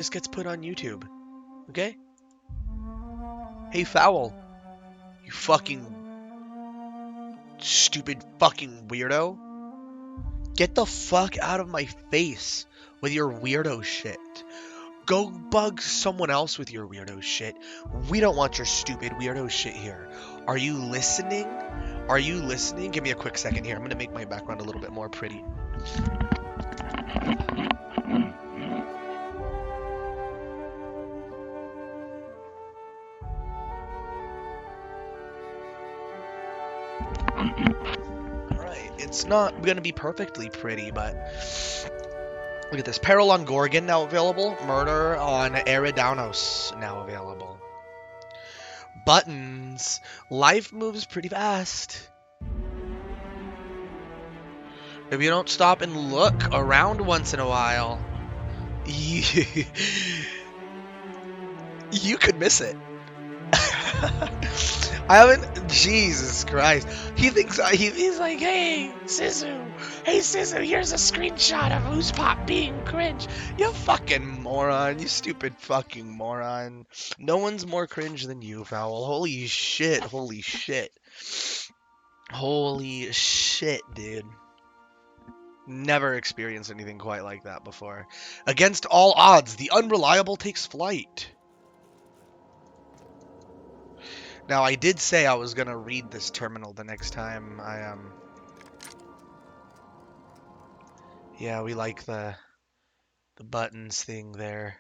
This gets put on YouTube. Okay? Hey, Fowl. You fucking stupid fucking weirdo. Get the fuck out of my face with your weirdo shit. Go bug someone else with your weirdo shit. We don't want your stupid weirdo shit here. Are you listening? Are you listening? Give me a quick second here. I'm going to make my background a little bit more pretty. Alright, it's not going to be perfectly pretty, but look at this. Peril on Gorgon now available. Murder on Eridanos now available. Buttons. Life moves pretty fast. If you don't stop and look around once in a while, you could miss it. I haven't. Jesus Christ. He thinks he's like, hey Sisu, here's a screenshot of who's pop being cringe. You fucking moron. You stupid fucking moron. No one's more cringe than you, Fowl. Holy shit. Holy shit. Holy shit, dude. Never experienced anything quite like that before. Against all odds, the unreliable takes flight. Now, I did say I was going to read this terminal the next time I, Yeah, we like the buttons thing there.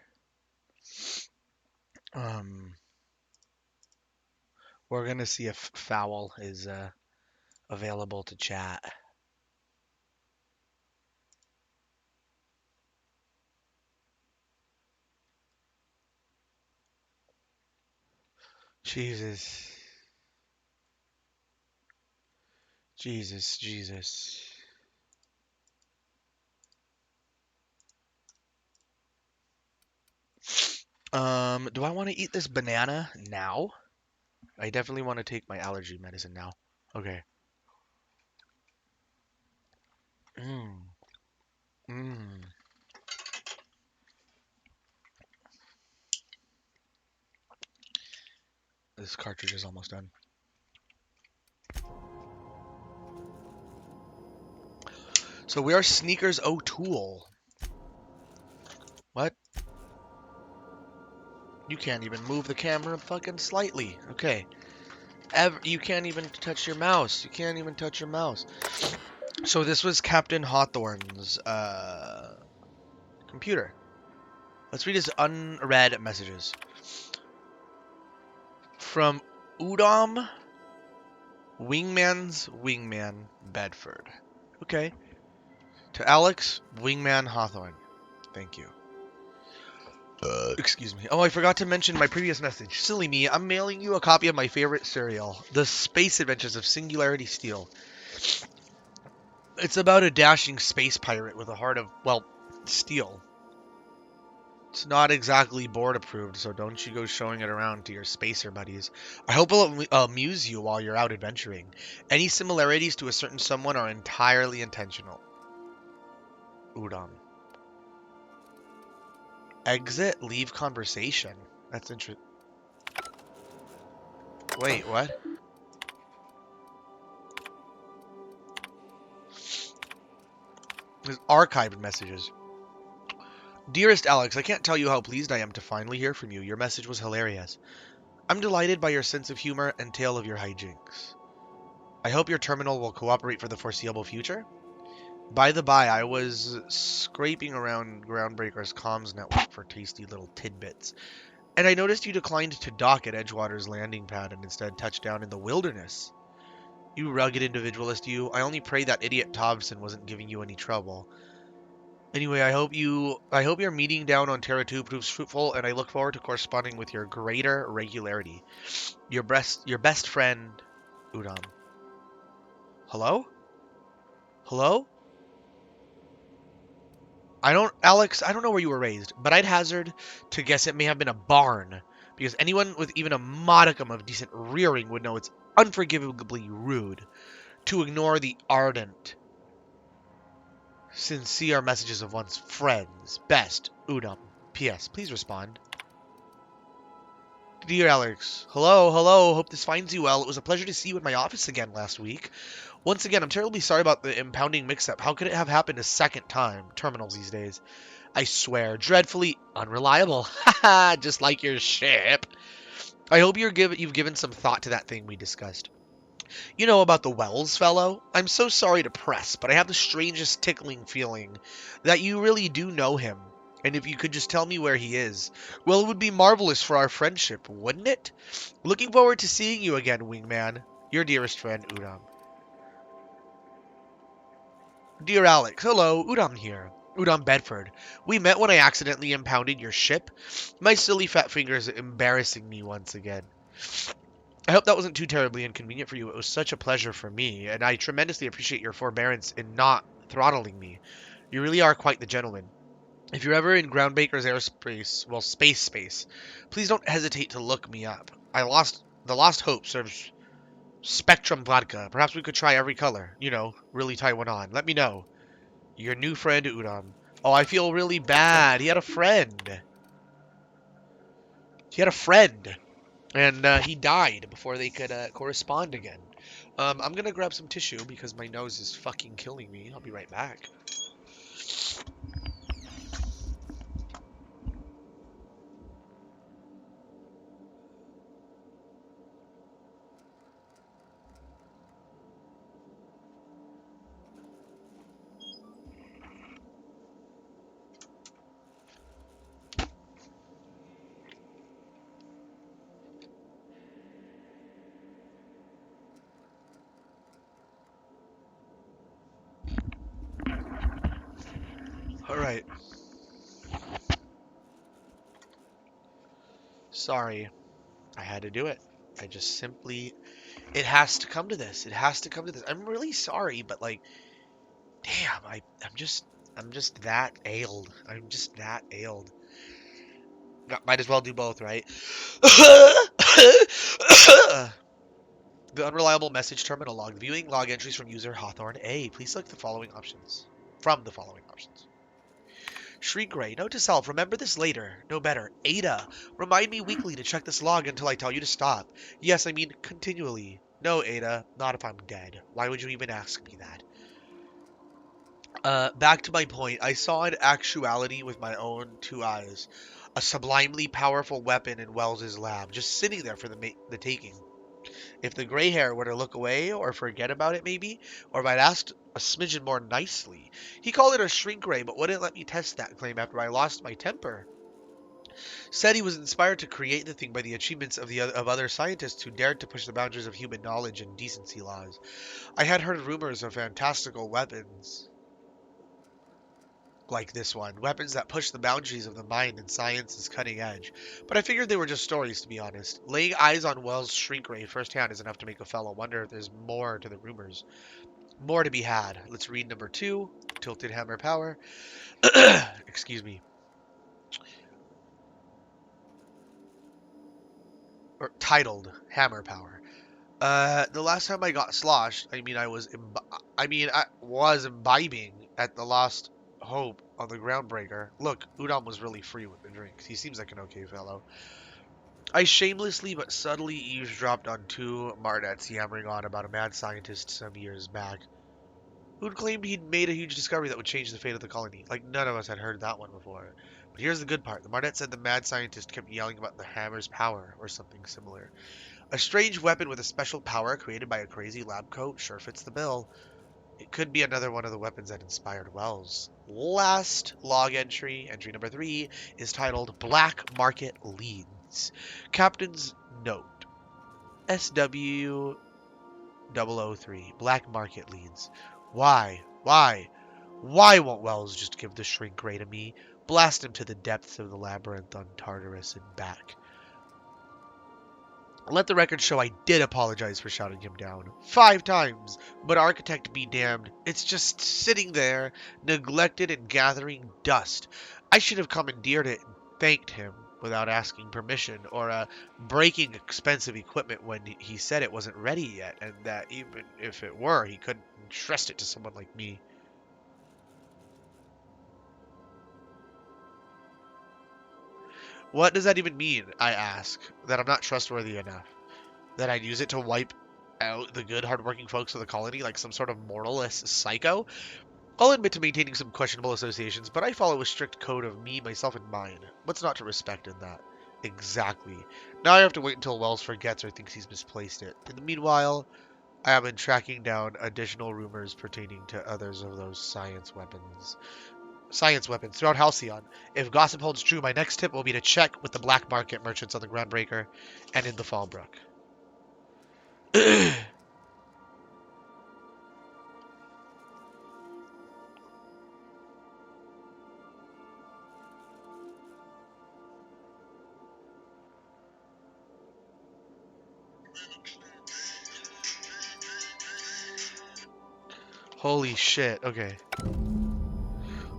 We're going to see if Fowl is, available to chat. Jesus. Jesus. Do I want to eat this banana now? I definitely want to take my allergy medicine now. Okay. This cartridge is almost done. So we are Sneakers O'Toole. What? You can't even move the camera fucking slightly. Okay. You can't even touch your mouse. You can't even touch your mouse. So this was Captain Hawthorne's computer. Let's read his unread messages. From Udom, Wingman's Wingman, Bedford. Okay. To Alex, Wingman Hawthorne. Thank you. Excuse me. Oh, I forgot to mention my previous message. Silly me, I'm mailing you a copy of my favorite serial, The Space Adventures of Singularity Steel. It's about a dashing space pirate with a heart of, well, steel. It's not exactly board approved, so don't you go showing it around to your spacer buddies. I hope it'll amuse you while you're out adventuring. Any similarities to a certain someone are entirely intentional. Udon. Exit, leave conversation. That's interesting. Wait, what? There's archived messages. Dearest Alex, I can't tell you how pleased I am to finally hear from you. Your message was hilarious. I'm delighted by your sense of humor and tale of your hijinks. I hope your terminal will cooperate for the foreseeable future. By the by, I was scraping around Groundbreaker's comms network for tasty little tidbits, and I noticed you declined to dock at Edgewater's landing pad and instead touched down in the wilderness. You rugged individualist, you. I only pray that idiot Thompson wasn't giving you any trouble. Anyway, I hope your meeting down on Terra 2 proves fruitful, and I look forward to corresponding with your greater regularity. Your best friend, Udon. Hello? Hello? Alex, I don't know where you were raised, but I'd hazard to guess it may have been a barn, because anyone with even a modicum of decent rearing would know it's unforgivably rude to ignore the ardent, sincere messages of one's friends. Best, Udom, P.S. Please respond. Dear Alex, hello, hope this finds you well. It was a pleasure to see you in my office again last week. Once again, I'm terribly sorry about the impounding mix-up. How could it have happened a second time? Terminals these days. I swear, dreadfully unreliable. Haha, just like your ship. I hope you've given some thought to that thing we discussed. You know about the Wells fellow? I'm so sorry to press, but I have the strangest tickling feeling that you really do know him. And if you could just tell me where he is, well, it would be marvelous for our friendship, wouldn't it? Looking forward to seeing you again, Wingman. Your dearest friend, Udam. Dear Alex, hello, Udam here. Udam Bedford. We met when I accidentally impounded your ship. My silly fat fingers embarrassing me once again. I hope that wasn't too terribly inconvenient for you. It was such a pleasure for me, and I tremendously appreciate your forbearance in not throttling me. You really are quite the gentleman. If you're ever in Groundbreaker's airspace, well, space, please don't hesitate to look me up. The Lost Hope serves Spectrum vodka. Perhaps we could try every color. You know, really tie one on. Let me know. Your new friend, Udam. Oh, I feel really bad. He had a friend. He had a friend. And he died before they could correspond again. I'm gonna grab some tissue because my nose is fucking killing me. I'll be right back. Alright. Sorry. I had to do it. I just simply... It has to come to this. It has to come to this. I'm really sorry, but like... Damn, I'm just that ailed. I'm just that ailed. Might as well do both, right? The unreliable message terminal log. Viewing log entries from user Hawthorne A. Please select the following options. From the following options. Shriek Ray. Note to self. Remember this later. No better. Ada. Remind me weekly to check this log until I tell you to stop. Yes, I mean continually. No, Ada. Not if I'm dead. Why would you even ask me that? Back to my point. I saw in actuality with my own two eyes a sublimely powerful weapon in Wells's lab, just sitting there for the taking. If the gray hair were to look away or forget about it maybe, or if I'd asked a smidgen more nicely. He called it a shrink ray, but wouldn't let me test that claim after I lost my temper. Said he was inspired to create the thing by the achievements of other scientists who dared to push the boundaries of human knowledge and decency laws. I had heard rumors of fantastical weapons like this one, weapons that push the boundaries of the mind and science's cutting edge. But I figured they were just stories, to be honest. Laying eyes on Wells' shrink ray firsthand is enough to make a fellow wonder if there's more to the rumors. More to be had. Let's read number 2, Tilted Hammer Power. Excuse me. Or titled Hammer Power. The last time I got sloshed, I was imbibing at the Lost Hope on the Groundbreaker. Look, Udam was really free with the drinks. He seems like an okay fellow. I shamelessly but subtly eavesdropped on two Marnets yammering on about a mad scientist some years back, who'd claimed he'd made a huge discovery that would change the fate of the colony. Like, none of us had heard that one before. But here's the good part. The Marnet said the mad scientist kept yelling about the hammer's power, or something similar. A strange weapon with a special power created by a crazy lab coat sure fits the bill. It could be another one of the weapons that inspired Wells. Last log entry, entry number 3, is titled Black Market Leads. Captain's Note. SW003. Black Market Leads. Why? Why? Why won't Wells just give the shrink ray to me? Blast him to the depths of the labyrinth on Tartarus and back. Let the record show I did apologize for shouting him down 5 times, but Architect be damned, it's just sitting there, neglected and gathering dust. I should have commandeered it and thanked him without asking permission, or breaking expensive equipment when he said it wasn't ready yet, and that even if it were, he couldn't entrust it to someone like me. What does that even mean, I ask? That I'm not trustworthy enough? That I'd use it to wipe out the good, hardworking folks of the colony like some sort of moralist psycho? I'll admit to maintaining some questionable associations, but I follow a strict code of me, myself, and mine. What's not to respect in that? Exactly. Now I have to wait until Wells forgets or thinks he's misplaced it. In the meanwhile, I have been tracking down additional rumors pertaining to others of those science weapons throughout Halcyon. If gossip holds true, my next tip will be to check with the black market merchants on the Groundbreaker and in the Fallbrook. Holy shit, okay.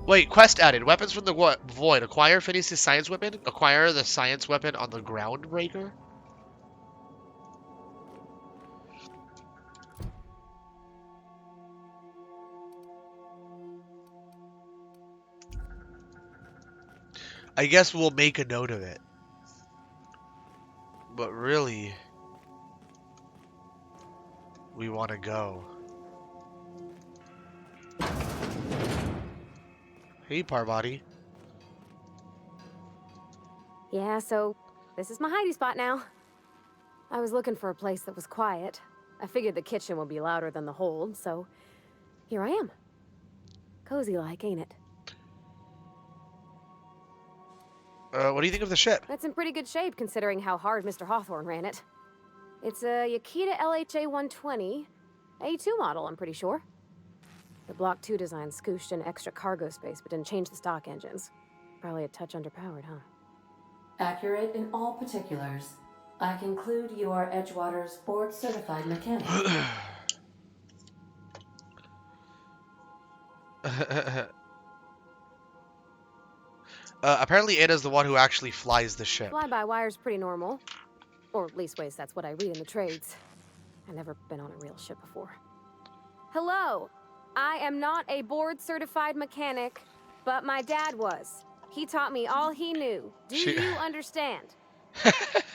Wait, quest added. Weapons from the void. Acquire Phineas' science weapon. Acquire the science weapon on the Groundbreaker. I guess we'll make a note of it. But really, we want to go. Hey, Parvati. Yeah, so this is my hidey spot now. I was looking for a place that was quiet. I figured the kitchen would be louder than the hold, so here I am. Cozy like, ain't it? What do you think of the ship? That's in pretty good shape considering how hard Mr. Hawthorne ran it. It's a Yakita LHA 120, A2 model, I'm pretty sure. The Block 2 design scooshed in extra cargo space but didn't change the stock engines. Probably a touch underpowered, huh? Accurate in all particulars. I conclude you are Edgewater's board-certified mechanic. Apparently Ada's the one who actually flies the ship. Fly-by-wire's pretty normal. Or leastways, that's what I read in the trades. I've never been on a real ship before. Hello! I am not a board-certified mechanic, but my dad was. He taught me all he knew. Do you understand?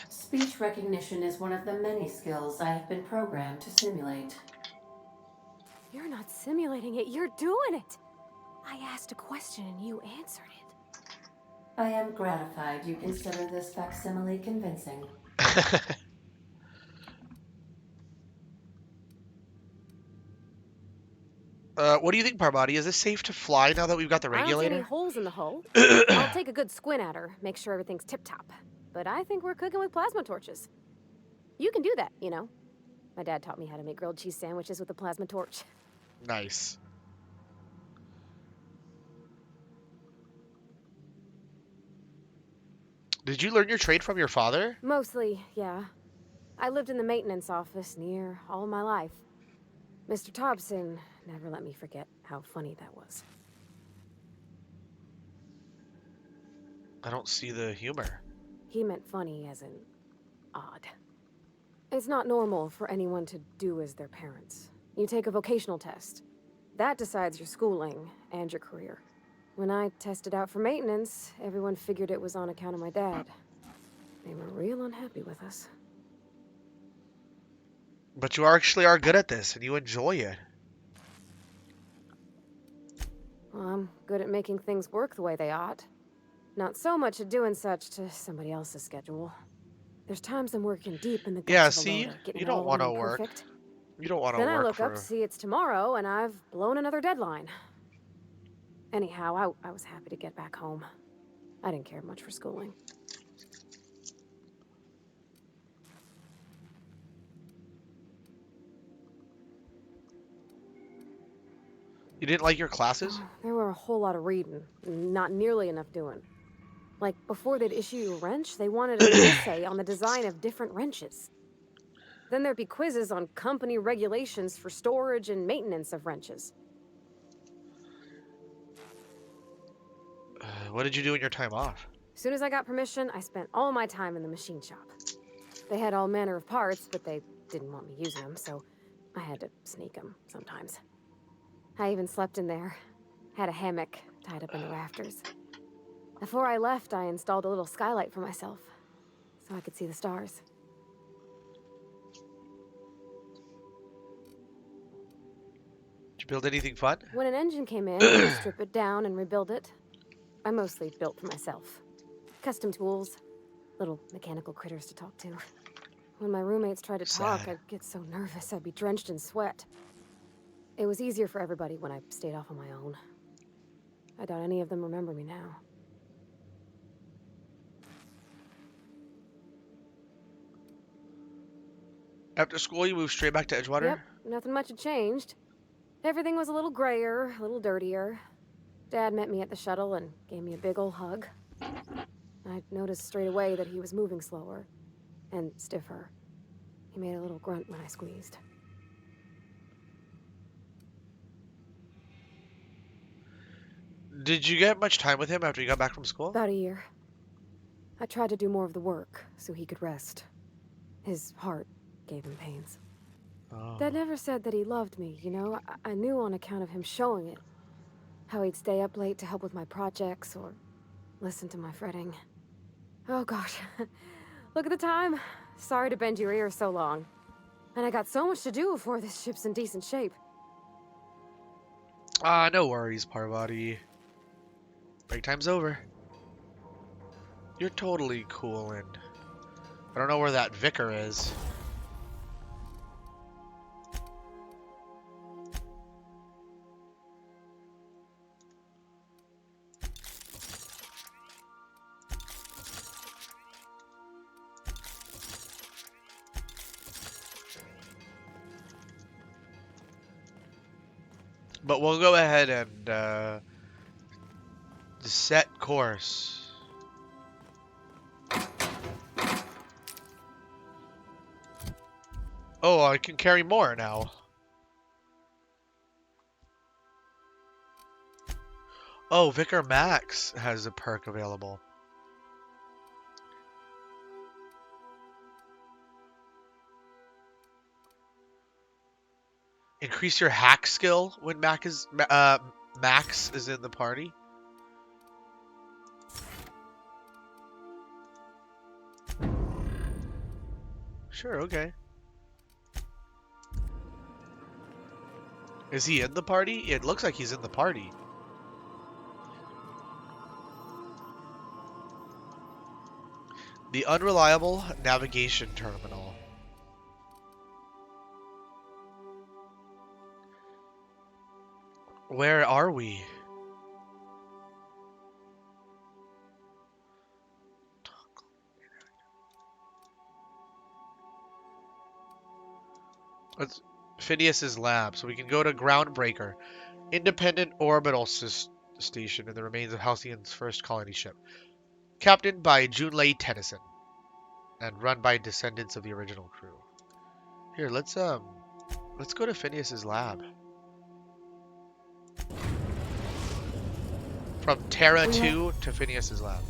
Speech recognition is one of the many skills I have been programmed to simulate. You're not simulating it, you're doing it! I asked a question and you answered it. I am gratified you consider this facsimile convincing. What do you think, Parvati? Is this safe to fly now that we've got the I don't see any regulator? holes in the hull. I'll take a good squint at her, make sure everything's tip-top. But I think we're cooking with plasma torches. You can do that, you know. My dad taught me how to make grilled cheese sandwiches with a plasma torch. Nice. Did you learn your trade from your father? Mostly, yeah. I lived in the maintenance office near all my life. Mr. Thompson never let me forget how funny that was. I don't see the humor. He meant funny as in odd. It's not normal for anyone to do as their parents. You take a vocational test. That decides your schooling and your career. When I tested out for maintenance, everyone figured it was on account of my dad. They were real unhappy with us. But you actually are good at this, and you enjoy it. Well, I'm good at making things work the way they ought. Not so much at doing such to somebody else's schedule. There's times I'm working deep in the guts of a loader, getting you don't it all want to in work. perfect. You don't want to Then work I look for... up, see it's tomorrow, and I've blown another deadline. Anyhow, I was happy to get back home. I didn't care much for schooling. You didn't like your classes? There were a whole lot of reading, not nearly enough doing. Like, before they'd issue you a wrench, they wanted an essay on the design of different wrenches. Then there'd be quizzes on company regulations for storage and maintenance of wrenches. What did you do in your time off? As soon as I got permission, I spent all my time in the machine shop. They had all manner of parts, but they didn't want me using them, so I had to sneak them sometimes. I even slept in there. Had a hammock tied up in the rafters. Before I left, I installed a little skylight for myself, so I could see the stars. Did you build anything fun? When an engine came in, I'd strip it down and rebuild it. I mostly built for myself. Custom tools, little mechanical critters to talk to. When my roommates tried to talk, Sad. I'd get so nervous I'd be drenched in sweat. It was easier for everybody when I stayed off on my own. I doubt any of them remember me now. After school, you moved straight back to Edgewater? Yep, nothing much had changed. Everything was a little grayer, a little dirtier. Dad met me at the shuttle and gave me a big ol' hug. I noticed straight away that he was moving slower and stiffer. He made a little grunt when I squeezed. Did you get much time with him after you got back from school? About a year. I tried to do more of the work so he could rest. His heart gave him pains. Oh. Dad never said that he loved me, you know? I knew on account of him showing it. How he'd stay up late to help with my projects or listen to my fretting. Oh gosh. Look at the time. Sorry to bend your ear so long. And I got so much to do before this ship's in decent shape. No worries, Parvati. Break time's over. You're totally cool, and I don't know where that vicar is. But we'll go ahead and set course. Oh, I can carry more now. Oh, Vicar Max has a perk available. Increase your hack skill when Max is in the party. Sure, okay. Is he in the party? It looks like he's in the party. The Unreliable Navigation Terminal. Where are we? It's Phineas's lab, so we can go to Groundbreaker, independent orbital station in the remains of Halcyon's first colony ship, captained by Junlei Tennyson, and run by descendants of the original crew. Here, let's go to Phineas's lab. From Terra 2 to Phineas's lab.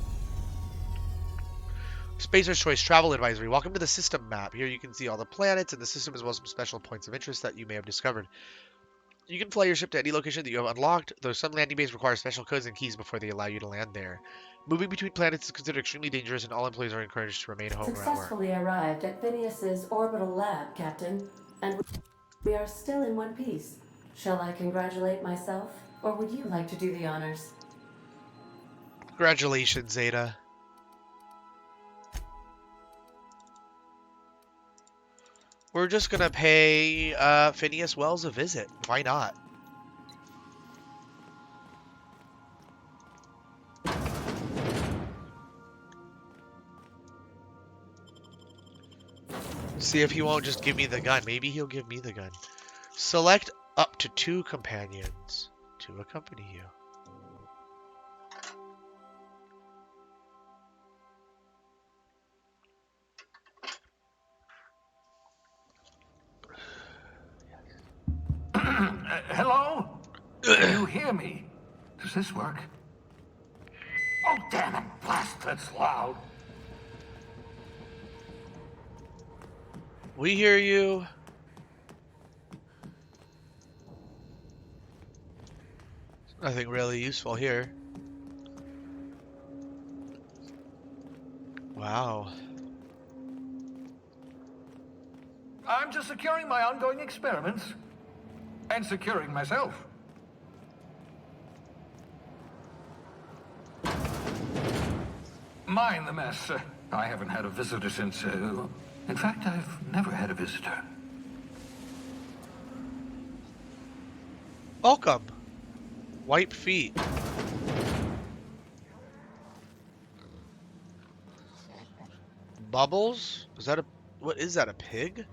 Spacer's Choice Travel Advisory. Welcome to the system map. Here you can see all the planets in the system as well as some special points of interest that you may have discovered. You can fly your ship to any location that you have unlocked, though some landing bases require special codes and keys before they allow you to land there. Moving between planets is considered extremely dangerous, and all employees are encouraged to remain home or at work. Successfully arrived at Phineas's orbital lab, Captain, and we are still in one piece. Shall I congratulate myself, or would you like to do the honors? Congratulations, Zeta. We're just gonna pay Phineas Wells a visit. Why not? See if he won't just give me the gun. Maybe he'll give me the gun. Select up to 2 companions to accompany you. Hello? Can you hear me? Does this work? Oh, damn it. Blast, that's loud. We hear you. Nothing really useful here. Wow. I'm just securing my ongoing experiments. And securing myself. Mind the mess. I haven't had a visitor since, in fact, I've never had a visitor. Welcome. White feet. Bubbles? Is that a... What is that, a pig?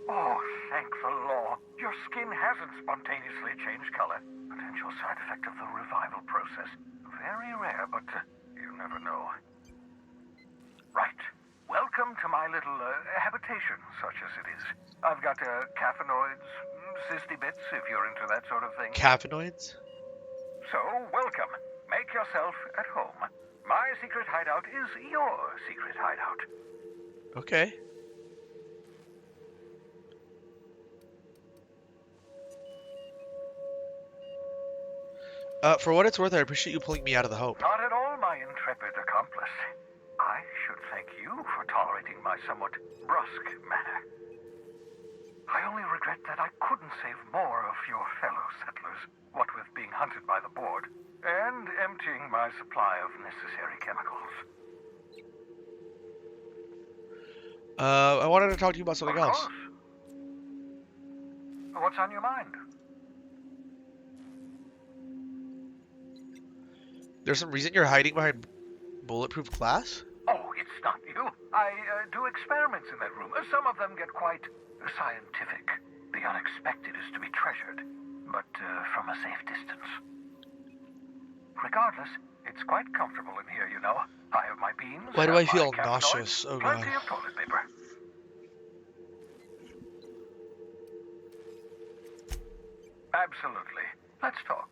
Oh, thank the law. Your skin hasn't spontaneously changed color. Potential side effect of the revival process. Very rare, but you never know. Right. Welcome to my little habitation, such as it is. I've got caffeinoids, cysty bits, if you're into that sort of thing. Caffeinoids? So, welcome. Make yourself at home. My secret hideout is your secret hideout. Okay. For what it's worth, I appreciate you pulling me out of the Hope. Not at all, my intrepid accomplice. I should thank you for tolerating my somewhat brusque manner. I only regret that I couldn't save more of your fellow settlers, what with being hunted by the board, and emptying my supply of necessary chemicals. I wanted to talk to you about something Of else. course. What's on your mind? There's some reason you're hiding behind bulletproof glass? Oh, it's not you. I do experiments in that room. Some of them get quite scientific. The unexpected is to be treasured, but from a safe distance. Regardless, it's quite comfortable in here, you know. I have my beans. Why do I my feel caffeinoids, nauseous? Oh, God. plenty of toilet paper. Absolutely. Let's talk.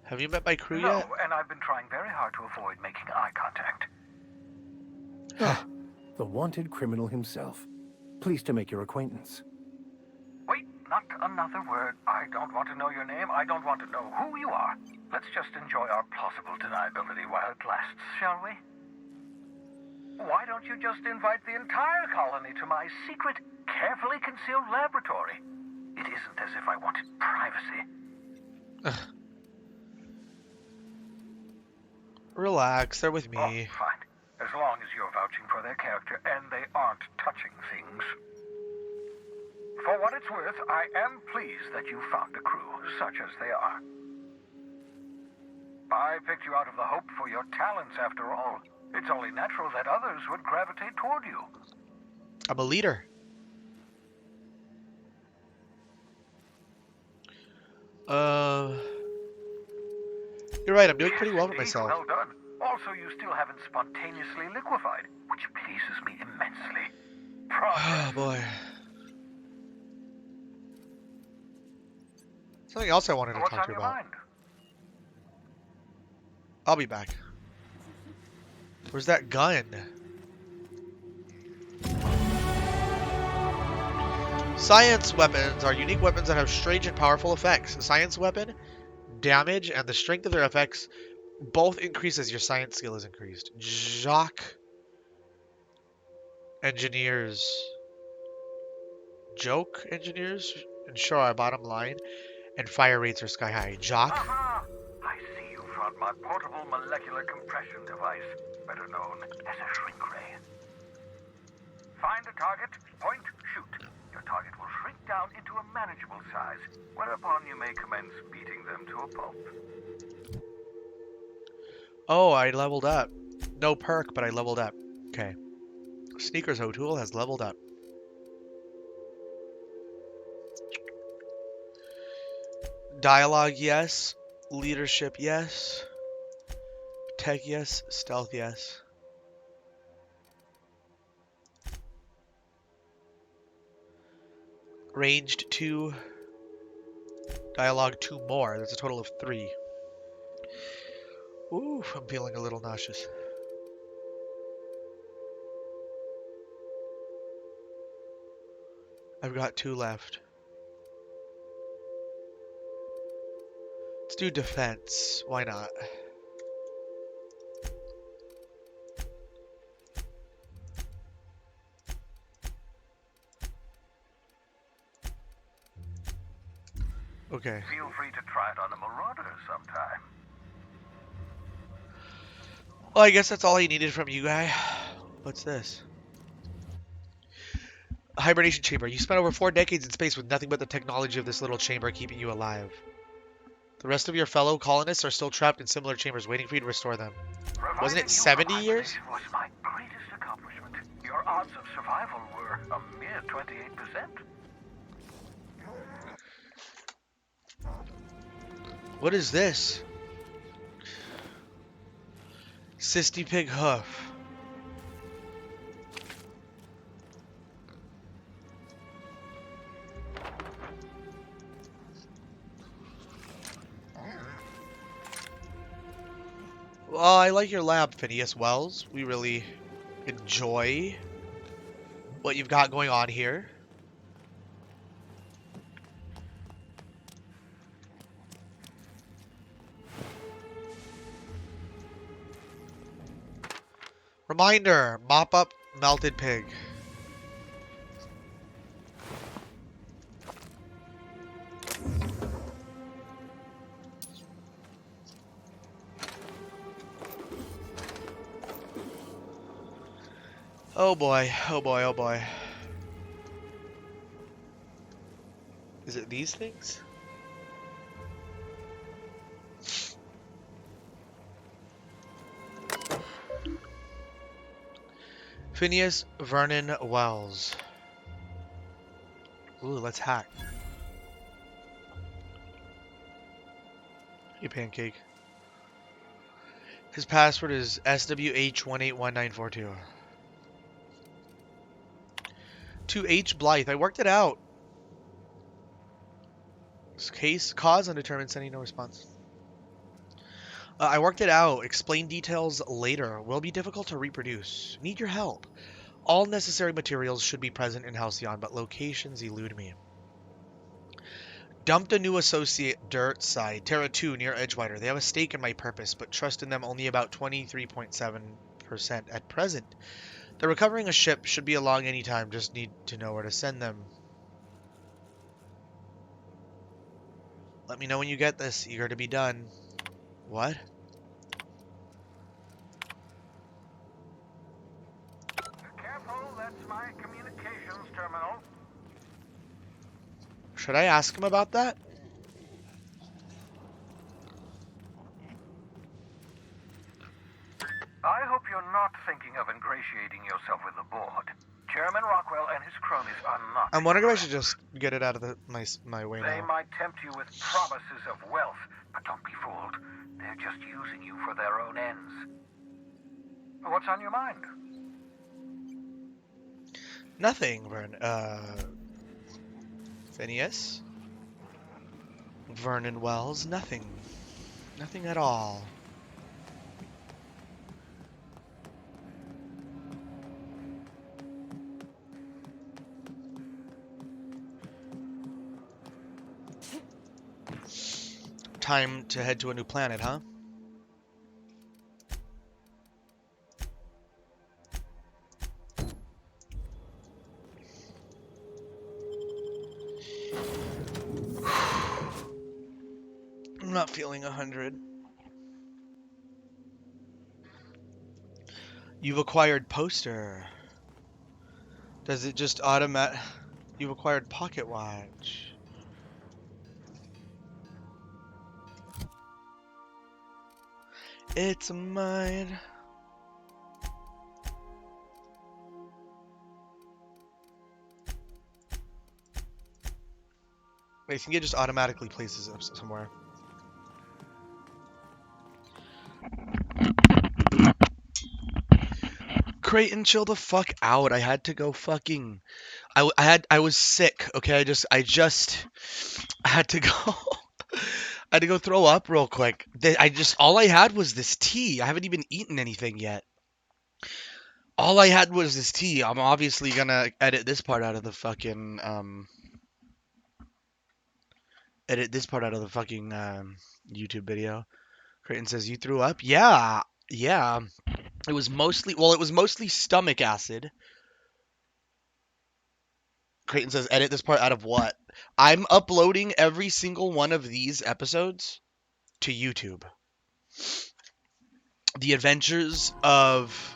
Have you met my crew No, yet? and I've been trying very hard to avoid making eye contact. The wanted criminal himself. Pleased to make your acquaintance. Wait, not another word. I don't want to know your name. I don't want to know who you are. Let's just enjoy our plausible deniability while it lasts, shall we? Why don't you just invite the entire colony to my secret, carefully concealed laboratory? It isn't as if I wanted privacy. Relax, they're with Oh, me. fine. As long as you're vouching for their character and they aren't touching things. For what it's worth, I am pleased that you found a crew, such as they are. I picked you out of the Hope for your talents, after all. It's only natural that others would gravitate toward you. I'm a leader. You're right, I'm doing pretty well for Indeed, myself. well done. Also, you still haven't spontaneously liquefied, which pleases me immensely. Oh Progress. boy. Something else I wanted to What's talk on to you your about. mind? I'll be back. Where's that gun? Science weapons are unique weapons that have strange and powerful effects. A science weapon, damage, and the strength of their effects both increase as your science skill is increased. Jock engineers. Joke engineers ensure our bottom line, and fire rates are sky high. Jock? Aha! I see you found my portable molecular compression device, better known as a shrink ray. Find a target, point, shoot. Your target will shrink down into a manageable size, whereupon you may commence beating them to a pulp. Oh, I leveled up. No perk, but I leveled up. Okay. Sneakers O'Toole has leveled up. Dialogue, yes. Leadership, yes. Tech, yes. Stealth, yes. Ranged, 2. Dialogue, 2 more. That's a total of 3. Ooh, I'm feeling a little nauseous. I've got 2 left. Let's do defense. Why not? Okay. Feel free to try it on a Marauder sometime. Well, I guess that's all I needed from you, guy. What's this? A hibernation chamber. You spent over 4 decades in space with nothing but the technology of this little chamber keeping you alive. The rest of your fellow colonists are still trapped in similar chambers waiting for you to restore them. Wasn't it 70 years? Was my greatest accomplishment. Your odds of survival were a mere 28%. What is this? Cysty pig hoof. Well, I like your lab, Phineas Wells. We really enjoy what you've got going on here. Reminder, mop up melted pig. Oh boy, oh boy, oh boy. Is it these things? Phineas Vernon Wells. Ooh, let's hack. Hey, Pancake. His password is SWH181942. To H. Blythe. I worked it out. Case, cause, undetermined, sending no response. I worked it out. Explain details later. Will be difficult to reproduce. Need your help. All necessary materials should be present in Halcyon, but locations elude me. Dumped a new associate dirt side, Terra 2 near Edgewater. They have a stake in my purpose, but trust in them only about 23.7% at present. They're recovering a ship, should be along any time, just need to know where to send them. Let me know when you get this, eager to be done. What? Careful, that's my communications terminal. Should I ask him about that? I hope you're not thinking of ingratiating yourself with the board. Chairman Rockwell and his cronies are not. I'm wondering if I should just get it out of my way They now. might tempt you with promises of wealth, but don't be fooled. They're just using you for their own ends. What's on your mind? Nothing, Phineas? Vernon Wells, nothing. Nothing at all. Time to head to a new planet, huh? I'm not feeling 100. You've acquired poster. Does it just automatic? You've acquired pocket watch. It's mine. Wait, I think it just automatically places it somewhere. Creighton, chill the fuck out. I had to go fucking. I was sick. Okay, I had to go. I had to go throw up real quick. All I had was this tea. I haven't even eaten anything yet. All I had was this tea. I'm obviously gonna edit this part out of the fucking YouTube video. Creighton says, you threw up? Yeah. Yeah. It was mostly stomach acid. Creighton says, edit this part out of what? I'm uploading every single one of these episodes to YouTube. The adventures of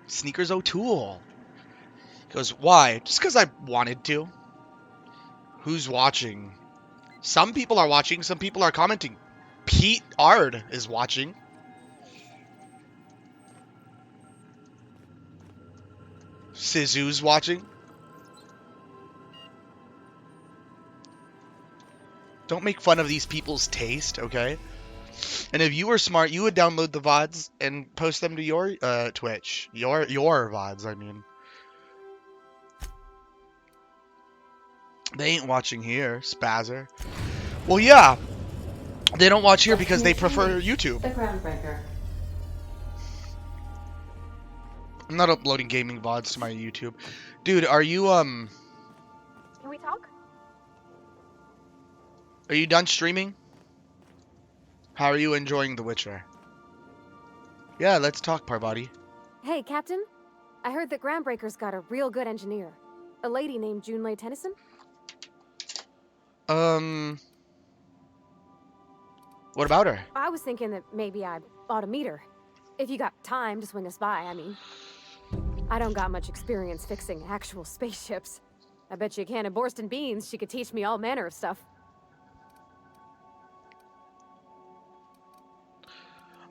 Sneakers O'Toole. He goes, why? Just because I wanted to. Who's watching? Some people are watching, some people are commenting. Pete Ard is watching. Sizu's watching. Don't make fun of these people's taste, okay? And if you were smart, you would download the VODs and post them to your Twitch. Your VODs, I mean. They ain't watching here, Spazzer. Well, yeah. They don't watch here because they prefer YouTube. The Groundbreaker. I'm not uploading gaming VODs to my YouTube. Dude, are you, Can we talk? are you done streaming? How are you enjoying The Witcher? Yeah, let's talk, Parvati. Hey, Captain. I heard that Groundbreaker's got a real good engineer. A lady named Junlei Tennyson? What about her? I was thinking that maybe I ought to meet her. If you got time to swing us by, I mean. I don't got much experience fixing actual spaceships. I bet you a can of Borston beans she could teach me all manner of stuff.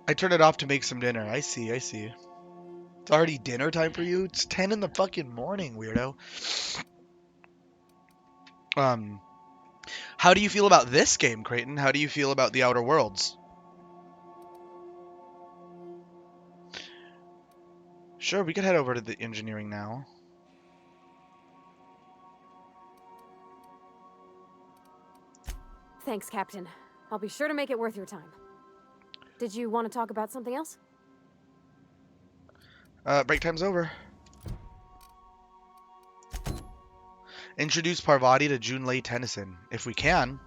I turned it off to make some dinner. I see. It's already dinner time for you? It's 10 in the fucking morning, weirdo. How do you feel about this game, Creighton? How do you feel about the Outer Worlds? Sure, we could head over to the engineering now. Thanks, Captain. I'll be sure to make it worth your time. Did you want to talk about something else? Break time's over. Introduce Parvati to Junlei Tennyson, if we can.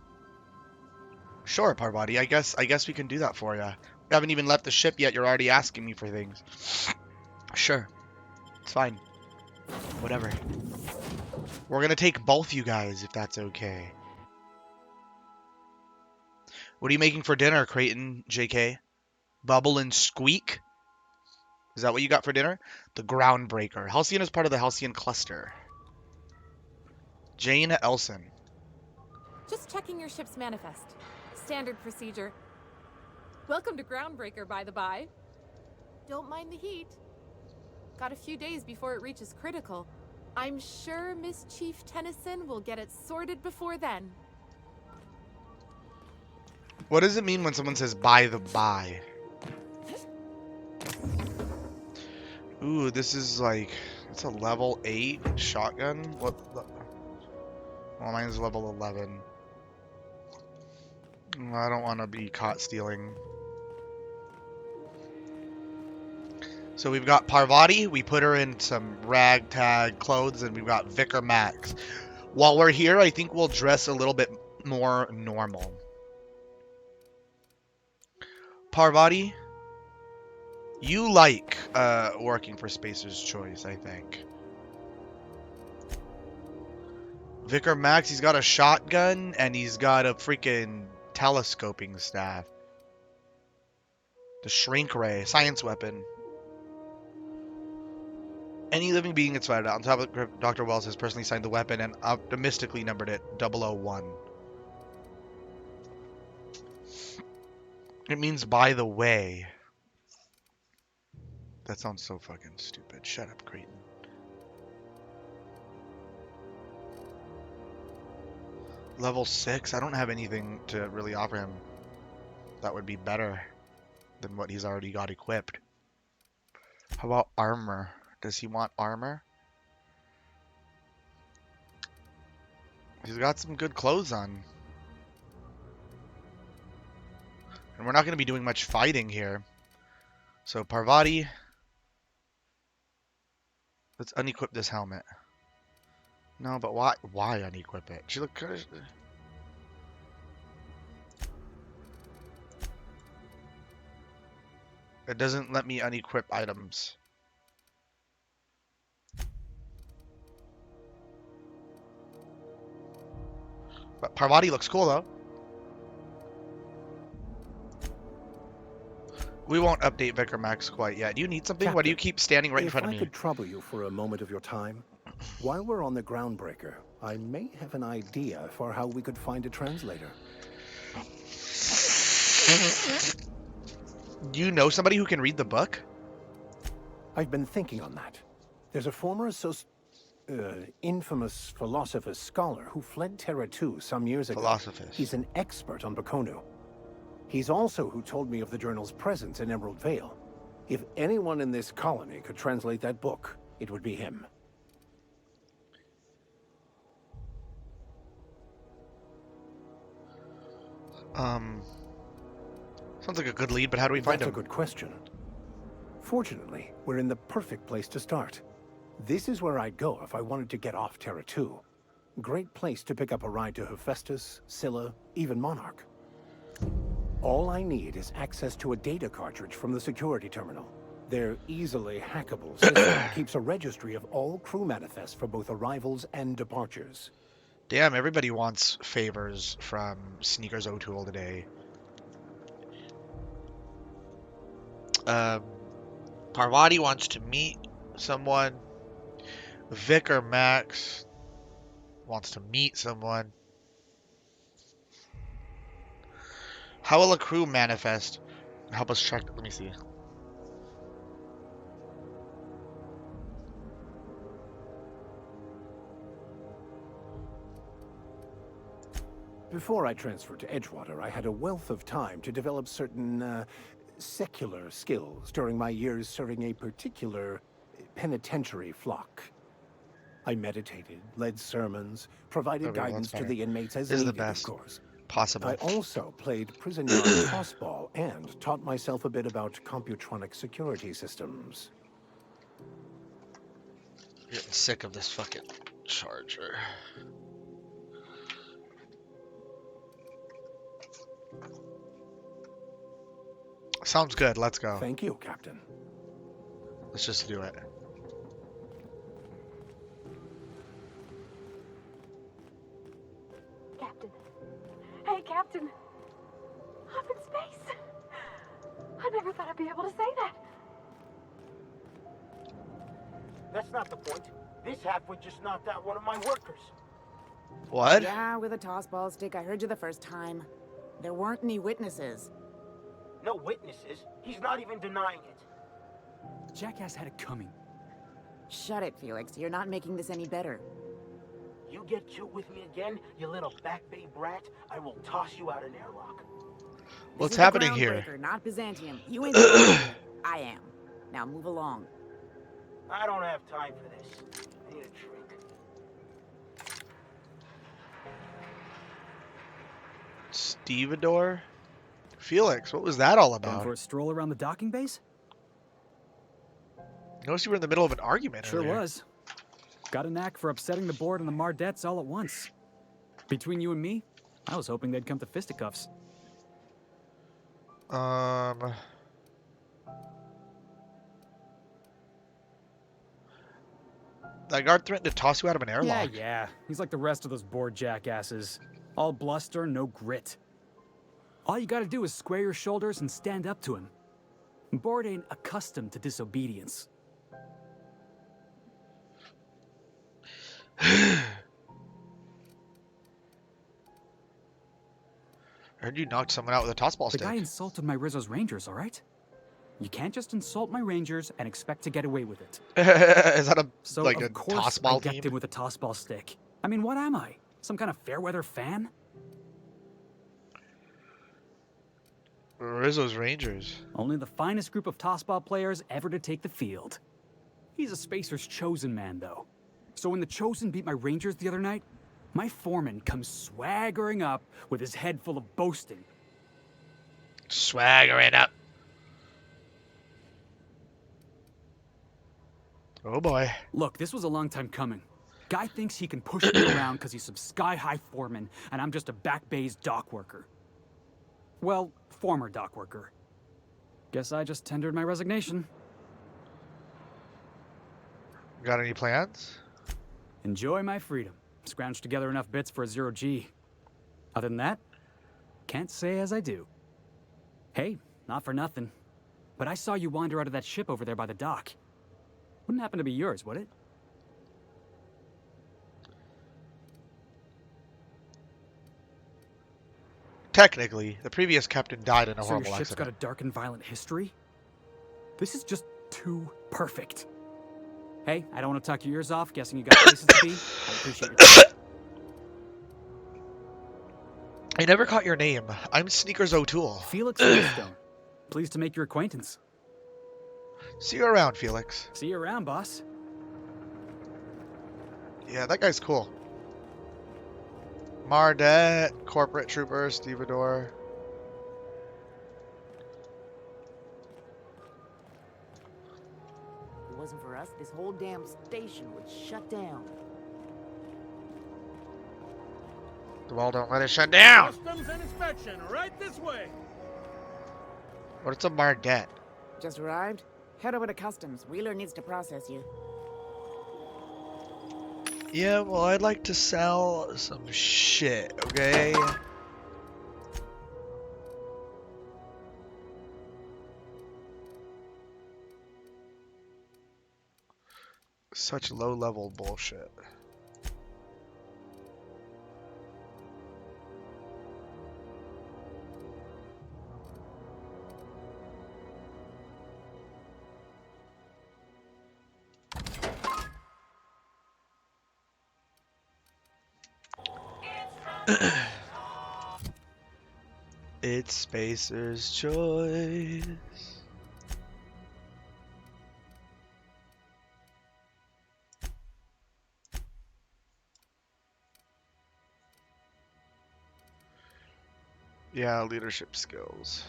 Sure, Parvati. I guess we can do that for you. We haven't even left the ship yet. You're already asking me for things. Sure, it's fine. Whatever. We're gonna take both you guys, if that's okay. What are you making for dinner, Creighton, JK? Bubble and Squeak? Is that what you got for dinner? The Groundbreaker. Halcyon is part of the Halcyon Cluster. Jane Elson. Just checking your ship's manifest. Standard procedure. Welcome to Groundbreaker, by the by. Don't mind the heat. Got a few days before it reaches critical. I'm sure Miss Chief Tennyson will get it sorted before then. What does it mean when someone says by the by? Ooh, this is like, it's a level 8 shotgun? What the? Well, mine's level 11. I don't want to be caught stealing. So we've got Parvati, we put her in some ragtag clothes, and we've got Vicar Max. While we're here, I think we'll dress a little bit more normal. Parvati, you like working for Spacer's Choice, I think. Vicar Max, he's got a shotgun, and he's got a freaking telescoping staff. The Shrink Ray, science weapon. Any living being gets fired out. On top of it, Dr. Wells has personally signed the weapon and optimistically numbered it 001. It means by the way. That sounds so fucking stupid. Shut up, Creighton. Level 6? I don't have anything to really offer him that would be better than what he's already got equipped. How about armor? Does he want armor? He's got some good clothes on. And we're not going to be doing much fighting here. So Parvati, let's unequip this helmet. No, but why unequip it? She look. It doesn't let me unequip items. But Parvati looks cool though. We won't update Vicar Max quite yet. Do you need something? Why do you keep standing right in front of me? If I could trouble you for a moment of your time, while we're on the Groundbreaker, I may have an idea for how we could find a translator. Do you know somebody who can read the book? I've been thinking on that. There's a former infamous Philosophus scholar who fled Terra 2 some years ago. Philosophus. He's an expert on Baconu. He's also who told me of the journal's presence in Emerald Vale. If anyone in this colony could translate that book, it would be him. Sounds like a good lead, but how do we find him? That's a good question. Fortunately, we're in the perfect place to start. This is where I'd go if I wanted to get off Terra 2. Great place to pick up a ride to Hephaestus, Scylla, even Monarch. All I need is access to a data cartridge from the security terminal. Their easily hackable system keeps a registry of all crew manifests for both arrivals and departures. Damn, everybody wants favors from Sneakers O'Toole today. Parvati wants to meet someone. Vicar Max wants to meet someone. How will a crew manifest? Help us check. Let me see. Before I transferred to Edgewater, I had a wealth of time to develop certain secular skills during my years serving a particular penitentiary flock. I meditated, led sermons, provided guidance to the inmates as This is the needed, of best course. possible. I also played prison yard tossball and taught myself a bit about computronic security systems. Getting sick of this fucking charger. Sounds good. Let's go. Thank you, Captain. Let's just do it. Captain. Hey, Captain. I'm in space. I never thought I'd be able to say that. That's not the point. This halfwit just knocked out one of my workers. What? Yeah, with a tossball stick. I heard you the first time. There weren't any witnesses. No witnesses. He's not even denying it. Jackass had it coming. Shut it, Felix. You're not making this any better. You get cute with me again, you little back bay brat, I will toss you out an airlock. What's This is the happening here? Groundbreaker, not Byzantium. You ain't the I am. Now move along. I don't have time for this. I need a drink. Stevedore? Felix, what was that all Going about? for a stroll around the docking base? Noticed you were in the middle of an argument Sure earlier. was. Got a knack for upsetting the board and the Mardettes all at once. Between you and me, I was hoping they'd come to fisticuffs. That guard threatened to toss you out of an airlock. Yeah. He's like the rest of those bored jackasses. All bluster, no grit. All you gotta do is square your shoulders and stand up to him. Board ain't accustomed to disobedience. I heard you knocked someone out with a tossball The stick. guy insulted my Rizzo's Rangers, alright? You can't just insult my Rangers and expect to get away with it. Is that So like a of course I tossball decked team? him with a tossball stick. I mean, what am I? Some kind of fair-weather fan? Rizzo's Rangers. Only the finest group of tossball players ever to take the field. He's a Spacer's chosen man, though. So when the Chosen beat my Rangers the other night, my foreman comes swaggering up with his head full of boasting. Swaggering up. Oh boy. Look, this was a long time coming. Guy thinks he can push me around because he's some sky-high foreman, and I'm just a back bay's dock worker. Well, former dock worker. Guess I just tendered my resignation. Got any plans? Enjoy my freedom. Scrounged together enough bits for a 0G. Other than that, can't say as I do. Hey, not for nothing, but I saw you wander out of that ship over there by the dock. Wouldn't happen to be yours, would it? Technically, the previous captain died in a So horrible your ship's accident. got a dark and violent history? This is just too perfect. Hey, I don't want to talk your ears off, guessing you got places to be. I appreciate your time. I never caught your name. I'm Sneakers O'Toole. Felix Millstone. Pleased to make your acquaintance. See you around, Felix. See you around, boss. Yeah, that guy's cool. Mardet, Corporate Trooper, Stevedore. If it wasn't for us, this whole damn station would shut down. Well, don't let it shut down. Customs and inspection, right this way. What's a Mardet? Just arrived? Head over to customs. Wheeler needs to process you. Yeah, well, I'd like to sell some shit, okay? Such low-level bullshit. It's Spacer's choice. Yeah, leadership skills.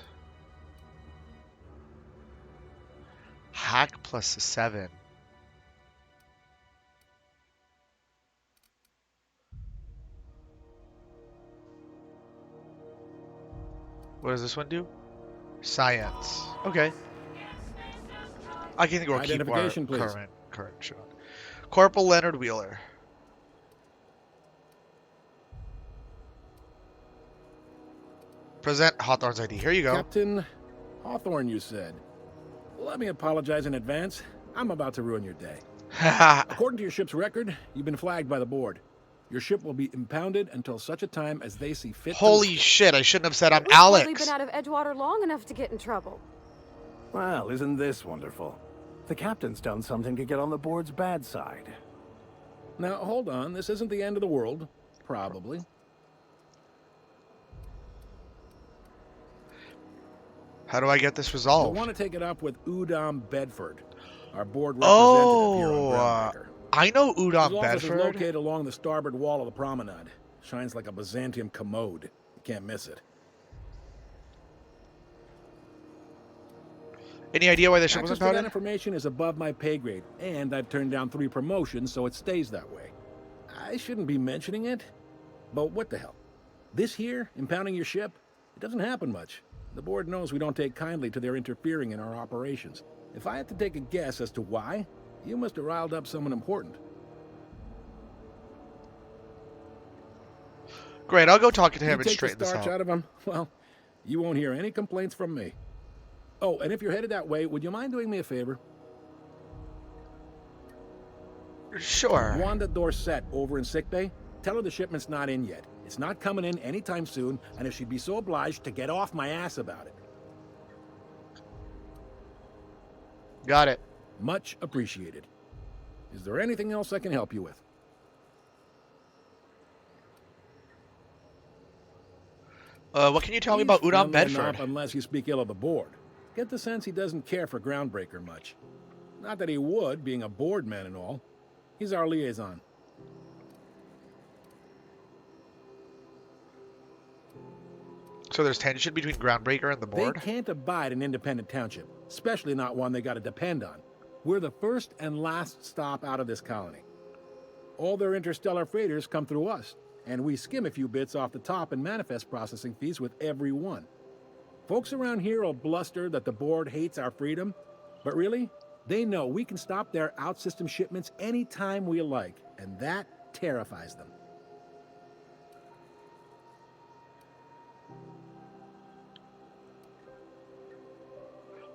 Hack plus 7. What does this one do? Science. Okay. I can we'll keep our Identification, please. current shot. Corporal Leonard Wheeler. Present Hawthorne's ID. Here you go. Captain Hawthorne, you said. Let me apologize in advance. I'm about to ruin your day. According to your ship's record, you've been flagged by the board. Your ship will be impounded until such a time as they see fit. Holy shit, I shouldn't have said I'm We've Alex. hardly been out of Edgewater long enough to get in trouble. Well, isn't this wonderful? The captain's done something to get on the board's bad side. Now, hold on. This isn't the end of the world. Probably. How do I get this You'll resolved? want to take it up with Udom Bedford, our board representative here on Groundbreaker. I know His Udom office is Bedford. located along the starboard wall of the promenade. Shines like a Byzantium commode. You can't miss it. Any idea why the ship Access wasn't to that powdered? information is above my pay grade, and I've turned down 3 promotions, so it stays that way. I shouldn't be mentioning it, but what the hell? This here, impounding your ship, it doesn't happen much. The board knows we don't take kindly to their interfering in our operations. If I had to take a guess as to why, you must have riled up someone important. Great, I'll go talk to him You and take the straighten this starch out. out of him, well, you won't hear any complaints from me. Oh, and if you're headed that way, would you mind doing me a favor? Sure. Wanda Dorset over in sickbay, tell her the shipment's not in yet. It's not coming in anytime soon, and if she'd be so obliged to get off my ass about it. Got it. Much appreciated. Is there anything else I can help you with? What can you tell me about He's Udom friendly enough Bedford? unless you speak ill of the board. Get the sense he doesn't care for Groundbreaker much. Not that he would, being a board man and all. He's our liaison. So there's tension between Groundbreaker and the board? They can't abide an independent township, especially not one they gotta depend on. We're the first and last stop out of this colony. All their interstellar freighters come through us, and we skim a few bits off the top in manifest processing fees with every one. Folks around here will bluster that the board hates our freedom, but really, they know we can stop their out-system shipments anytime we like, and that terrifies them.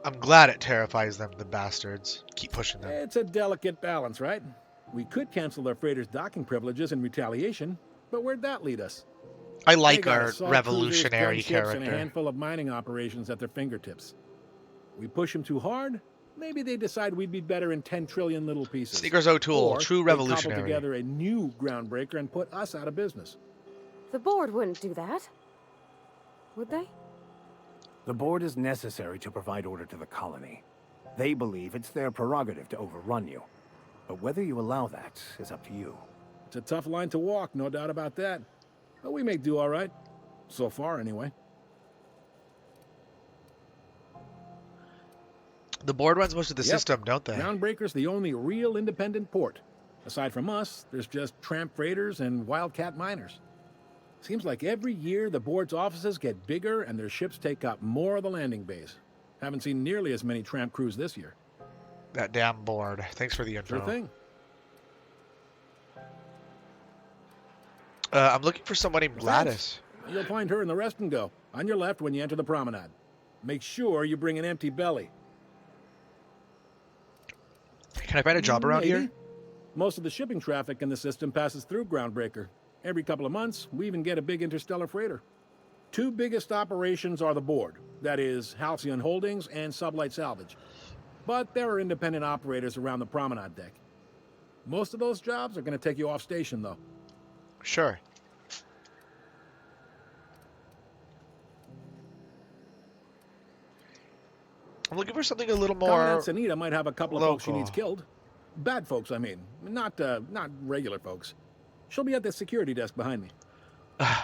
I'm glad it terrifies them, the bastards. Keep pushing them. It's a delicate balance, right? We could cancel their freighters' docking privileges in retaliation, but where'd that lead us? I They like got our assault revolutionary cruisers, gunships, and a character. handful of mining operations at their fingertips. We push them too hard, maybe they decide we'd be better in 10 trillion little pieces. Sneakers O'Toole, Or true they cobble revolutionary. together a new groundbreaker and put us out of business. The board wouldn't do that. Would they? The board is necessary to provide order to the colony. They believe it's their prerogative to overrun you. But whether you allow that is up to you. It's a tough line to walk, no doubt about that. But we make do all right. So far, anyway. The board runs most of the Yep. system, don't they? Groundbreaker's the only real independent port. Aside from us, there's just tramp freighters and wildcat miners. Seems like every year the board's offices get bigger and their ships take up more of the landing bays. Haven't seen nearly as many tramp crews this year. That damn board. Thanks for the info. Sure thing. I'm looking for someone named Gladys. You'll find her in the rest and go, on your left when you enter the promenade. Make sure you bring an empty belly. Can I find a job around Maybe. here? Most of the shipping traffic in the system passes through Groundbreaker. Every couple of months, we even get a big interstellar freighter. Two biggest operations are the board, that is, Halcyon Holdings and Sublight Salvage. But there are independent operators around the promenade deck. Most of those jobs are going to take you off station, though. Sure. I'm looking for something a little more Commandant Sanita might have a couple of folks she local. needs killed. Bad folks, I mean. Not regular folks. She'll be at the security desk behind me.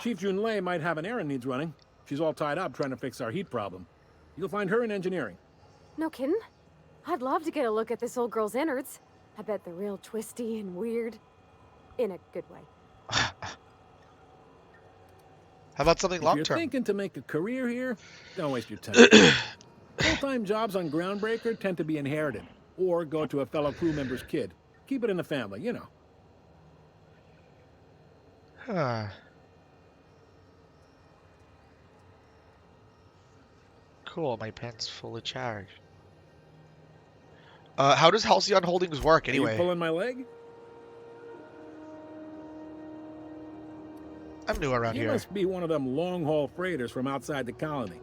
Chief Jun Lei might have an errand needs running. She's all tied up trying to fix our heat problem. You'll find her in engineering. No kidding? I'd love to get a look at this old girl's innards. I bet they're real twisty and weird. In a good way. How about something If long you're term? thinking to make a career here, don't waste your time. Full-time jobs on Groundbreaker tend to be inherited, or go to a fellow crew member's kid. Keep it in the family, you know. Huh. Cool, my pen's fully charged. How does Halcyon Holdings work Are you anyway? pulling my leg? I'm new around You here. must be one of them long-haul freighters from outside the colony.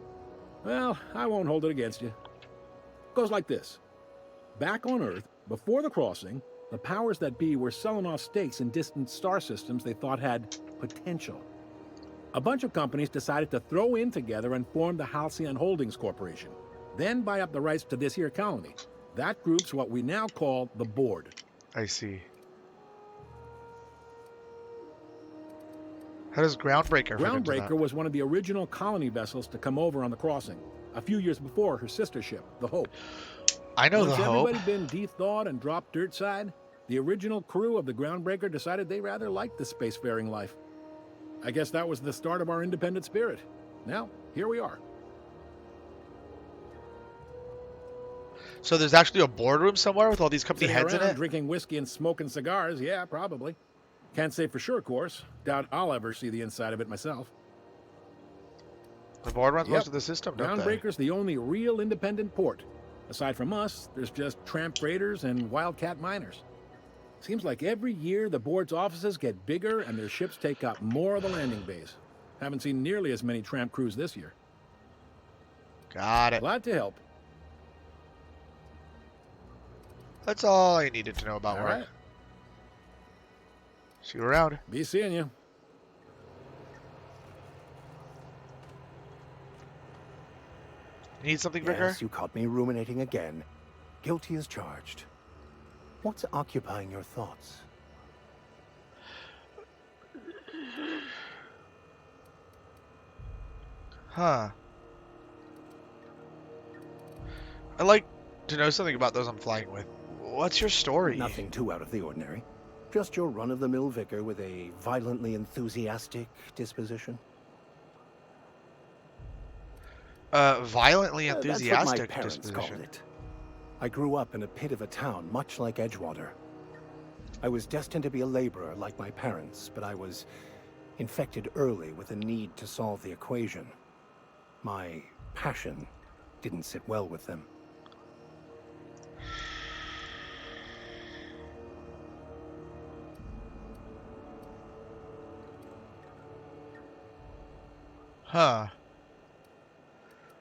Well, I won't hold it against you. Goes like this. Back on Earth, before the crossing, the powers that be were selling off stakes in distant star systems they thought had potential. A bunch of companies decided to throw in together and form the Halcyon Holdings Corporation, then buy up the rights to this here colony. That group's what we now call the Board. I see. How does Groundbreaker fit into that? Groundbreaker was one of the original colony vessels to come over on the crossing, a few years before her sister ship, the Hope. I know Once the Hope. everybody been de-thawed and dropped dirt side, the original crew of the Groundbreaker decided they rather liked the spacefaring life. I guess that was the start of our independent spirit. Now, here we are. So there's actually a boardroom somewhere with all these company Sitting heads in around it? drinking whiskey and smoking cigars, yeah, probably. Can't say for sure, of course. Doubt I'll ever see the inside of it myself. The board runs most Yep. of the system, don't they? Groundbreaker's the only real independent port. Aside from us, there's just tramp freighters and wildcat miners. Seems like every year the board's offices get bigger and their ships take up more of the landing bays. Haven't seen nearly as many tramp crews this year. Got it. Glad to help. That's all I needed to know about All work. right. See you around. Be seeing you. Need something, Vicar? Yes, you caught me ruminating again. Guilty as charged. What's occupying your thoughts? Huh. I'd like to know something about those I'm flying with. What's your story? Nothing too out of the ordinary. Just your run-of-the-mill vicar with a violently enthusiastic disposition. Violently That's what my enthusiastic parents disposition. called it. I grew up in a pit of a town, much like Edgewater. I was destined to be a laborer like my parents, but I was infected early with a need to solve the equation. My passion didn't sit well with them. Huh.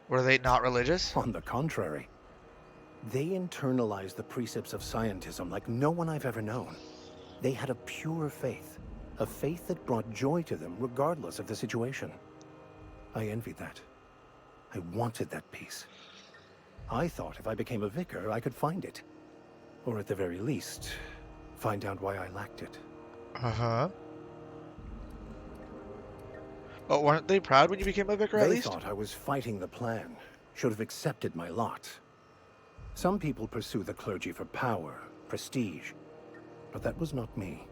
Were they not religious? On the contrary, they internalized the precepts of scientism like no one I've ever known. They had a pure faith, a faith that brought joy to them regardless of the situation. I envied that. I wanted that peace. I thought if I became a vicar, I could find it. Or at the very least, find out why I lacked it. Uh-huh. Oh, weren't they proud when you became a vicar, at They least? thought I was fighting the plan, should have accepted my lot. Some people pursue the clergy for power, prestige, but that was not me.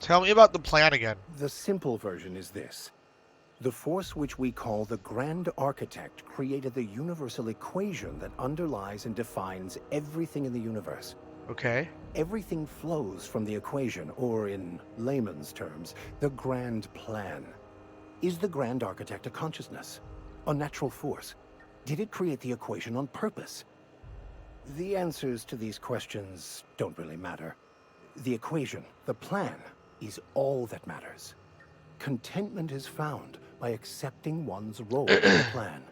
Tell me about the plan again. The simple version is this. The force which we call the Grand Architect created the universal equation that underlies and defines everything in the universe. Okay. Everything flows from the equation, or in layman's terms, the grand plan. Is the Grand Architect a consciousness? A natural force? Did it create the equation on purpose? The answers to these questions don't really matter. The equation, the plan, is all that matters. Contentment is found by accepting one's role in the plan.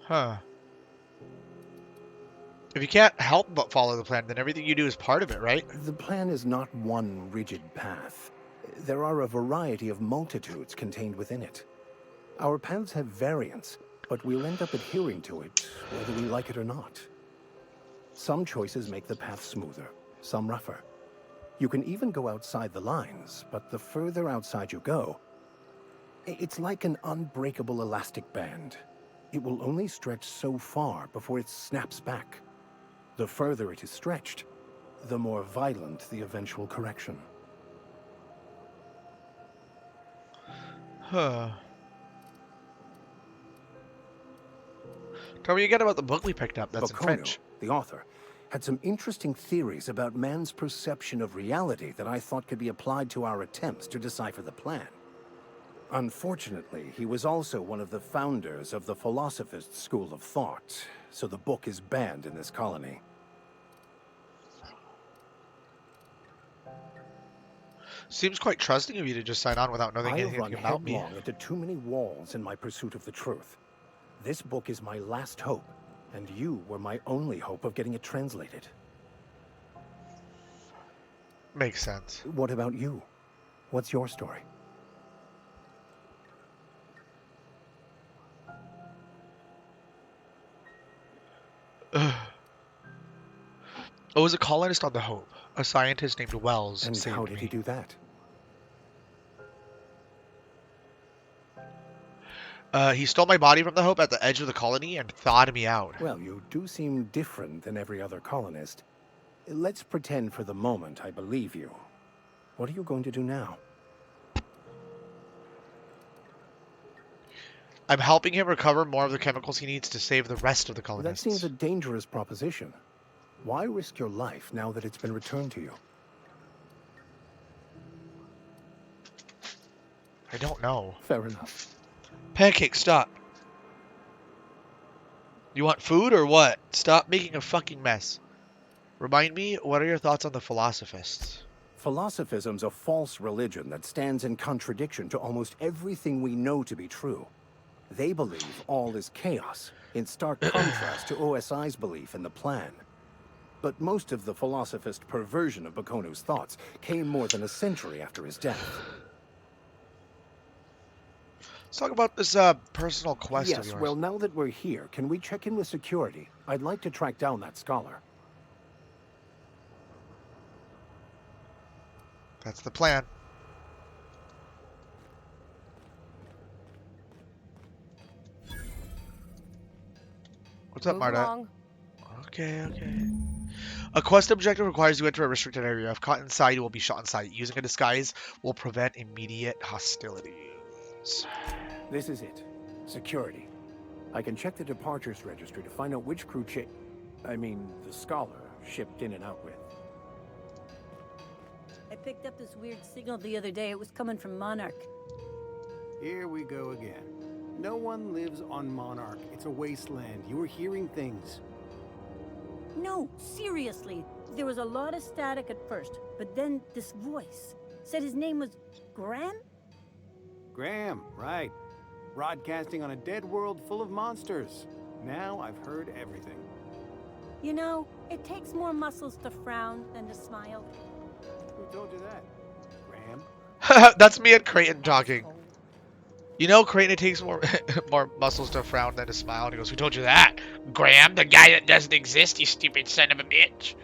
Huh. If you can't help but follow the plan, then everything you do is part of it, right? The plan is not one rigid path. There are a variety of multitudes contained within it. Our paths have variance, but we'll end up adhering to it, whether we like it or not. Some choices make the path smoother, some rougher. You can even go outside the lines, but the further outside you go, it's like an unbreakable elastic band. It will only stretch so far before it snaps back. The further it is stretched, the more violent the eventual correction. Huh. Tell me again about the book we picked up. That's in Bakono, French. the author, had some interesting theories about man's perception of reality that I thought could be applied to our attempts to decipher the plan. Unfortunately, he was also one of the founders of the Philosophist school of thought, so the book is banned in this colony. Seems quite trusting of you to just sign on without knowing I have anything run about me. headlong into too many walls in my pursuit of the truth. This book is my last hope, and you were my only hope of getting it translated. Makes sense. What about you? What's your story? I was a colonist on the Hope. A scientist named Wells And saved how did me. he do that? He stole my body from the Hope at the edge of the colony and thawed me out. Well, you do seem different than every other colonist. Let's pretend for the moment I believe you. What are you going to do now? I'm helping him recover more of the chemicals he needs to save the rest of the That colonists. seems a dangerous proposition. Why risk your life now that it's been returned to you? I don't know. Fair enough. Pancake, stop. You want food or what? Stop making a fucking mess. Remind me, what are your thoughts on the Philosophists? Philosophism's a false religion that stands in contradiction to almost everything we know to be true. They believe all is chaos, in stark contrast to OSI's belief in the plan. But most of the Philosophist perversion of Bakonu's thoughts came more than a century after his death. Let's talk about this personal quest of Yes, yours. well, now that we're here, can we check in with security? I'd like to track down that scholar. That's the plan. What's up, Move Marta? along. Okay. A quest objective requires you enter a restricted area. If caught inside, you will be shot inside. Using a disguise will prevent immediate hostilities. This is it. Security. I can check the departures registry to find out which crew the Scholar shipped in and out with. I picked up this weird signal the other day. It was coming from Monarch. Here we go again. No one lives on Monarch. It's a wasteland. You were hearing things. No, seriously. There was a lot of static at first, but then this voice said his name was Graham? Graham, right. Broadcasting on a dead world full of monsters. Now I've heard everything. You know, it takes more muscles to frown than to smile. Who told you that? Graham? That's me and Creighton talking. You know, Creighton, it takes more more muscles to frown than to smile. And he goes, "Who told you that? Graham, the guy that doesn't exist, you stupid son of a bitch."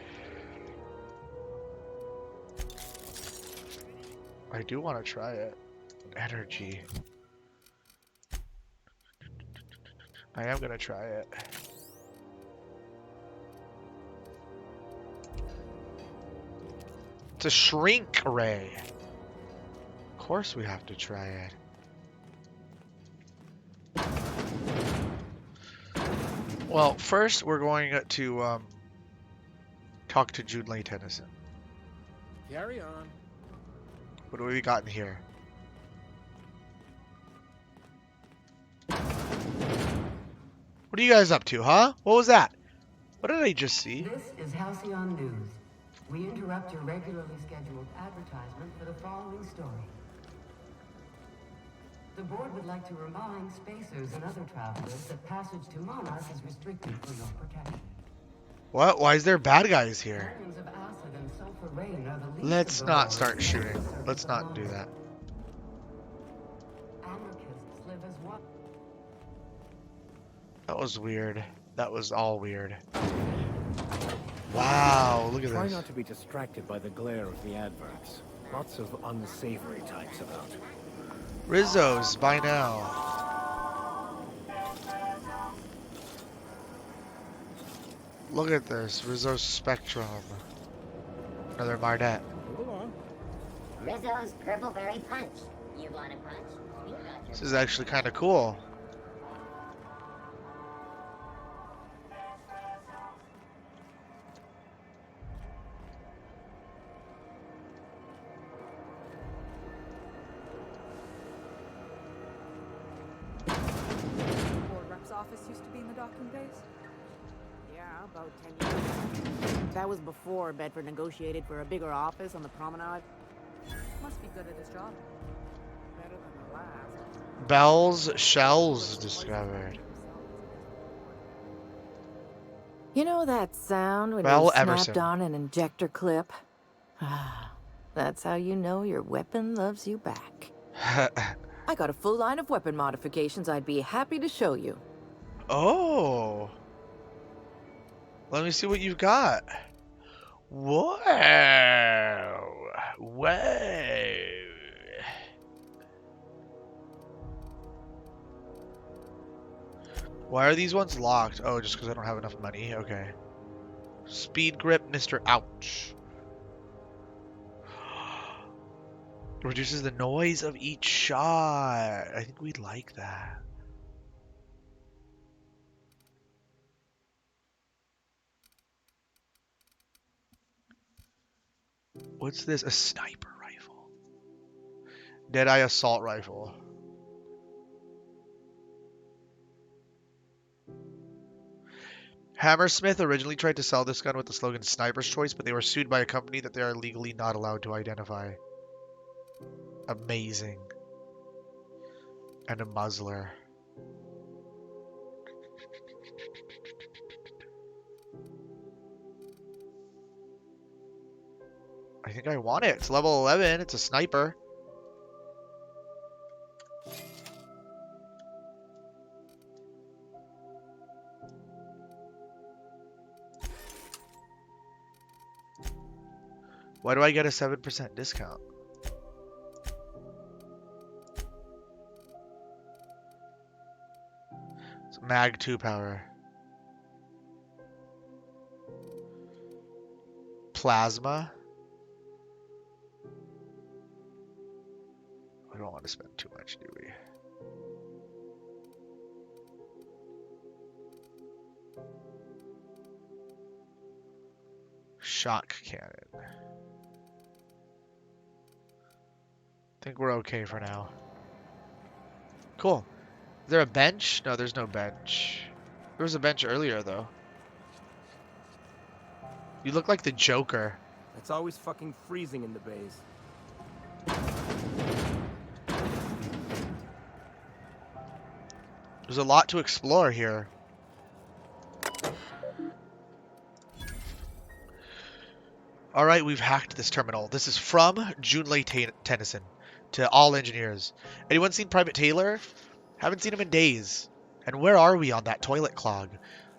I do want to try it. Energy. I am gonna try it. It's a shrink ray. Of course we have to try it. Well, first we're going to talk to Junlei Tennyson. Carry on. What do we got in here? What are you guys up to, huh? What was that? What did I just see? This is Halcyon News. We interrupt your regularly scheduled advertisement for the following story. The board would like to remind spacers and other travelers that passage to Monarch is restricted for your protection. What? Why is there bad guys here? Dragons of acid and sulfur rain are the least Let's of the not laws start that shooting. serve Let's the not do law. that. Anarchists live as one. That was weird. That was all weird. Wow, look at Try this. not to be distracted by the glare of the adverts. Lots of unsavory types about. Rizzo's by now. Look at this. Rizzo's Spectrum. Another Mardet. Move along. Rizzo's Purpleberry Punch. You want a punch? We got your This is actually kind of cool. Board rep's office used to be in the docking bays? Yeah, about 10 years ago. That was before Bedford negotiated for a bigger office on the promenade. Must be good at his job. Better than the last. Bell's shells discovered. You know that sound when Bell you snapped Emerson. on an injector clip? Ah, that's how you know your weapon loves you back. I got a full line of weapon modifications I'd be happy to show you. Oh. Let me see what you've got. Whoa. Whoa. Why are these ones locked? Oh, just because I don't have enough money. Okay. Speed grip, Mr. Ouch. Reduces the noise of each shot. I think we'd like that. What's this? A sniper rifle. Deadeye assault rifle. Hammersmith originally tried to sell this gun with the slogan Sniper's Choice, but they were sued by a company that they are legally not allowed to identify. Amazing. And a muzzler. I think I want it. It's level 11. It's a sniper. Why do I get a 7% discount? It's Mag 2 power. plasma. We don't want to spend too much, do we? Shock cannon. I think we're okay for now. Cool. Is there a bench? No, there's no bench. There was a bench earlier, though. You look like the Joker. It's always fucking freezing in the bays. There's a lot to explore here. Alright, we've hacked this terminal. This is from Junlei Tennyson to all engineers. Anyone seen Private Taylor? Haven't seen him in days. And where are we on that toilet clog?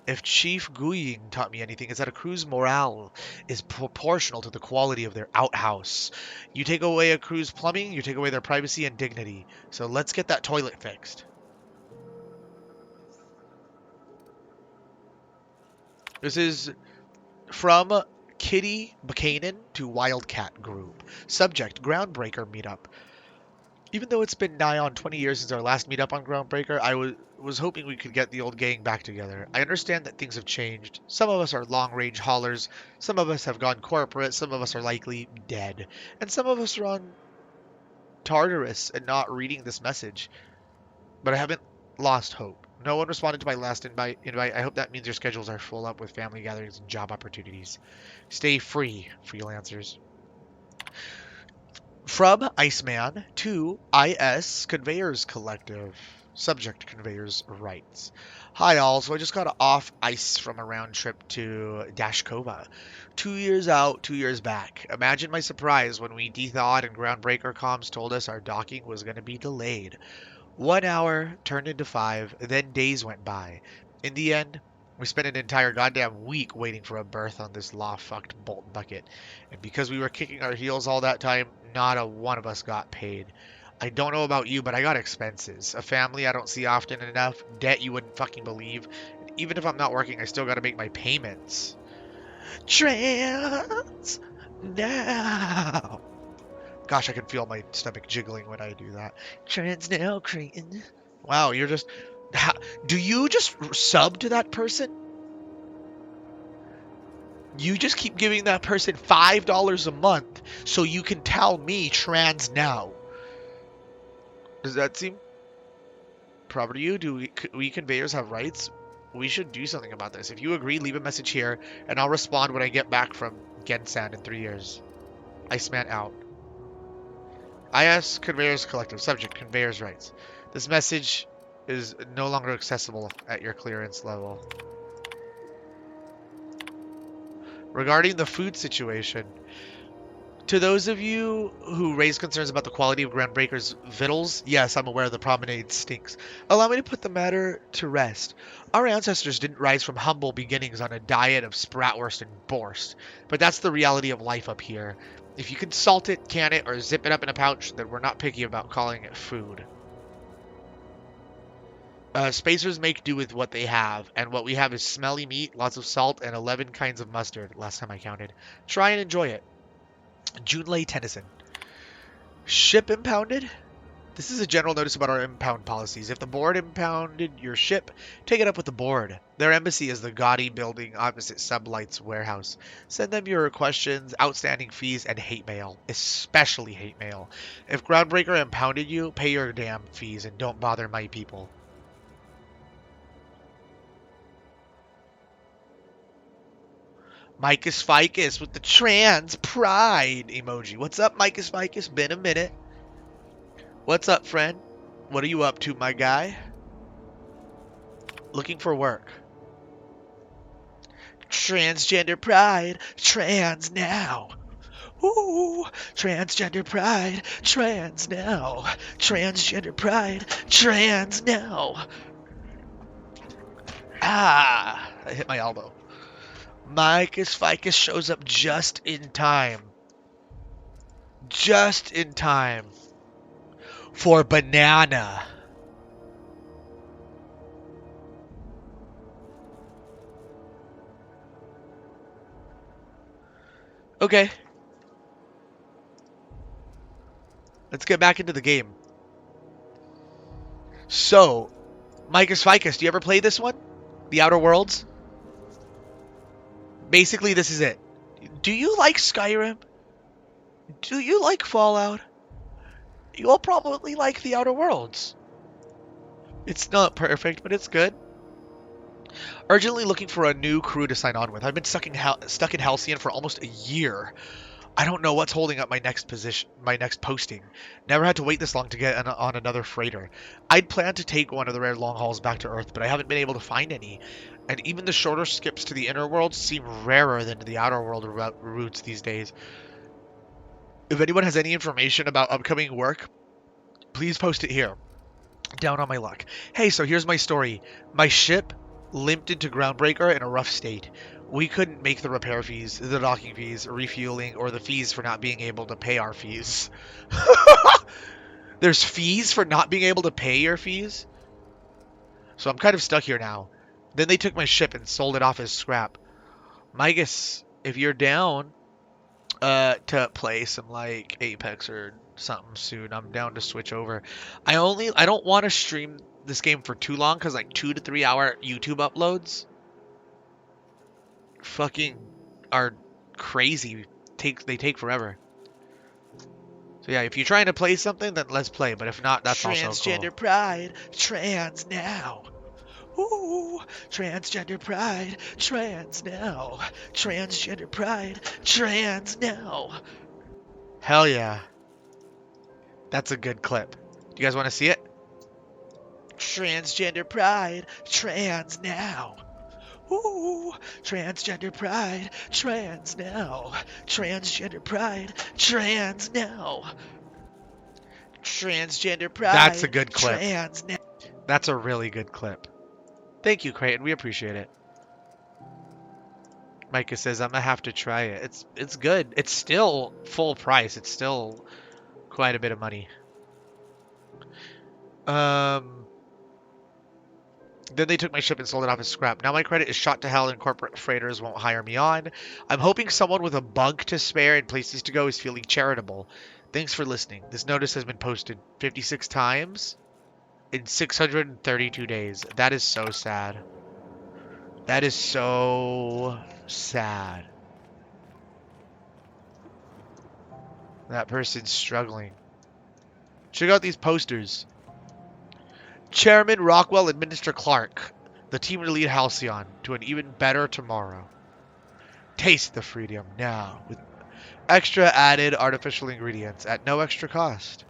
If Chief Guying taught me anything, it's that a crew's morale is proportional to the quality of their outhouse. You take away a crew's plumbing, you take away their privacy and dignity. So let's get that toilet fixed. This is from Kitty Buchanan to Wildcat Group. Subject, Groundbreaker meetup. Even though it's been nigh on 20 years since our last meetup on Groundbreaker, I was hoping we could get the old gang back together. I understand that things have changed. Some of us are long-range haulers, some of us have gone corporate, some of us are likely dead, and some of us are on Tartarus and not reading this message. But I haven't lost hope. No one responded to my last invite. I hope that means your schedules are full up with family gatherings and job opportunities. Stay free, freelancers. From Iceman to IS Conveyors Collective. Subject, Conveyors Rights. Hi all, so I just got off ice from a round trip to Dashkova. 2 years out, 2 years back. Imagine my surprise when we dethawed and Groundbreaker comms told us our docking was going to be delayed. 1 hour turned into 5, then days went by. In the end, we spent an entire goddamn week waiting for a berth on this law-fucked bolt bucket. And because we were kicking our heels all that time, not a one of us got paid. I don't know about you, but I got expenses. A family I don't see often enough. Debt you wouldn't fucking believe. And even if I'm not working, I still gotta make my payments. Trans now. Gosh, I can feel my stomach jiggling when I do that. Trans now, Creighton. Wow, you're just... Do you just sub to that person? You just keep giving that person $5 a month so you can tell me trans now. Does that seem proper to you? Do we conveyors have rights? We should do something about this. If you agree, leave a message here, and I'll respond when I get back from Gensan in 3 years. Iceman out. IS Conveyors Collective. Subject, Conveyors Rights. This message is no longer accessible at your clearance level. Regarding the food situation, to those of you who raise concerns about the quality of Groundbreaker's victuals, yes, I'm aware the promenade stinks. Allow me to put the matter to rest. Our ancestors didn't rise from humble beginnings on a diet of spratwurst and borst, but that's the reality of life up here. If you can salt it, can it, or zip it up in a pouch, then we're not picky about calling it food. Spacers make do with what they have, and what we have is smelly meat, lots of salt, and 11 kinds of mustard, last time I counted. Try and enjoy it. Junlei Tennyson. Ship impounded? This is a general notice about our impound policies. If the board impounded your ship, take it up with the board. Their embassy is the gaudy building opposite Sublight's warehouse. Send them your questions, outstanding fees, and hate mail. Especially hate mail. If Groundbreaker impounded you, pay your damn fees and don't bother my people. Micus Ficus with the trans pride emoji. What's up, Micus Ficus? Been a minute. What's up, friend? What are you up to, my guy? Looking for work. Transgender pride. Trans now. Ooh, transgender pride. Trans now. Transgender pride. Trans now. Ah, I hit my elbow. Micus Ficus shows up just in time. Just in time. For banana. Okay. Let's get back into the game. So, Micus Ficus, do you ever play this one? The Outer Worlds? Basically, this is it. Do you like Skyrim? Do you like Fallout? You'll probably like the Outer Worlds. It's not perfect, but it's good. Urgently looking for a new crew to sign on with. I've been stuck in Halcyon for almost a year. I don't know what's holding up my next posting. Never had to wait this long to get on another freighter. I'd planned to take one of the rare long hauls back to Earth, but I haven't been able to find any. And even the shorter skips to the inner world seem rarer than the outer world routes these days. If anyone has any information about upcoming work, please post it here. Down on my luck. Hey, so here's my story. My ship limped into Groundbreaker in a rough state. We couldn't make the repair fees, the docking fees, refueling, or the fees for not being able to pay our fees. There's fees for not being able to pay your fees? So I'm kind of stuck here now. Then they took my ship and sold it off as scrap. Migus, if you're down to play some like Apex or something soon, I'm down to switch over. I don't want to stream this game for too long because like 2 to 3 hour YouTube uploads fucking are crazy. They take forever. So yeah, if you're trying to play something, then let's play. But if not, that's also cool. Transgender pride, trans now. Ooh, transgender pride, trans now. Transgender pride, trans now. Hell yeah. That's a good clip. Do you guys want to see it? Transgender pride, trans now. Ooh, transgender pride, trans now. Transgender pride, trans now. Transgender pride. That's a good clip. Trans now. That's a really good clip. Thank you, Creighton. We appreciate it. Micah says I'm gonna have to try it. It's good. It's still full price. It's still quite a bit of money. Then they took my ship and sold it off as scrap. Now my credit is shot to hell and corporate freighters won't hire me on. I'm hoping someone with a bunk to spare and places to go is feeling charitable. Thanks for listening. This notice has been posted 56 times in 632 days. That is so sad. That is so sad. That person's struggling. Check out these posters. Chairman Rockwell and Minister Clark, the team to lead Halcyon to an even better tomorrow. Taste the freedom now with extra added artificial ingredients at no extra cost.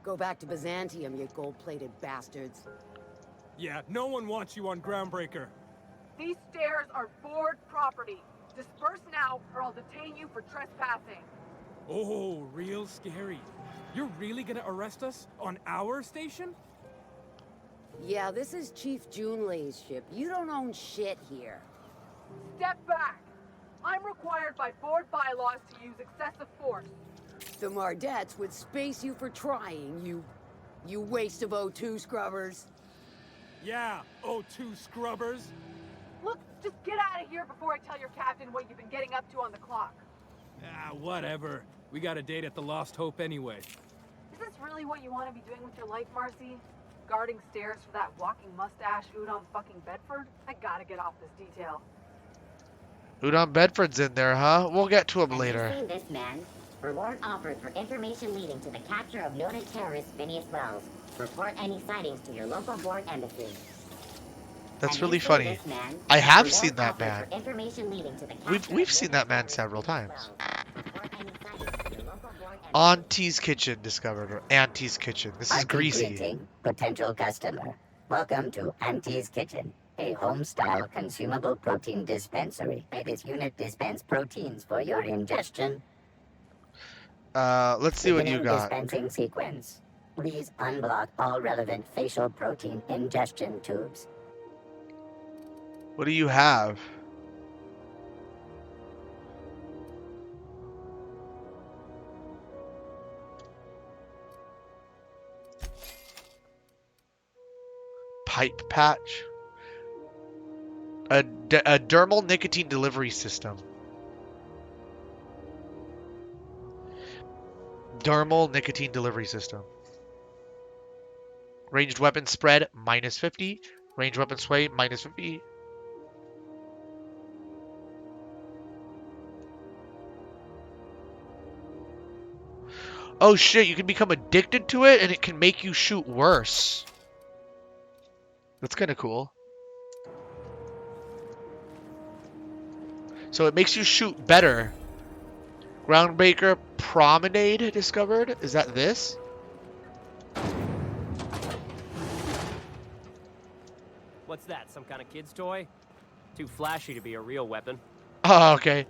Go back to Byzantium, you gold-plated bastards. Yeah, no one wants you on Groundbreaker. These stairs are board property. Disperse now, or I'll detain you for trespassing. Oh, real scary. You're really gonna arrest us on our station? Yeah, this is Chief Junlei's ship. You don't own shit here. Step back. I'm required by board bylaws to use excessive force. The Mardettes would space you for trying, you waste of O2 scrubbers. Yeah, O2 scrubbers. Look, just get out of here before I tell your captain what you've been getting up to on the clock. Ah, whatever. We got a date at the Lost Hope anyway. Is this really what you want to be doing with your life, Marcy? Guarding stairs for that walking mustache Udon fucking Bedford? I gotta get off this detail. Udon Bedford's in there, huh? We'll get to him later. Have you seen this man? Reward offered for information leading to the capture of noted terrorist Phineas Wells. Report any sightings to your local board embassy. That's really funny. I have seen that man. We've seen that man several times. Auntie's Kitchen discovered, or Auntie's Kitchen. This is greasy. Greeting, potential customer. Welcome to Auntie's Kitchen, a home-style consumable protein dispensary. May this unit dispense proteins for your ingestion. Let's see what you got. Dispensing sequence. Please unblock all relevant facial protein ingestion tubes. What do you have? Pipe patch? A dermal nicotine delivery system. Dermal nicotine delivery system. Ranged weapon spread -50. Ranged weapon sway -50. Oh shit, you can become addicted to it and it can make you shoot worse. That's kind of cool. So it makes you shoot better. Groundbreaker Promenade discovered. Is that this? What's that, some kind of kid's toy? Too flashy to be a real weapon. Oh, okay.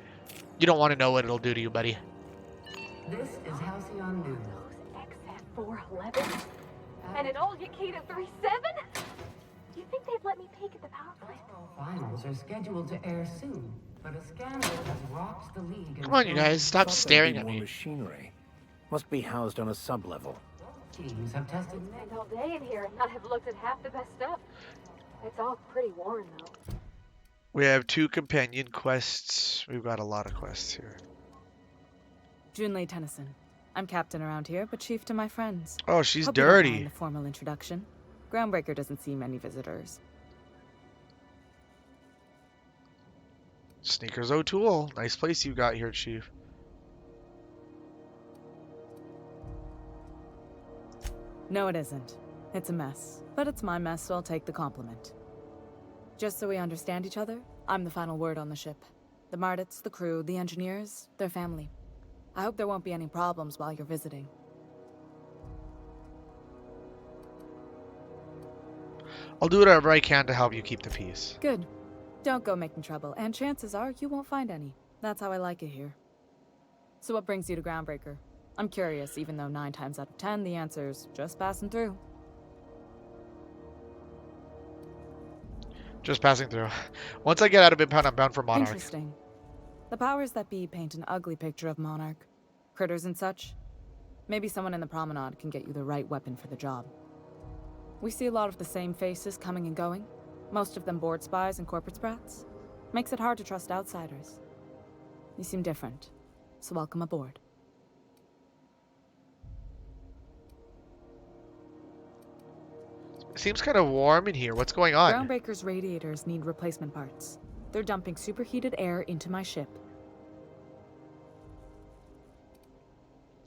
You don't want to know what it'll do to you, buddy. This is Halcyon News. XF411? And an old Yakita 37? Do you think they've let me peek at the power plant? Finals are scheduled to air soon, but a scandal has rocked the league. Come on, you guys, stop staring at me. Machinery must be housed on a sub-level. Teams have tested And all day in here and not have looked at half the best stuff. It's all pretty worn, though. We have 2 companion quests. We've got a lot of quests here. Junlei Tennyson. I'm captain around here, but chief to my friends. Oh, she's Hope you don't dirty. mind the formal introduction. Groundbreaker doesn't see many visitors. Sneakers O'Toole. Nice place you got here, Chief. No, it isn't. It's a mess. But it's my mess, so I'll take the compliment. Just so we understand each other, I'm the final word on the ship. The Mardits, the crew, the engineers, their family. I hope there won't be any problems while you're visiting. I'll do whatever I can to help you keep the peace. Good. Don't go making trouble, and chances are you won't find any. That's how I like it here. So what brings you to Groundbreaker? I'm curious, even though 9 times out of 10 the answer's just passing through. Just passing through. Once I get out of Impound, I'm bound for Monarch. Interesting. The powers that be paint an ugly picture of Monarch. Critters and such. Maybe someone in the Promenade can get you the right weapon for the job. We see a lot of the same faces coming and going. Most of them board spies and corporate sprats. Makes it hard to trust outsiders. You seem different, so welcome aboard. It seems kind of warm in here. What's going on? Groundbreaker's radiators need replacement parts. They're dumping superheated air into my ship.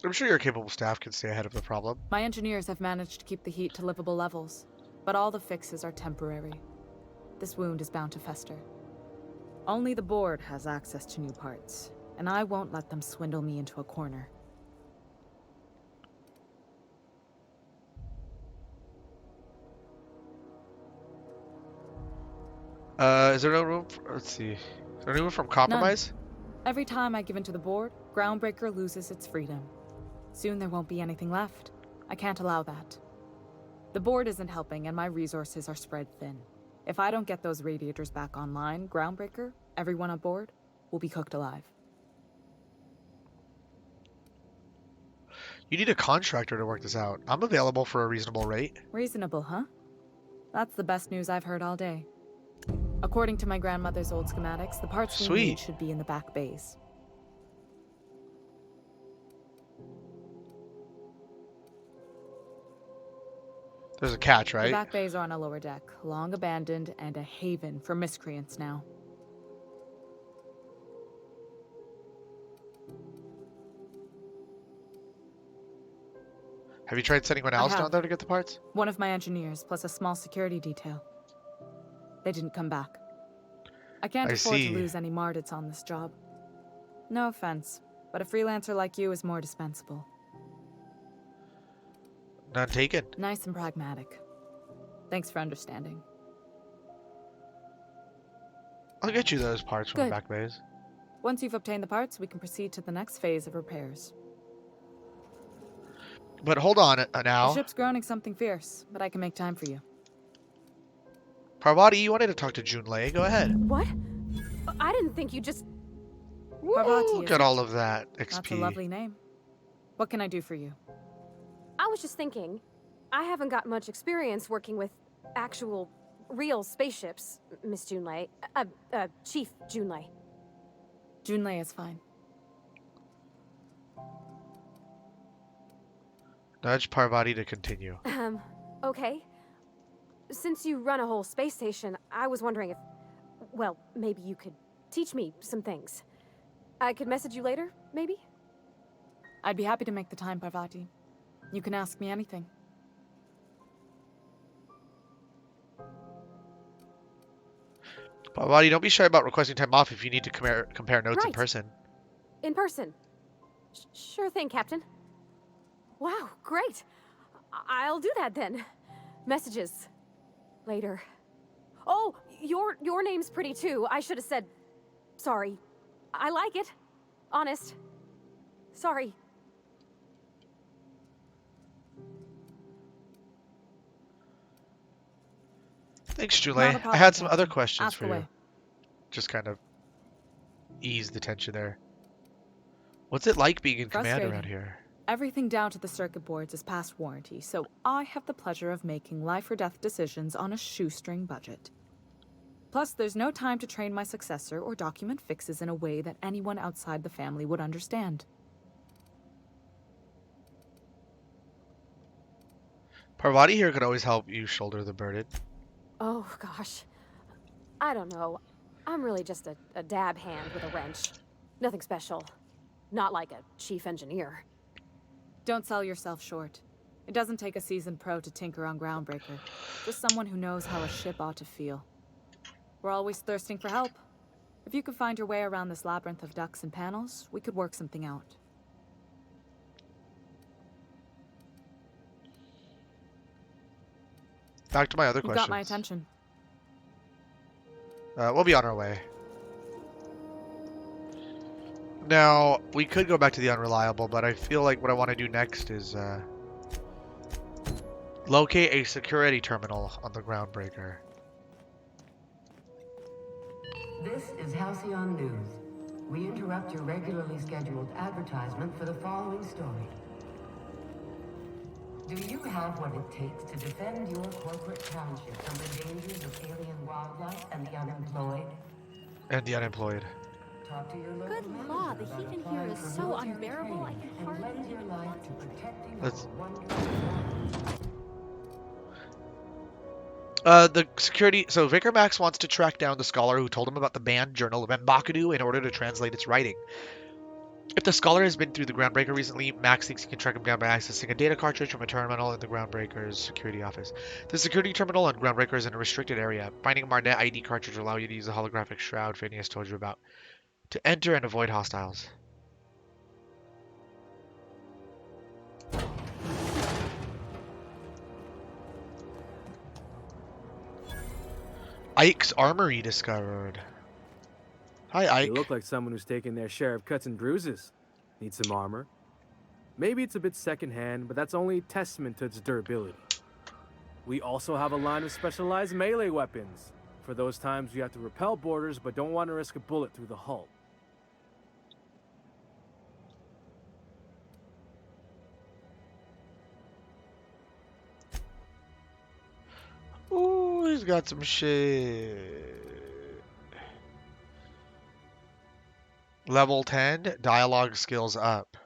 I'm sure your capable staff can stay ahead of the problem. My engineers have managed to keep the heat to livable levels, but all the fixes are temporary. This wound is bound to fester. Only the board has access to new parts, and I won't let them swindle me into a corner. Is there no room for, let's see. Is there any room from compromise? None. Every time I give in to the board, Groundbreaker loses its freedom. Soon there won't be anything left. I can't allow that. The board isn't helping, and my resources are spread thin. If I don't get those radiators back online, Groundbreaker, everyone on board, will be cooked alive. You need a contractor to work this out. I'm available for a reasonable rate. Reasonable, huh? That's the best news I've heard all day. According to my grandmother's old schematics, the parts we need should be in the back bays. There's a catch, right? The back bays are on a lower deck, long abandoned and a haven for miscreants now. Have you tried sending anyone else down there to get the parts? One of my engineers, plus a small security detail. They didn't come back. I can't afford to lose any Mardits on this job. No offense, but a freelancer like you is more dispensable. None taken. Nice and pragmatic. Thanks for understanding. I'll get you those parts from the back bays. Once you've obtained the parts, we can proceed to the next phase of repairs. But hold on now. The ship's groaning something fierce, but I can make time for you. Parvati, you wanted to talk to Junlei. Go ahead. What? I didn't think you just... Parvati, Look at all of that XP. That's a lovely name. What can I do for you? I was just thinking, I haven't got much experience working with actual real spaceships, Miss Junlei. Chief Junlei. Junlei is fine. Nudge Parvati to continue. Okay. Since you run a whole space station, I was wondering if, well, maybe you could teach me some things. I could message you later, maybe? I'd be happy to make the time, Parvati. You can ask me anything. Parvati, don't be shy about requesting time off if you need to compare notes in Right. person. In person. Sure thing, Captain. Wow, great. I'll do that then. Messages. Later. Oh, your name's pretty too. I should have said sorry. I like it. Honest. Sorry. Thanks, Not a Julie. I problem, had some Captain. other questions Ask for away. you. Just kind of ease the tension there. What's it like being in command Frustrating. around here? Everything down to the circuit boards is past warranty, so I have the pleasure of making life or death decisions on a shoestring budget. Plus, there's no time to train my successor or document fixes in a way that anyone outside the family would understand. Parvati here could always help you shoulder the burden. Oh, gosh. I don't know. I'm really just a dab hand with a wrench. Nothing special. Not like a chief engineer. Don't sell yourself short. It doesn't take a seasoned pro to tinker on Groundbreaker. Just someone who knows how a ship ought to feel. We're always thirsting for help. If you could find your way around this labyrinth of ducts and panels, we could work something out. Back to my other You've questions. got my attention. We'll be on our way. Now, we could go back to the Unreliable, but I feel like what I want to do next is locate a security terminal on the Groundbreaker. This is Halcyon News. We interrupt your regularly scheduled advertisement for the following story. Do you have what it takes to defend your corporate township from the dangers of alien wildlife and the unemployed? And the unemployed. Talk to your local Good manager law, the about heat in here applying is for so military unbearable, I training can and hardly lend your life to protecting Let's- our wonderful The security... So, Vicar Max wants to track down the scholar who told him about the banned journal of Mbakadu in order to translate its writing. If the scholar has been through the Groundbreaker recently, Max thinks he can track him down by accessing a data cartridge from a terminal in the Groundbreaker's security office. The security terminal on Groundbreaker is in a restricted area. Finding a Marnet ID cartridge will allow you to use the holographic shroud Phineas told you about to enter and avoid hostiles. Ike's Armory discovered. Hi, Ike. You look like someone who's taken their share of cuts and bruises. Need some armor? Maybe it's a bit secondhand, but that's only a testament to its durability. We also have a line of specialized melee weapons, for those times you have to repel boarders but don't want to risk a bullet through the hull. Ooh, he's got some shit. Level 10, dialogue skills up.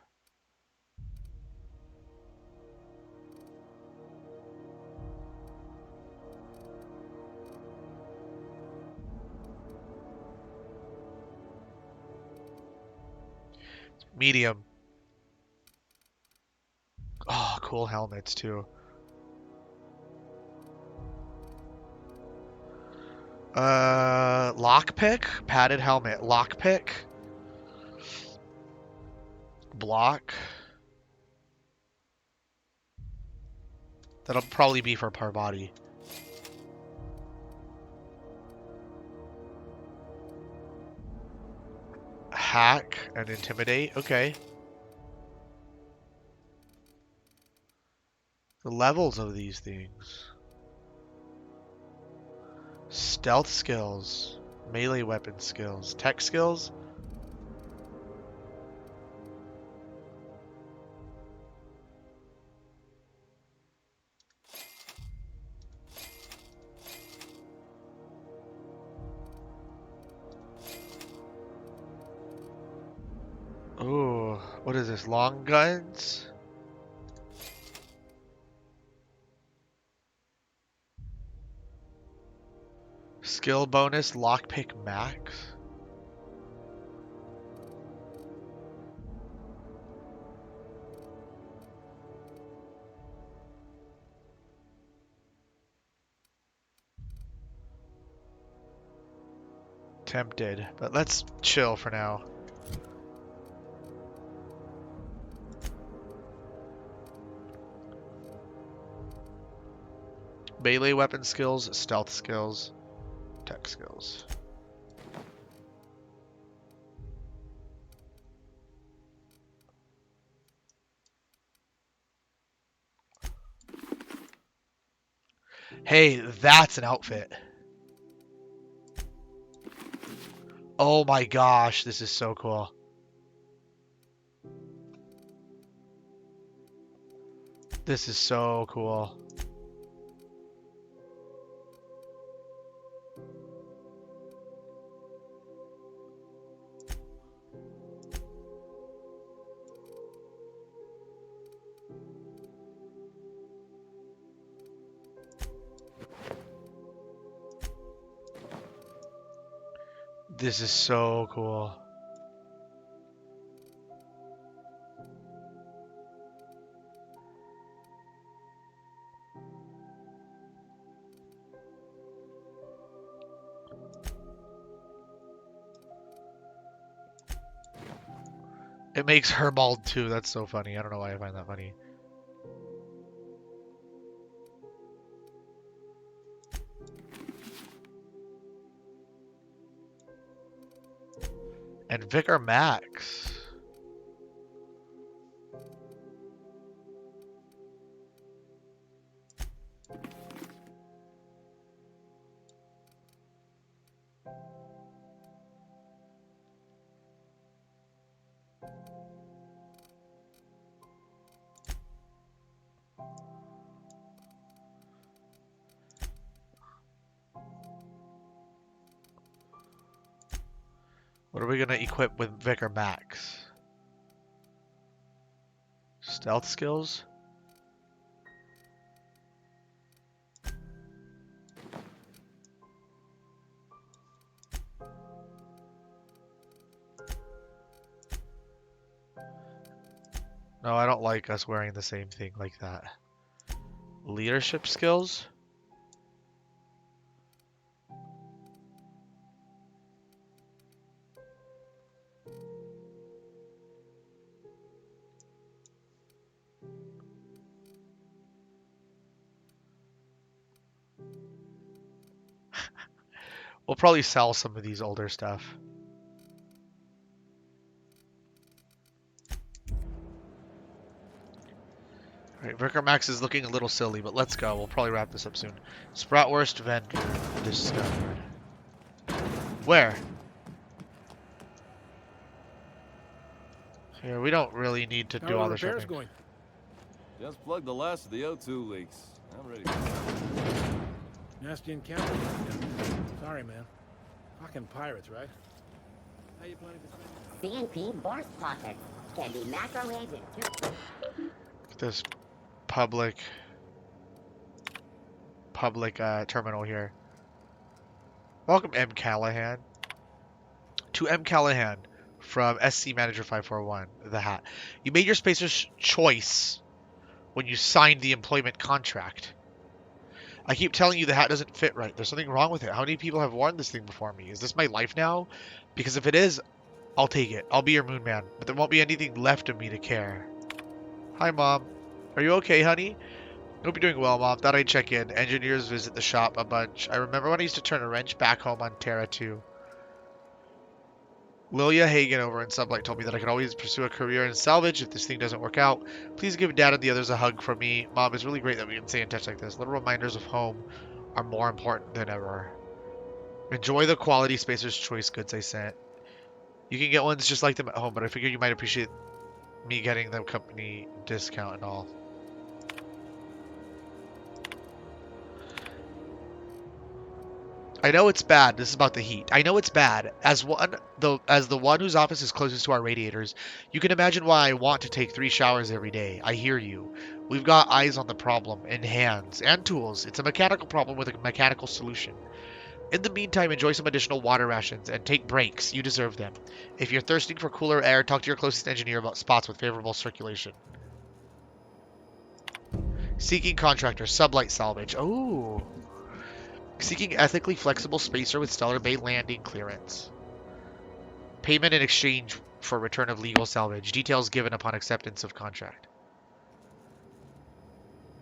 Medium. Oh, cool helmets too. Lockpick, padded helmet, lockpick, block. That'll probably be for Parvati. Hack and intimidate, okay. The levels of these things. Stealth skills, melee weapon skills, tech skills. What is this? Long guns? Skill bonus, lockpick max. Tempted, but let's chill for now. Melee weapon skills, stealth skills, tech skills. Hey, that's an outfit. Oh my gosh, this is so cool. This is so cool. This is so cool. It makes her bald too. That's so funny. I don't know why I find that funny. And Vicar Max. What are we gonna equip with Vicar Max? Stealth skills? No, I don't like us wearing the same thing like that. Leadership skills? We'll probably sell some of these older stuff. Alright, Vicar Max is looking a little silly, but let's go. We'll probably wrap this up soon. Sproutwurst vendor discovered. Where? Here, we don't really need to do all the repairs shopping. going? Just plugged the last of the O2 leaks. I'm ready. Nasty encounter. Sorry, man. Fucking pirates, right? How you planning to spend? CNP Bourse Pocket can be microwaved in two. This public terminal here. Welcome, M. Callahan. To M. Callahan from SC Manager 541, The Hat. You made your spacer's choice when you signed the employment contract. I keep telling you the hat doesn't fit right. There's something wrong with it. How many people have worn this thing before me? Is this my life now? Because if it is, I'll take it. I'll be your moon man. But there won't be anything left of me to care. Hi, Mom. Are you okay, honey? Hope you're doing well, Mom. Thought I'd check in. Engineers visit the shop a bunch. I remember when I used to turn a wrench back home on Terra 2. Lilia Hagen over in Sublight told me that I could always pursue a career in salvage if this thing doesn't work out. Please give Dad and the others a hug from me. Mom, it's really great that we can stay in touch like this. Little reminders of home are more important than ever. Enjoy the quality Spacer's Choice goods I sent. You can get ones just like them at home, but I figured you might appreciate me getting the company discount and all. I know it's bad. This is about the heat. I know it's bad. As the one whose office is closest to our radiators, you can imagine why I want to take 3 showers every day. I hear you. We've got eyes on the problem, and hands, and tools. It's a mechanical problem with a mechanical solution. In the meantime, enjoy some additional water rations, and take breaks. You deserve them. If you're thirsting for cooler air, talk to your closest engineer about spots with favorable circulation. Seeking contractor, sublight salvage. Oh. Seeking ethically flexible spacer with Stellar Bay landing clearance. Payment in exchange for return of legal salvage. Details given upon acceptance of contract.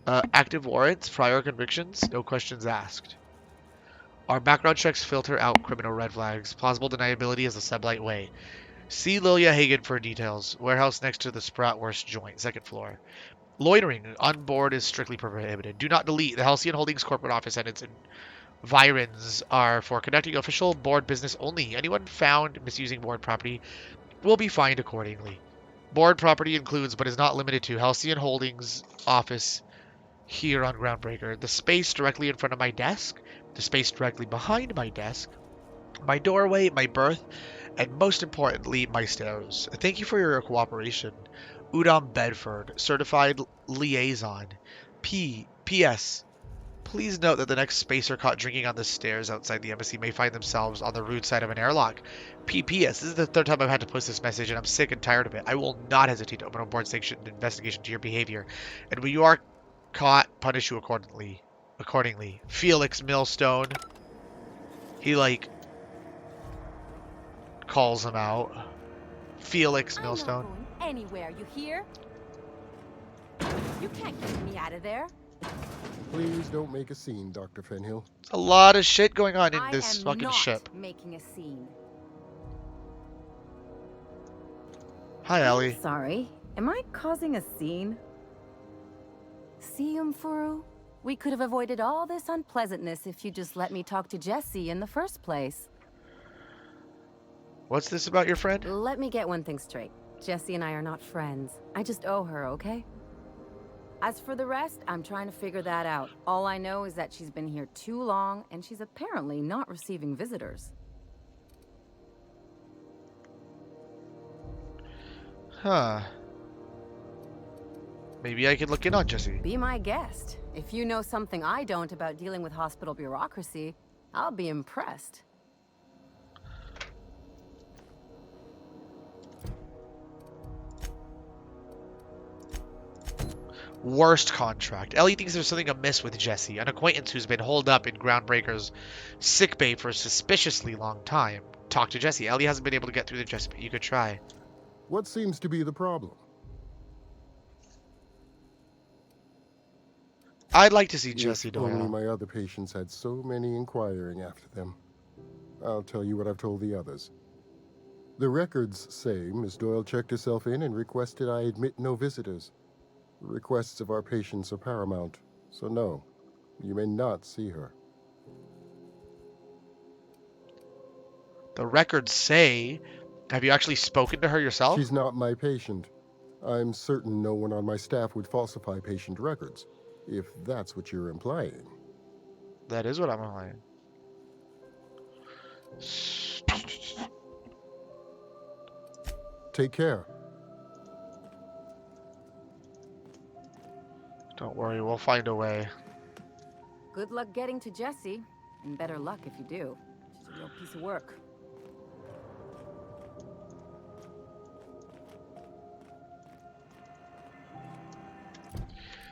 Active warrants, prior convictions, no questions asked. Our background checks filter out criminal red flags. Plausible deniability is the sublight way. See Lilia Hagen for details. Warehouse next to the Spratwurst joint, 2nd floor. Loitering on board is strictly prohibited. Do not delete. The Halcyon Holdings corporate office and its environs are for conducting official board business only. Anyone found misusing board property will be fined accordingly. Board property includes, but is not limited to, Halcyon Holdings office here on Groundbreaker, the space directly in front of my desk, the space directly behind my desk, my doorway, my berth, and most importantly, my stairs. Thank you for your cooperation. Udom Bedford, Certified Liaison. P.S. Please note that the next spacer caught drinking on the stairs outside the embassy may find themselves on the rude side of an airlock. P.P.S. This is the 3rd time I've had to post this message, and I'm sick and tired of it. I will not hesitate to open a board-sanctioned investigation to your behavior, and when you are caught, punish you accordingly. Felix Millstone. He, like, calls him out. Felix Millstone. Anywhere, you hear? You can't get me out of there. Please don't make a scene, Dr. Fenhill. There's a lot of shit going on in this fucking ship. Making a scene. Hi, Ellie. Sorry, am I causing a scene? See, Umfuru? We could have avoided all this unpleasantness if you just let me talk to Jessie in the first place. What's this about your friend? Let me get one thing straight. Jessie and I are not friends. I just owe her, okay? As for the rest, I'm trying to figure that out. All I know is that she's been here too long, and she's apparently not receiving visitors. Huh. Maybe I could look in on Jessie. Be my guest. If you know something I don't about dealing with hospital bureaucracy, I'll be impressed. Worst contract. Ellie thinks there's something amiss with Jessie, an acquaintance who's been holed up in Groundbreaker's sickbay for a suspiciously long time. Talk to Jessie. Ellie hasn't been able to get through the Jessie, but you could try. What seems to be the problem? I'd like to see Jessie If only Doyle. my other patients had so many inquiring after them. I'll tell you what I've told the others. The records say Miss Doyle checked herself in and requested I admit no visitors. The requests of our patients are paramount, so no, you may not see her. The records say... Have you actually spoken to her yourself? She's not my patient. I'm certain no one on my staff would falsify patient records, if that's what you're implying. That is what I'm implying. Take care. Don't worry, we'll find a way. Good luck getting to Jessie, and better luck if you do. She's a real piece of work.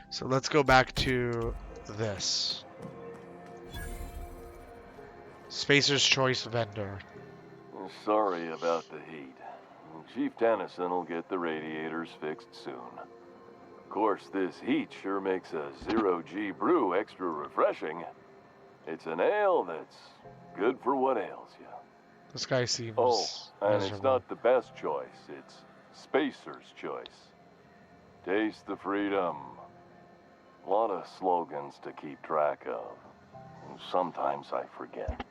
So let's go back to this. Spacer's Choice Vendor. Sorry about the heat. Chief Tennyson will get the radiators fixed soon. Of course, this heat sure makes a 0G brew extra refreshing. It's an ale that's good for what ails you. This guy seems and miserable. it's not the best choice. It's Spacer's Choice. Taste the freedom. A lot of slogans to keep track of. Sometimes I forget.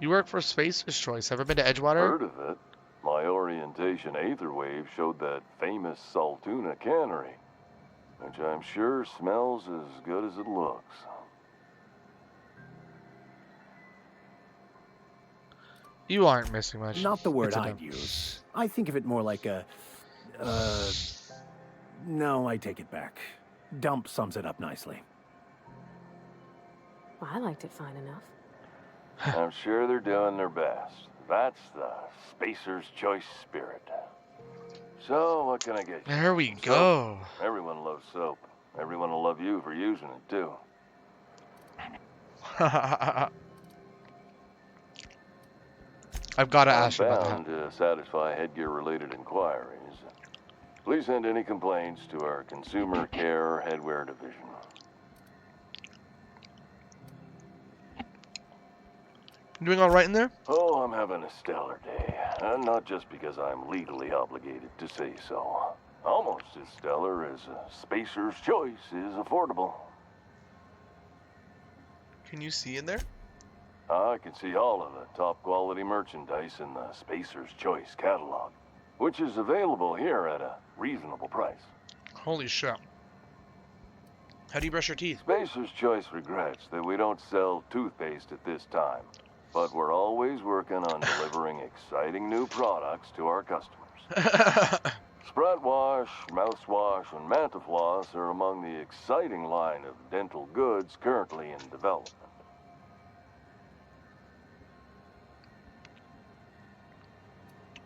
You work for Spacer's Choice. Ever been to Edgewater? Heard of it. My orientation Aetherwave showed that famous Saltuna cannery, which I'm sure smells as good as it looks. You aren't missing much. Not the word It's a I'd dump. use. I think of it more like a... No, I take it back. Dump sums it up nicely. Well, I liked it fine enough. I'm sure they're doing their best. That's the Spacer's Choice spirit. So, what can I get you? There we Soap. go. Everyone loves soap. Everyone will love you for using it, too. I've got to ask you I'm about bound to satisfy headgear-related inquiries. Please send any complaints to our Consumer Care Headwear Division. that. Doing all right in there? Oh, I'm having a stellar day. And not just because I'm legally obligated to say so. Almost as stellar as Spacer's Choice is affordable. Can you see in there? I can see all of the top quality merchandise in the Spacer's Choice catalog, which is available here at a reasonable price. Holy shit. How do you brush your teeth? Spacer's Choice regrets that we don't sell toothpaste at this time, but we're always working on delivering exciting new products to our customers. Spread Wash, Mouthwash, and Mantafloss are among the exciting line of dental goods currently in development.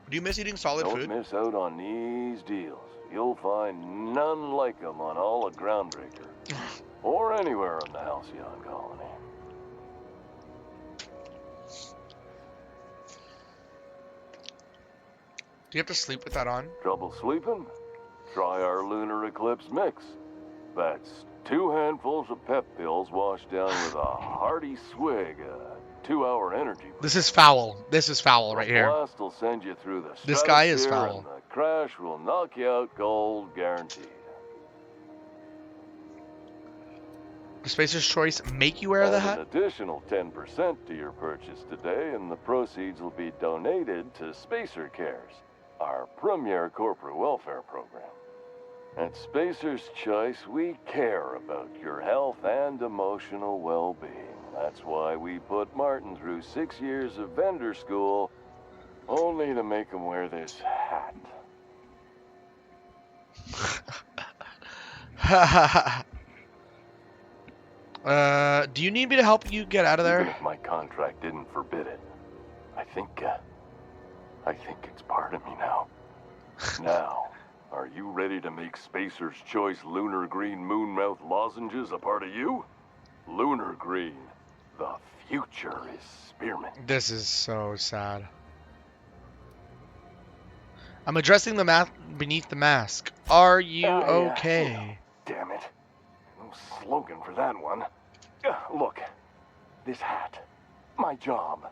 Do you miss eating solid Don't food? miss out on these deals. You'll find none like them on all of Groundbreaker, or anywhere in the Halcyon Colony. Do you have to sleep with that on? Trouble sleeping? Try our Lunar Eclipse mix. That's 2 handfuls of pep pills washed down with a hearty swig of 2-hour energy. This is foul. This is foul right The here. blast will send you through the This guy is stratosphere, foul. and the crash will knock you out cold, guaranteed. Does Spacer's Choice make you wear the Add hat? an additional 10% to your purchase today, and the proceeds will be donated to Spacer Cares, our premier corporate welfare program. At Spacer's Choice, we care about your health and emotional well-being. That's why we put Martin through 6 years of vendor school, only to make him wear this hat. Do you need me to help you get out of Even there? if my contract didn't forbid it, I think it's part of me now. Now, are you ready to make Spacer's Choice Lunar Green Moonmouth lozenges a part of you? Lunar Green, the future is spearmint. This is so sad. I'm addressing the math beneath the mask. Are you Yeah. okay? Damn it. No slogan for that one. Look, this hat, my job.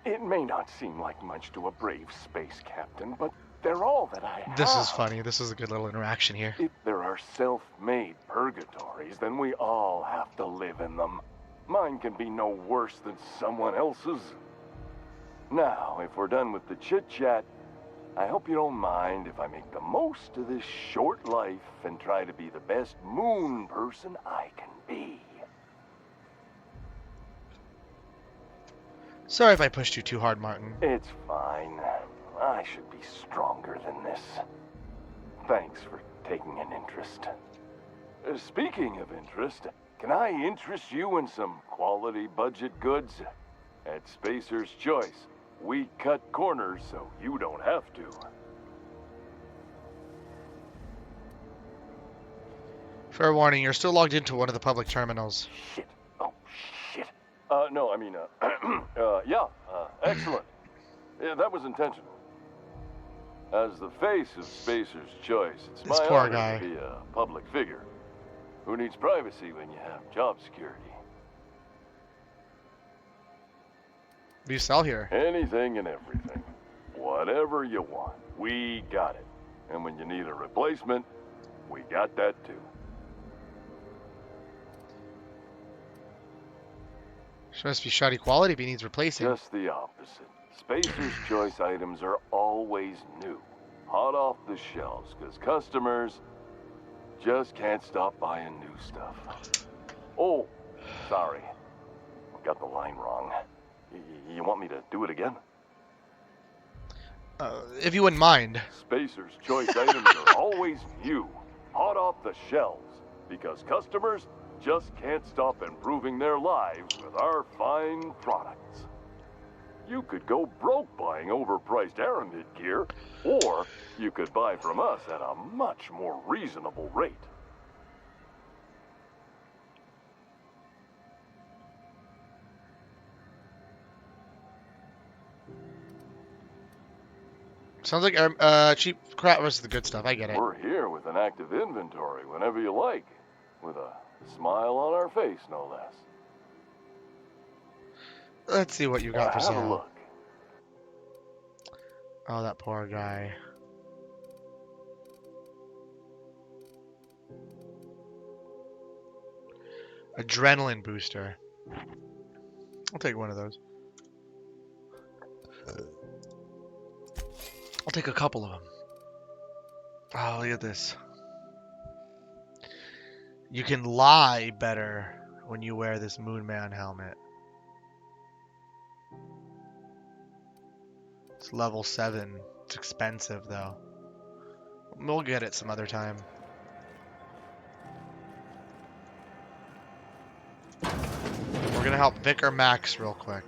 It may not seem like much to a brave space captain, but they're all that I have. This is funny. This is a good little interaction here. If there are self-made purgatories, then we all have to live in them. Mine can be no worse than someone else's. Now, if we're done with the chit-chat, I hope you don't mind if I make the most of this short life and try to be the best moon person I can be. Sorry if I pushed you too hard, Martin. It's fine. I should be stronger than this. Thanks for taking an interest. Speaking of interest, can I interest you in some quality budget goods? At Spacer's Choice, we cut corners so you don't have to. Fair warning, you're still logged into one of the public terminals. Shit. Oh, shit. No, I mean, excellent. Yeah, that was intentional. As the face of Spacer's Choice, it's This my poor honor guy. to be a public figure. Who needs privacy when you have job security? What do you sell here? Anything and everything. Whatever you want, we got it. And when you need a replacement, we got that too. She must be shoddy quality if he needs replacing. Just the opposite. Spacer's Choice items are always new, hot off the shelves, because customers just can't stop buying new stuff. Oh, sorry. Got the line wrong. You want me to do it again? If you wouldn't mind. Spacer's Choice items are always new, hot off the shelves, because customers just can't stop improving their lives with our fine products. You could go broke buying overpriced Aramid gear, or you could buy from us at a much more reasonable rate. Sounds like cheap crap versus the good stuff. I get it. We're here with an active inventory whenever you like, with a smile on our face, no less. Let's see what you got for Have a sale. look. Oh, that poor guy. Adrenaline booster. I'll take one of those. I'll take a couple of them. Oh, look at this. You can lie better when you wear this Moon Man helmet. It's level 7. It's expensive, though. We'll get it some other time. We're gonna help Vicar Max real quick.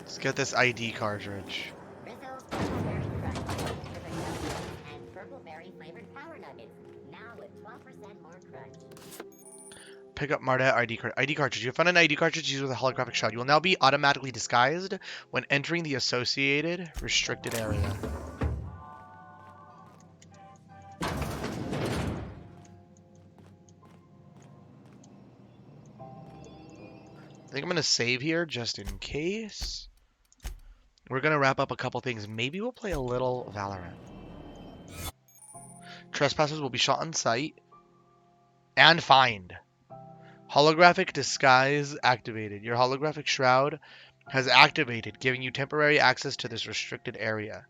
Let's get this ID cartridge. Rizzo's Purple Berry Crunch with a nugget and Purple Berry flavored power nuggets, now with 12% more crunch. Pick up Mardet ID cartridge. You found an ID cartridge used with a holographic shroud. You will now be automatically disguised when entering the associated restricted area. I think I'm going to save here just in case. We're going to wrap up a couple things. Maybe we'll play a little Valorant. Trespassers will be shot on sight and fined. Holographic disguise activated. Your holographic shroud has activated, giving you temporary access to this restricted area.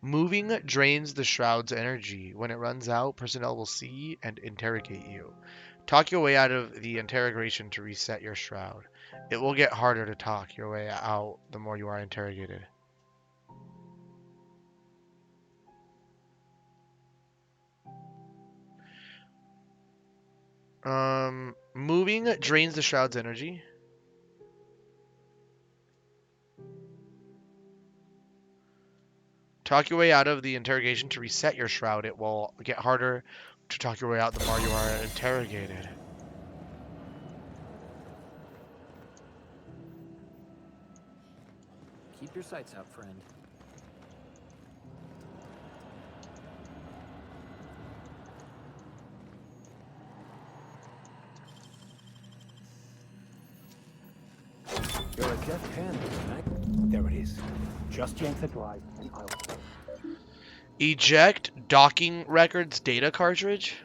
Moving drains the shroud's energy. When it runs out, personnel will see and interrogate you. Talk your way out of the interrogation to reset your shroud. It will get harder to talk your way out the more you are interrogated. Moving drains the shroud's energy. Talk your way out of the interrogation to reset your shroud. It will get harder to talk your way out the more you are interrogated. Keep your sights out, friend. You're a deft hand, right? There it is. Just yank the drive, and I'll... Eject docking records data cartridge.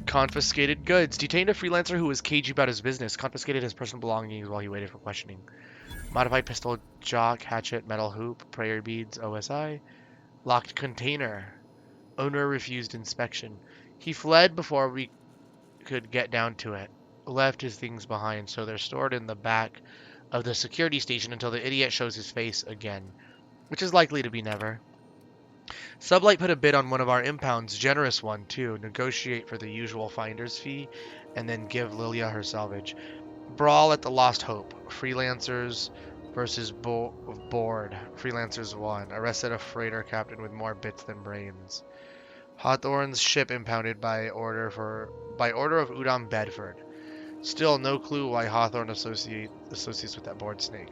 Confiscated goods. Detained a freelancer who was cagey about his business. Confiscated his personal belongings while he waited for questioning. Modified pistol, jock, hatchet, metal hoop, prayer beads, OSI. Locked container. Owner refused inspection. He fled before we could get down to it. Left his things behind, so they're stored in the back of the security station until the idiot shows his face again, which is likely to be never. Sublight put a bid on one of our impounds, generous one too. Negotiate for the usual finder's fee, and then give Lilia her salvage. Brawl at the Lost Hope. Freelancers versus board. Freelancers won. Arrested a freighter captain with more bits than brains. Hawthorne's ship impounded by order of Udon Bedford. Still no clue why Hawthorne associates with that board snake.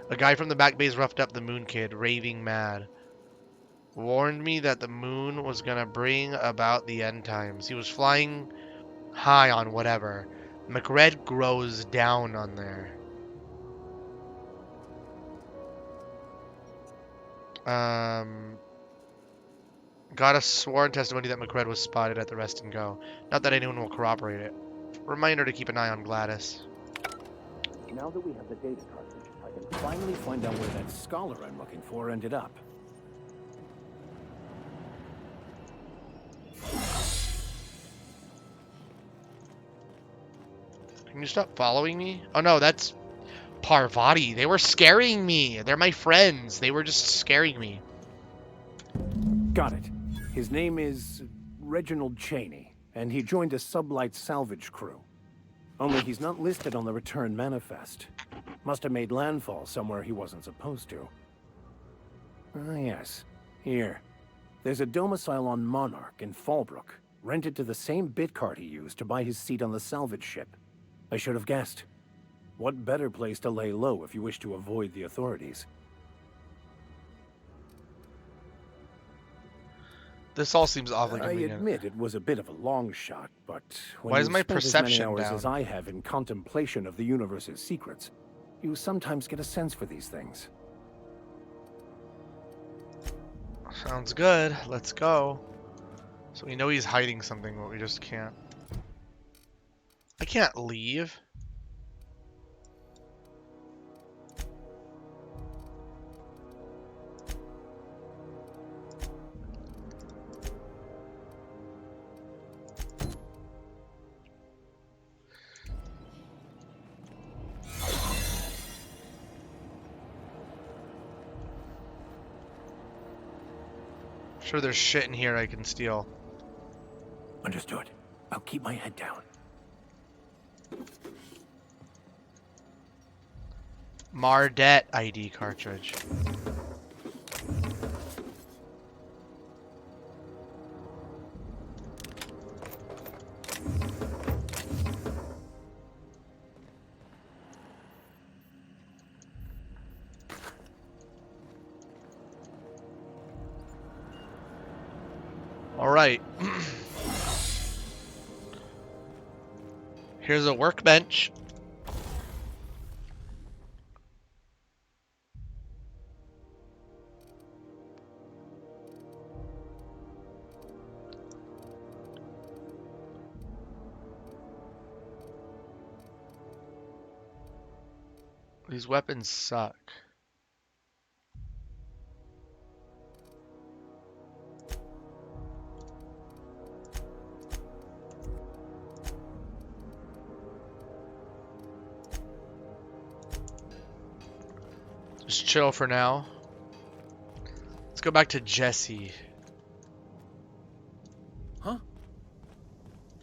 A guy from the back base roughed up the Moon Kid, raving mad. Warned me that the moon was gonna bring about the end times. He was flying high on whatever. McRed grows down on there. Got a sworn testimony that McRed was spotted at the Rest and Go. Not that anyone will corroborate it. Reminder to keep an eye on Gladys. Now that we have the data cartridge, I can finally find out where that scholar I'm looking for ended up. Can you stop following me? Oh no, that's Parvati. They were scaring me. They're my friends. They were just scaring me. Got it. His name is Reginald Cheney, and he joined a sublight salvage crew. Only he's not listed on the return manifest. Must have made landfall somewhere he wasn't supposed to. Ah, yes. Here. There's a domicile on Monarch in Fallbrook, rented to the same bit card he used to buy his seat on the salvage ship. I should have guessed. What better place to lay low if you wish to avoid the authorities? This all seems awfully I convenient. admit it was a bit of a long shot, but when Why is you've my spent perception as many hours down? as I have in contemplation of the universe's secrets, you sometimes get a sense for these things. Sounds good. Let's go. So we know he's hiding something, but we just can't. I can't leave. Sure, there's shit in here I can steal. Understood. I'll keep my head down. Mardet ID cartridge. All right. Here's a workbench. These weapons suck. Just chill for now. Let's go back to Jesse.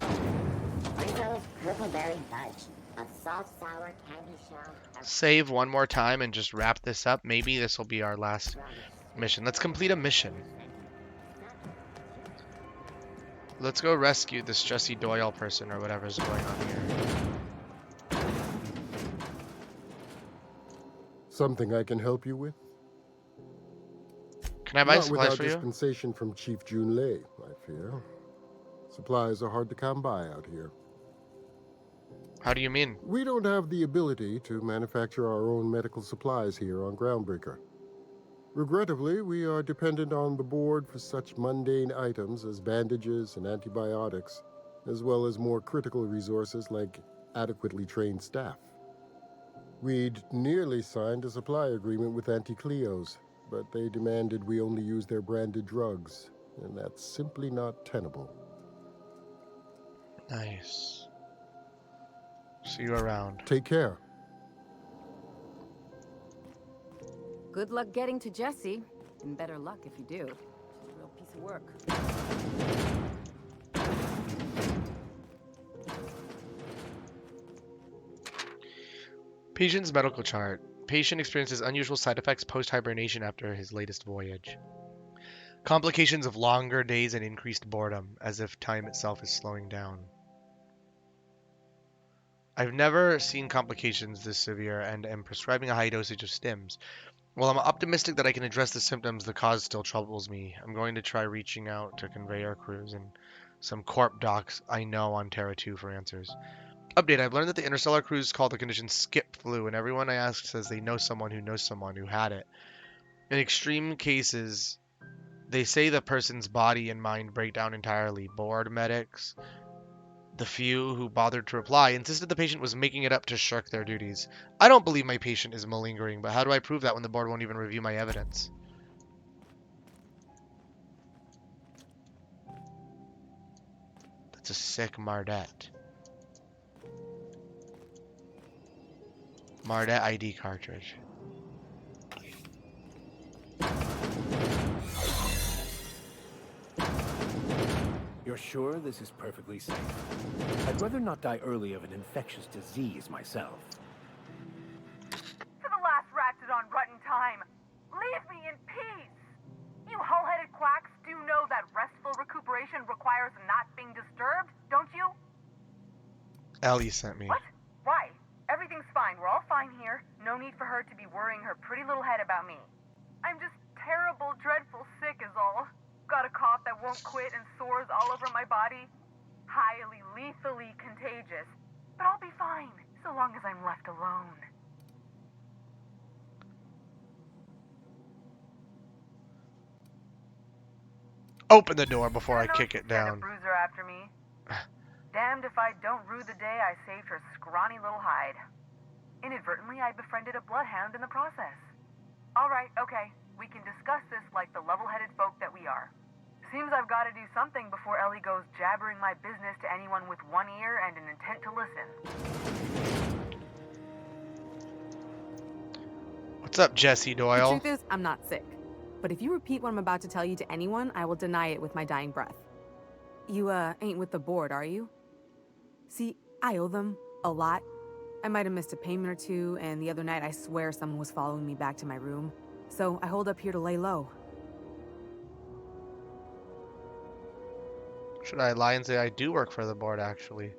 Rizzo's Purpleberry Fudge, a soft sour candy shell. Save one more time and just wrap this up. Maybe this will be our last mission. Let's complete a mission. Let's go rescue this Jesse Doyle person or whatever's going on here. Something I can help you with? Can I buy Not supplies without for you? dispensation from Chief Jun Lei, I fear. Supplies are hard to come by out here. How do you mean? We don't have the ability to manufacture our own medical supplies here on Groundbreaker. Regrettably, we are dependent on the board for such mundane items as bandages and antibiotics, as well as more critical resources like adequately trained staff. We'd nearly signed a supply agreement with Anti-Cleos, but they demanded we only use their branded drugs, and that's simply not tenable. Nice. See you around. Take care. Good luck getting to Jesse, and better luck if you do. She's a real piece of work. Patient's medical chart. Patient experiences unusual side effects post-hibernation after his latest voyage. Complications of longer days and increased boredom, as if time itself is slowing down. I've never seen complications this severe and am prescribing a high dosage of stims. While I'm optimistic that I can address the symptoms, the cause still troubles me. I'm going to try reaching out to conveyor crews and some corp docs I know on Terra 2 for answers. Update, I've learned that the interstellar crews call the condition skip flu, and everyone I ask says they know someone who had it. In extreme cases, they say the person's body and mind break down entirely. Board medics, the few who bothered to reply, insisted the patient was making it up to shirk their duties. I don't believe my patient is malingering, but how do I prove that when the board won't even review my evidence? That's a sick Mardet. Mardet ID cartridge. You're sure this is perfectly safe? I'd rather not die early of an infectious disease myself. To the last ratchet on Rutton time, leave me in peace! You hull-headed quacks do know that restful recuperation requires not being disturbed, don't you? Ellie sent me. What? Why? Everything's fine. We're all fine here. No need for her to be worrying her pretty little head about me. I'm just terrible, dreadful sick is all. Got a cough that won't quit and sores all over my body. Highly, lethally contagious. But I'll be fine, so long as I'm left alone. Open the door before I kick it down. Bruiser after me. Damned if I don't rue the day I saved her scrawny little hide. Inadvertently, I befriended a bloodhound in the process. All right, okay. We can discuss this like the level-headed folk that we are. Seems I've got to do something before Ellie goes jabbering my business to anyone with one ear and an intent to listen. What's up, Jesse Doyle? The truth is, I'm not sick. But if you repeat what I'm about to tell you to anyone, I will deny it with my dying breath. You, ain't with the board, are you? See, I owe them a lot. I might have missed a payment or two, and the other night I swear someone was following me back to my room. So I hold up here to lay low. Should I lie and say I do work for the board, actually?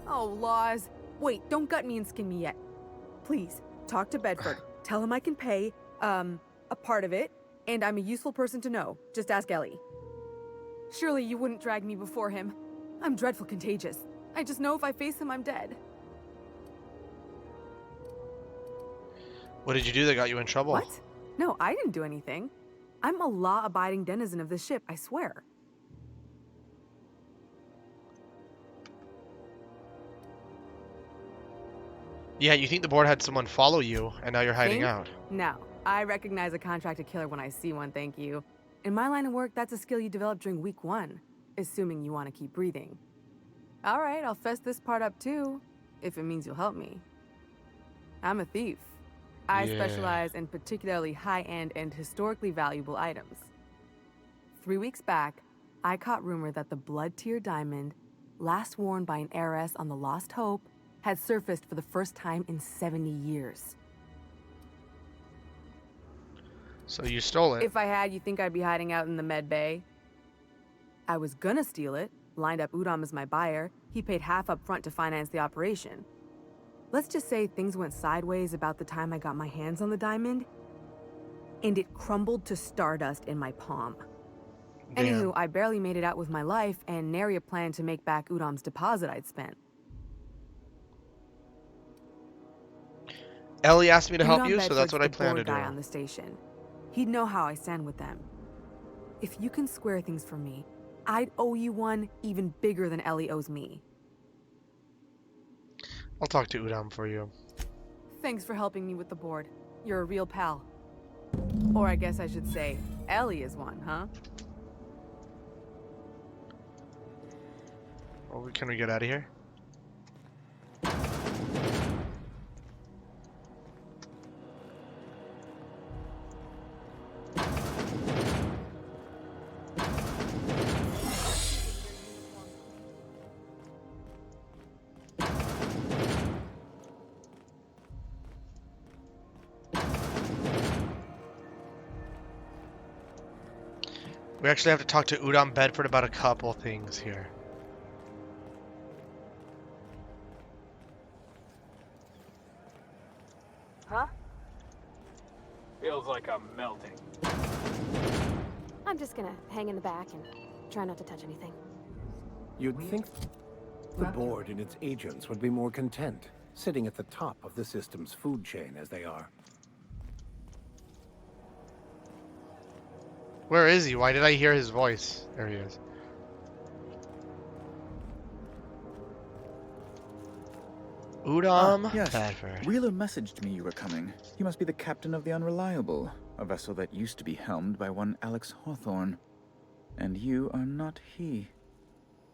Oh, laws. Wait, don't gut me and skin me yet. Please, talk to Bedford. Tell him I can pay, a part of it, and I'm a useful person to know. Just ask Ellie. Surely you wouldn't drag me before him. I'm dreadful contagious. I just know if I face him, I'm dead. What did you do that got you in trouble? What? No, I didn't do anything. I'm a law-abiding denizen of this ship, I swear. Yeah, you think the board had someone follow you, and now you're hiding Think? out. No, I recognize a contracted killer when I see one, thank you. In my line of work, that's a skill you develop during week 1, assuming you want to keep breathing. All right, I'll fess this part up too, if it means you'll help me. I'm a thief. I specialize in particularly high-end and historically valuable items. 3 weeks back, I caught rumor that the Blood Tier diamond, last worn by an heiress on the Lost Hope, had surfaced for the first time in 70 years. So you stole it. If I had, you think I'd be hiding out in the med bay? I was gonna steal it, lined up Udom as my buyer. He paid half up front to finance the operation. Let's just say things went sideways about the time I got my hands on the diamond, and it crumbled to stardust in my palm. Damn. Anywho, I barely made it out with my life, and nary a plan to make back Udom's deposit I'd spent. Ellie asked me to help Udom you, so that's Bedford's what I the plan to board do. guy on the station. He'd know how I stand with them. If you can square things for me, I'd owe you one even bigger than Ellie owes me. I'll talk to Udom for you. Thanks for helping me with the board. You're a real pal. Or I guess I should say, Ellie is one, huh? Well, can we get out of here? We actually have to talk to Udom Bedford about a couple things here. Huh? Feels like I'm melting. I'm just gonna hang in the back and try not to touch anything. You'd think the board and its agents would be more content, sitting at the top of the system's food chain as they are. Where is he? Why did I hear his voice? There he is. Udom yes. Bedford. Wheeler messaged me you were coming. He must be the captain of the Unreliable, a vessel that used to be helmed by one Alex Hawthorne. and you are not he.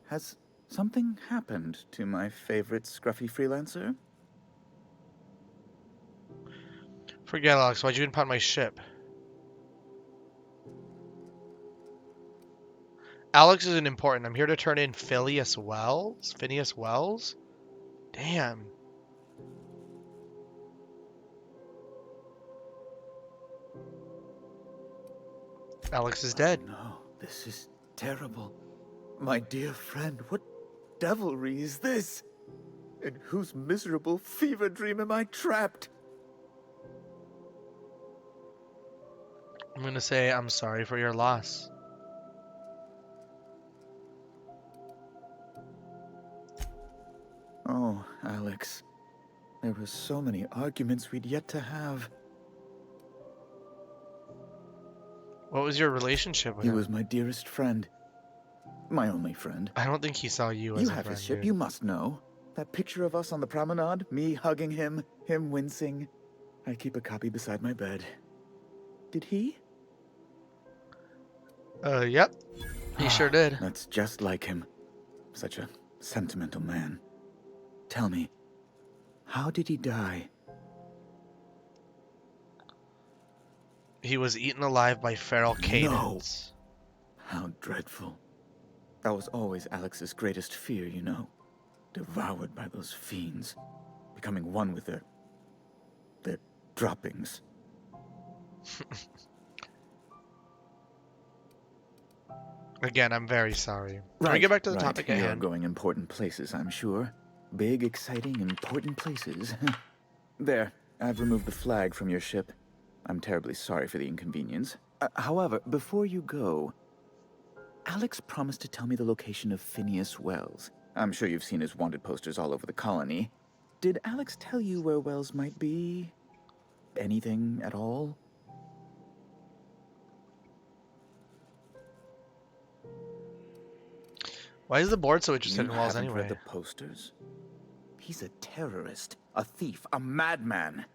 Has something happened to my favorite scruffy freelancer? Forget Alex, why'd you impound my ship? Alex isn't important. I'm here to turn in Phineas Wells? Phineas Wells? Damn. Alex is dead. No, this is terrible. My dear friend, what devilry is this? In whose miserable fever dream am I trapped? I'm gonna say I'm sorry for your loss. Oh, Alex. There were so many arguments we'd yet to have. What was your relationship with He him? was my dearest friend. My only friend. I don't think he saw you as a friend. You have his ship, dude. you must know. That picture of us on the promenade, me hugging him, him wincing. I keep a copy beside my bed. Did he? Yep. He sure did. That's just like him. Such a sentimental man. Tell me, how did he die? He was eaten alive by feral canids. No. How dreadful. That was always Alex's greatest fear, you know. Devoured by those fiends. Becoming one with their droppings. Again, I'm very sorry. Can we get back to the topic at You're hand? going important places, I'm sure. Big, exciting, important places. There, I've removed the flag from your ship. I'm terribly sorry for the inconvenience. However, before you go, Alex promised to tell me the location of Phineas Wells. I'm sure you've seen his wanted posters all over the colony. Did Alex tell you where Wells might be? Anything at all? Why is the board so interested You in Wells haven't anyway? read the posters? He's a terrorist, a thief, a madman.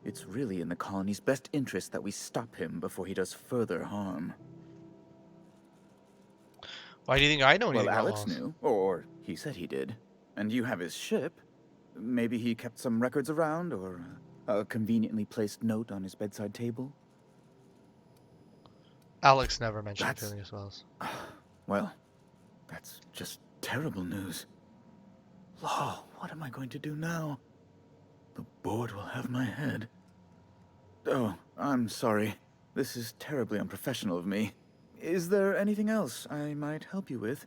It's really in the colony's best interest that we stop him before he does further harm. Why do you think I know anything Well, about Alex Wells? knew, or he said he did. And you have his ship. Maybe he kept some records around, or a conveniently placed note on his bedside table. Alex never mentioned That's- Phineas Wells. Well, that's just terrible news. Law, what am I going to do now? The board will have my head. Oh, I'm sorry. This is terribly unprofessional of me. Is there anything else I might help you with?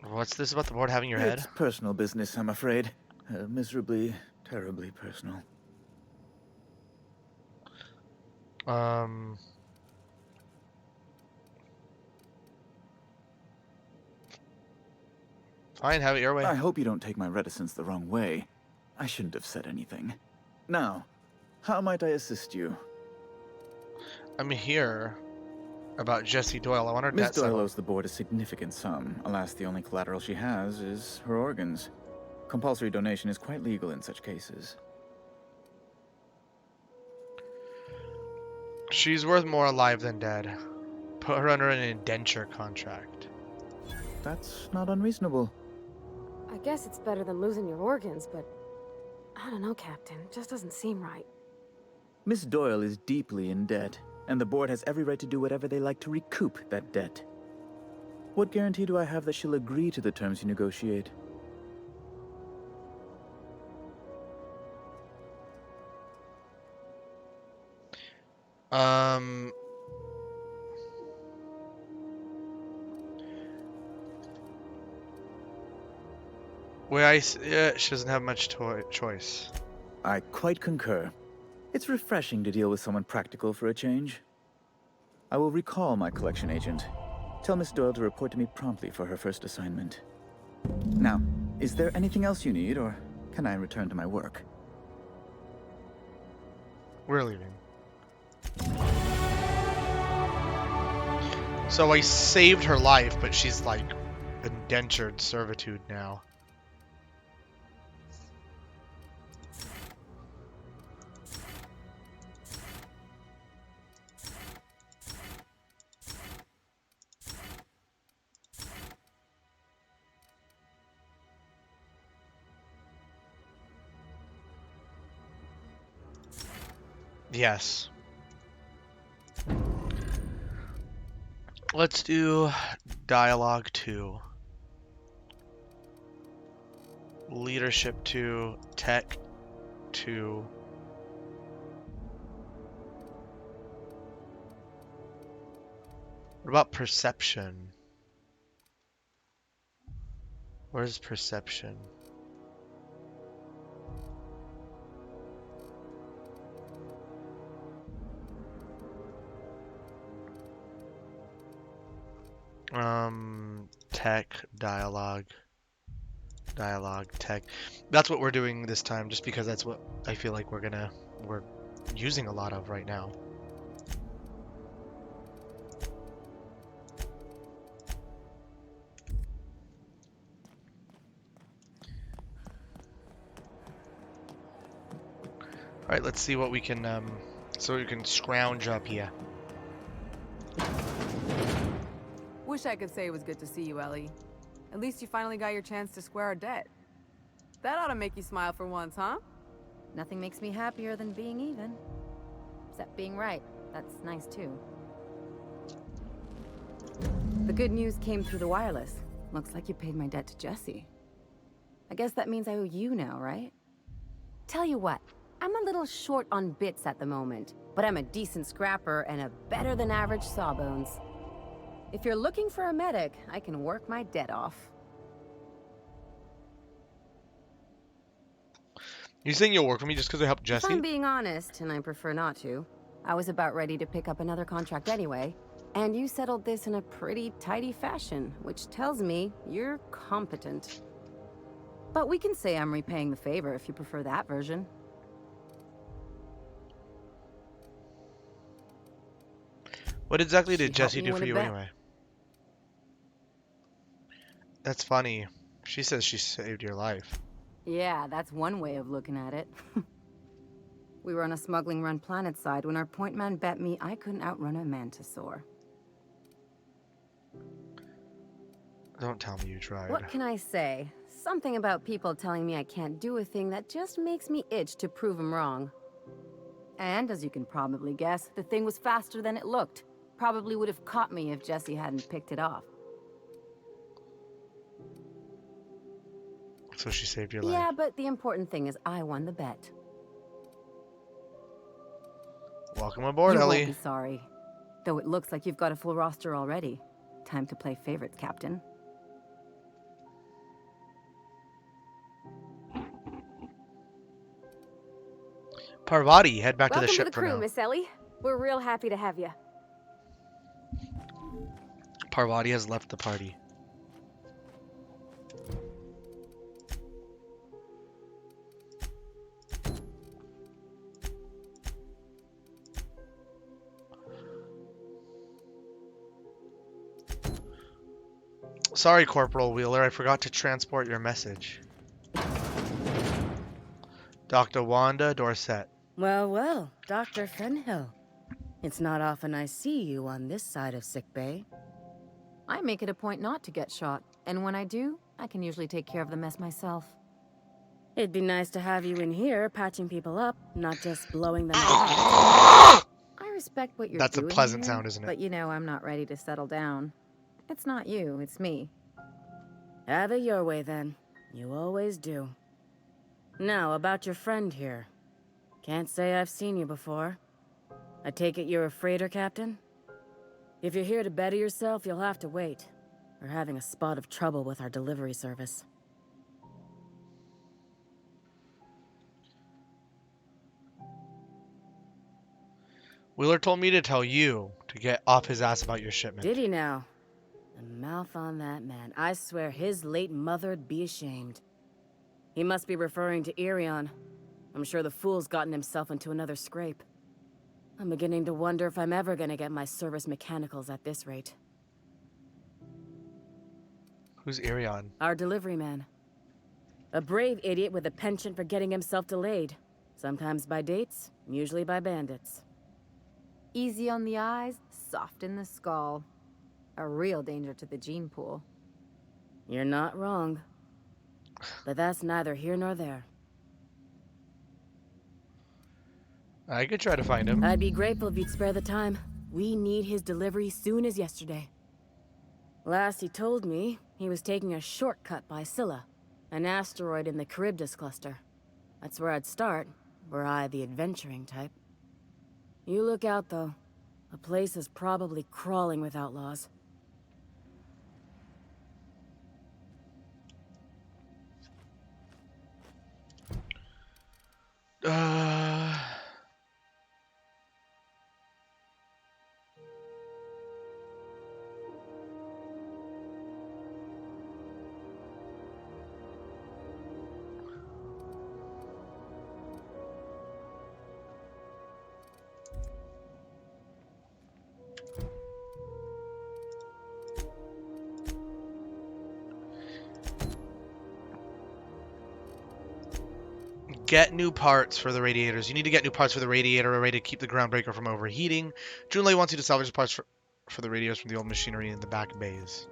What's this about the board having your head? It's personal business, I'm afraid. Miserably, terribly personal. Fine, have it your way. I hope you don't take my reticence the wrong way. I shouldn't have said anything. Now, how might I assist you? I'm here about Jessie Doyle. I want her Miss debt Doyle settled. owes the board a significant sum. Alas, the only collateral she has is her organs. Compulsory donation is quite legal in such cases. She's worth more alive than dead. Put her under an indenture contract. That's not unreasonable. I guess it's better than losing your organs, but I don't know, Captain. It just doesn't seem right. Miss Doyle is deeply in debt, and the board has every right to do whatever they like to recoup that debt. What guarantee do I have that she'll agree to the terms you negotiate? She doesn't have much choice. I quite concur. It's refreshing to deal with someone practical for a change. I will recall my collection agent. Tell Miss Doyle to report to me promptly for her first assignment. Now, is there anything else you need, or can I return to my work? We're leaving. So I saved her life, but she's like indentured servitude now. Yes. Let's do dialogue 2. Leadership 2. Tech 2. What about perception? Where's perception? Tech, dialogue, tech. That's what we're doing this time, just because that's what I feel like we're using a lot of right now. All right, let's see what we can so we can scrounge up here. Wish I could say it was good to see you, Ellie. At least you finally got your chance to square our debt. That ought to make you smile for once, huh? Nothing makes me happier than being even. Except being right. That's nice, too. The good news came through the wireless. Looks like you paid my debt to Jesse. I guess that means I owe you now, right? Tell you what, I'm a little short on bits at the moment, but I'm a decent scrapper and a better-than-average sawbones. If you're looking for a medic, I can work my debt off. You saying you'll work with me just because I helped Jesse? If I'm being honest, and I prefer not to, I was about ready to pick up another contract anyway, and you settled this in a pretty tidy fashion, which tells me you're competent. But we can say I'm repaying the favor if you prefer that version. What exactly did She helped Jesse me do win for a you bet. anyway? That's funny. She says she saved your life. Yeah, that's one way of looking at it. We were on a smuggling run planetside when our point man bet me I couldn't outrun a mantisaur. Don't tell me you tried. What can I say? Something about people telling me I can't do a thing that just makes me itch to prove them wrong. And, as you can probably guess, the thing was faster than it looked. Probably would have caught me if Jesse hadn't picked it off. So she saved your life. Yeah, but the important thing is I won the bet. Welcome aboard, You Ellie. won't be sorry. Though it looks like you've got a full roster already. Time to play favorites, Captain. Parvati, head back to Welcome the ship to the for crew, now. Miss Ellie. We're real happy to have you. Parvati has left the party. Sorry, Corporal Wheeler, I forgot to transport your message. Dr. Wanda Dorset. Well, well, Dr. Fenhill. It's not often I see you on this side of sickbay. I make it a point not to get shot, and when I do, I can usually take care of the mess myself. It'd be nice to have you in here patching people up, not just blowing them out. I respect what you're That's a doing pleasant here, sound, isn't it? But you know I'm not ready to settle down. It's not you, it's me. Have it your way, then. You always do. Now, about your friend here. Can't say I've seen you before. I take it you're a freighter captain? If you're here to better yourself, you'll have to wait. We're having a spot of trouble with our delivery service. Wheeler told me to tell you to get off his ass about your shipment. Did he now? The mouth on that man. I swear his late mother'd be ashamed. He must be referring to Irion. I'm sure the fool's gotten himself into another scrape. I'm beginning to wonder if I'm ever gonna get my service mechanicals at this rate. Who's Irion? Our delivery man. A brave idiot with a penchant for getting himself delayed. Sometimes by dates, usually by bandits. Easy on the eyes, soft in the skull. A real danger to the gene pool. You're not wrong. But that's neither here nor there. I could try to find him. I'd be grateful if you'd spare the time. We need his delivery soon as yesterday. Last he told me, he was taking a shortcut by Scylla, an asteroid in the Charybdis cluster. That's where I'd start, were I the adventuring type. You look out, though. The place is probably crawling with outlaws. Get new parts for the radiators. You need to get new parts for the radiator array to keep the groundbreaker from overheating. Junlei wants you to salvage parts for the radios from the old machinery in the back bays.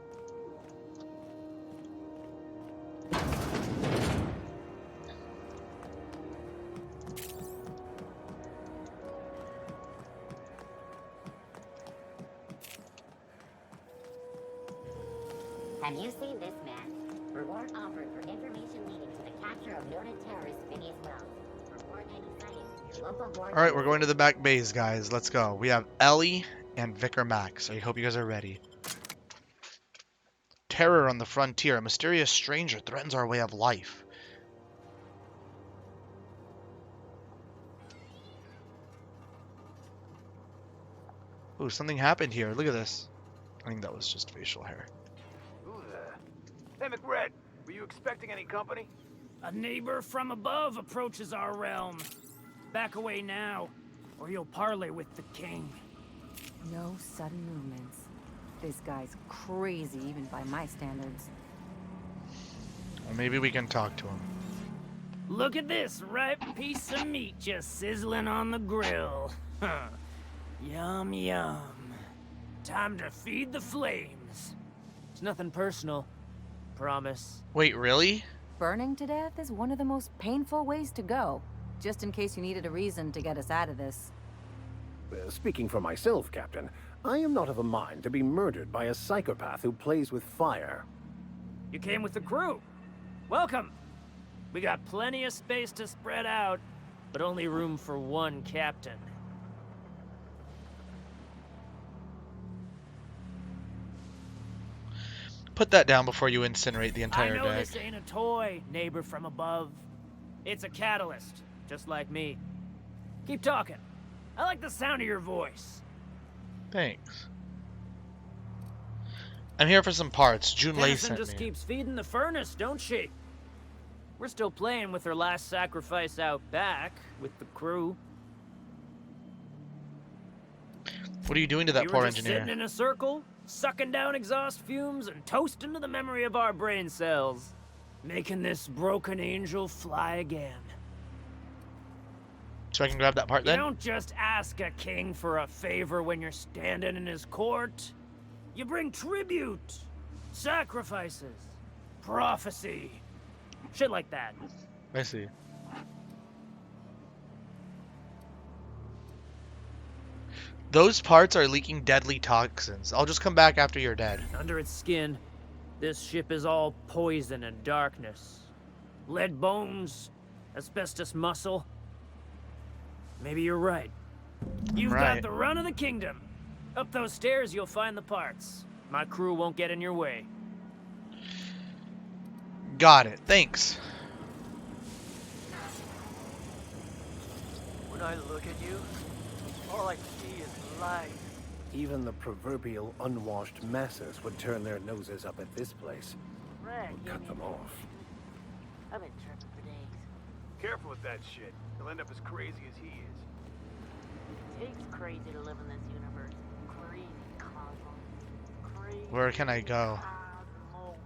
Have you seen this map? Reward offered for information leading to the capture of noted terrorist Phineas Wells. Report any sightings to your local board. Alright, we're going to the back bays, guys. Let's go. We have Ellie and Vicar Max. I hope you guys are ready. Terror on the frontier. A mysterious stranger threatens our way of life. Ooh, something happened here. Look at this. I think that was just facial hair. Hey, McRed, were you expecting any company? A neighbor from above approaches our realm. Back away now, or you'll parley with the king. No sudden movements. This guy's crazy, even by my standards. Well, maybe we can talk to him. Look at this ripe piece of meat just sizzling on the grill. Huh. Yum, yum. Time to feed the flames. It's nothing personal. Promise. Wait, really? Burning to death is one of the most painful ways to go. Just in case you needed a reason to get us out of this. Speaking for myself, Captain, I am not of a mind to be murdered by a psychopath who plays with fire. You came with the crew. Welcome. We got plenty of space to spread out, but only room for one captain. Put that down before you incinerate the entire I know deck. this ain't a toy, neighbor from above. It's a catalyst, just like me. Keep talking. I like the sound of your voice. Thanks. I'm here for some parts. Junlei Tennyson sent just me. keeps feeding the furnace, don't she? We're still playing with her last sacrifice out back with the crew. What are you doing to that We poor were just engineer? sitting in a circle, sucking down exhaust fumes and toasting to the memory of our brain cells, making this broken angel fly again. So I can grab that part You then? don't just ask a king for a favor when you're standing in his court. You bring tribute, sacrifices, prophecy, shit like that. I see. Those parts are leaking deadly toxins. I'll just come back after you're dead. Under its skin, this ship is all poison and darkness. Lead bones, asbestos muscle. Maybe you're right. You've Right. got the run of the kingdom. Up those stairs, you'll find the parts. My crew won't get in your way. Got it. Thanks. When I look at you, all I see is light. Even the proverbial unwashed masses would turn their noses up at this place. Right, Would cut them off. I've been tripping for days. Careful with that shit. He'll end up as crazy as he is. It takes crazy to live in this universe. Crazy cosmos. Crazy Where can I go? cosmos.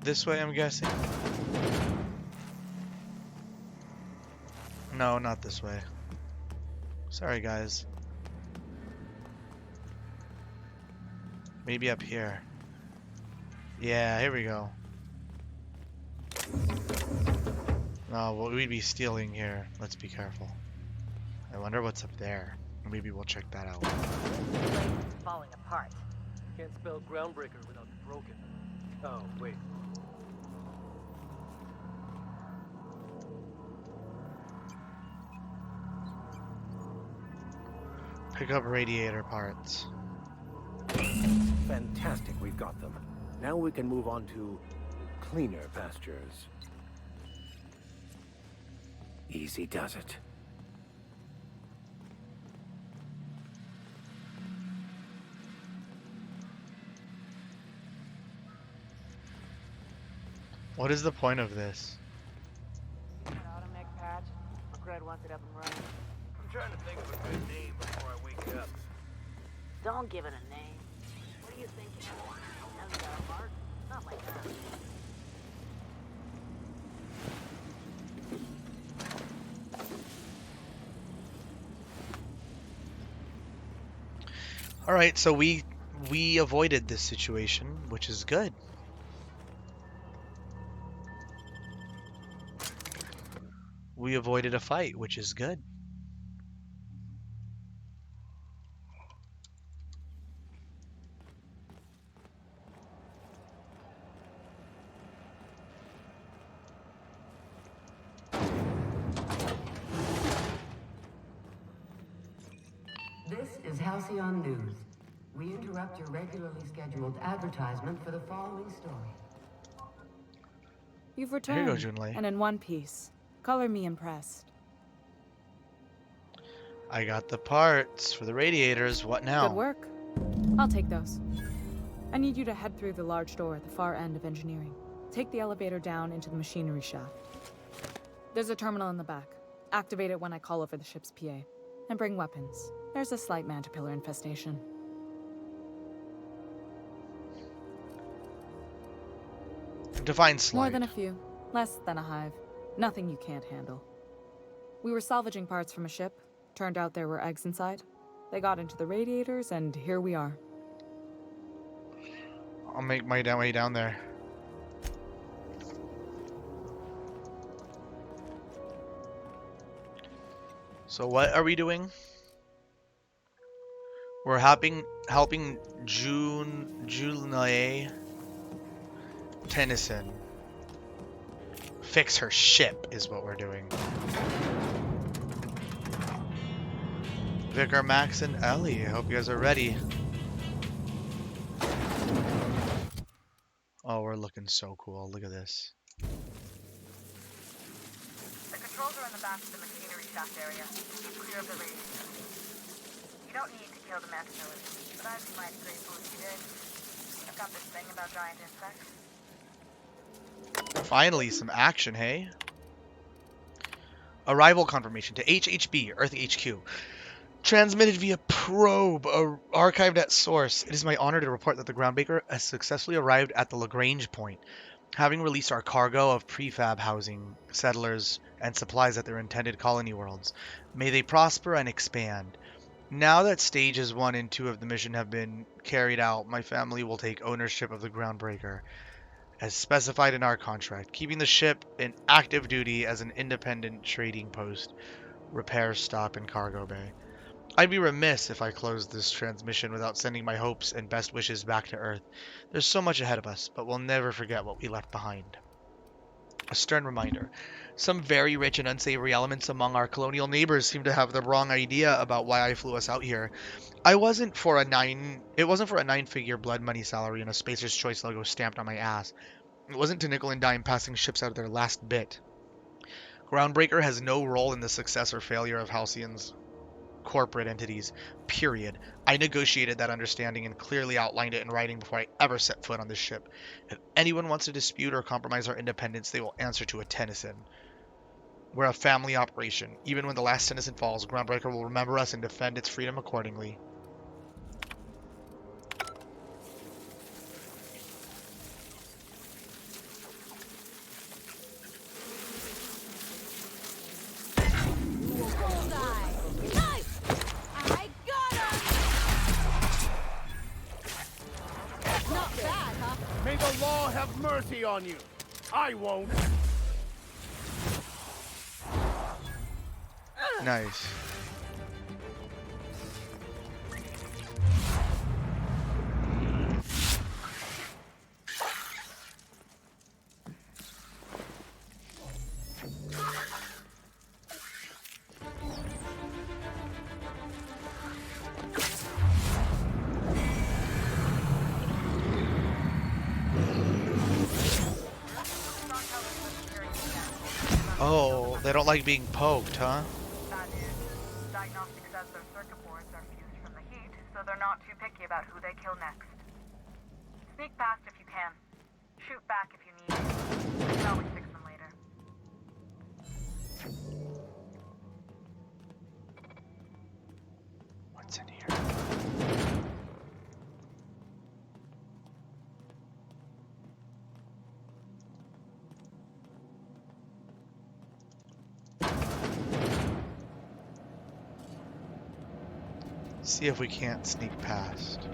This way, I'm guessing. No, not this way. Sorry, guys. Maybe up here. Yeah, here we go. No, what we'd be stealing here. Let's be careful. I wonder what's up there. Maybe we'll check that out. It's falling apart. Can't spell groundbreaker without broken. Oh, wait. Pick up radiator parts. Fantastic, we've got them. Now we can move on to cleaner pastures. Easy does it. What is the point of this? Automech patch. Gred wants it up and running. I'm trying to think of a good name before I wake up. Don't give it a name. What are you thinking? Hasn't got a heart? Not like that. All right, so we avoided this situation, which is good. We avoided a fight, which is good. This is Halcyon News. We interrupt your regularly scheduled advertisement for the following story. You've Here returned, you go, Junlei. and in one piece. Color me impressed. I got the parts for the radiators. What now? Good work. I'll take those. I need you to head through the large door at the far end of engineering. Take the elevator down into the machinery shaft. There's a terminal in the back. Activate it when I call over the ship's PA. And bring weapons. There's a slight Mantipillar infestation. Define slight. More than a few. Less than a hive. Nothing you can't handle. We were salvaging parts from a ship. Turned out there were eggs inside. They got into the radiators, and here we are. I'll make my way down there. So what are we doing? We're helping Junlei Tennyson fix her ship is what we're doing. Vicar, Max, and Ellie, I hope you guys are ready. Oh, we're looking so cool. Look at this. The controls are in the back of the machinery shaft area. Clear of the radiation. You don't need to kill the Mantipillars, but I'd be mighty grateful if you did. I've got this thing about giant insects. Finally, some action, hey? Arrival confirmation to HHB, Earth HQ. Transmitted via probe, archived at source. It is my honor to report that the Groundbreaker has successfully arrived at the Lagrange point, having released our cargo of prefab housing, settlers, and supplies at their intended colony worlds. May they prosper and expand. Now that stages 1 and 2 of the mission have been carried out, my family will take ownership of the Groundbreaker, as specified in our contract, keeping the ship in active duty as an independent trading post, repair stop, and cargo bay. I'd be remiss if I closed this transmission without sending my hopes and best wishes back to Earth. There's so much ahead of us, but we'll never forget what we left behind. A stern reminder. Some very rich and unsavory elements among our colonial neighbors seem to have the wrong idea about why I flew us out here. It wasn't for a 9-figure blood money salary and a Spacer's Choice logo stamped on my ass. It wasn't to nickel and dime passing ships out of their last bit. Groundbreaker has no role in the success or failure of Halcyon's corporate entities, period. I negotiated that understanding and clearly outlined it in writing before I ever set foot on this ship. If anyone wants to dispute or compromise our independence, they will answer to a Tennyson. We're a family operation. Even when the last Tennyson falls, Groundbreaker will remember us and defend its freedom accordingly. May the law have mercy on you. I won't. Nice. Oh, they don't like being poked, huh? Bad news. Diagnostic says their circuit boards are fused from the heat, so they're not too picky about who they kill next. Sneak past if you can. Shoot back if you need to. I can always fix them later. What's in here? See if we can't sneak past.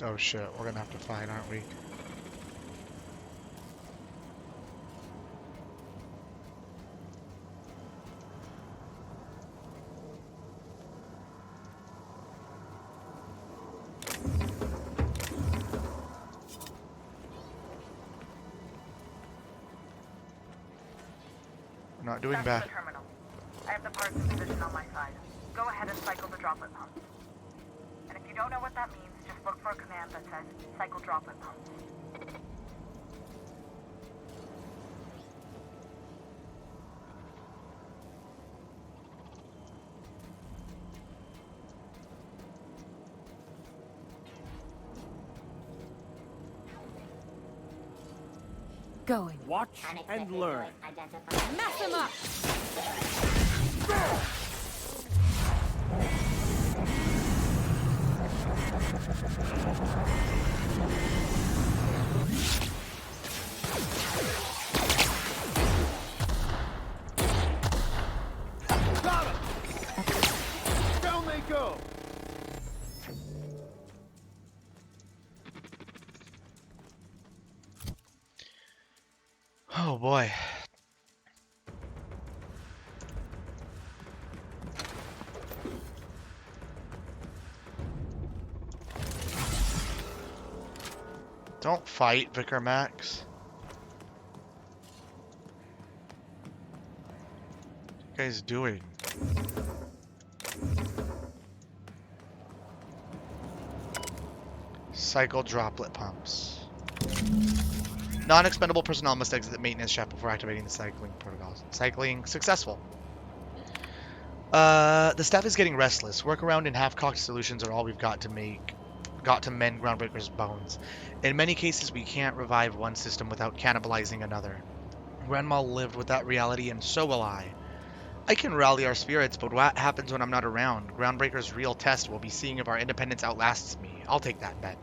Oh shit, we're gonna have to fight, aren't we? We're not doing Back bad. to the terminal. I have the parts in position on my side. Go ahead and cycle the droplet pumps. And if you don't know what that means, just look for a command that says cycle droplet pumps. Going. Watch and learn. Mess him up! Got him! Down they go! Oh boy. Don't fight, Vicar Max. What are you guys doing? Cycle droplet pumps. Non-expendable personnel must exit the maintenance shaft before activating the cycling protocols. Cycling successful. The staff is getting restless. Workaround and half-cocked solutions are all we've got to mend Groundbreaker's bones. In many cases, we can't revive one system without cannibalizing another. Grandma lived with that reality, and so will I. I can rally our spirits, but what happens when I'm not around? Groundbreaker's real test will be seeing if our independence outlasts me. I'll take that bet.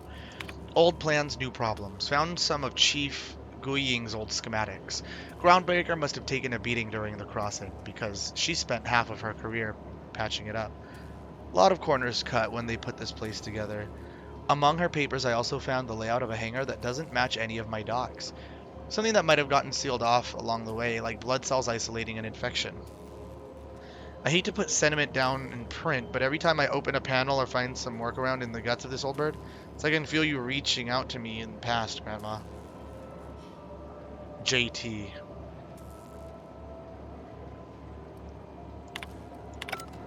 Old plans, new problems. Found some of Chief Guying's old schematics. Groundbreaker must have taken a beating during the crossing, because she spent half of her career patching it up. A lot of corners cut when they put this place together. Among her papers, I also found the layout of a hangar that doesn't match any of my docks. Something that might have gotten sealed off along the way, like blood cells isolating an infection. I hate to put sentiment down in print, but every time I open a panel or find some workaround in the guts of this old bird, it's like I can feel you reaching out to me in the past, Grandma. JT.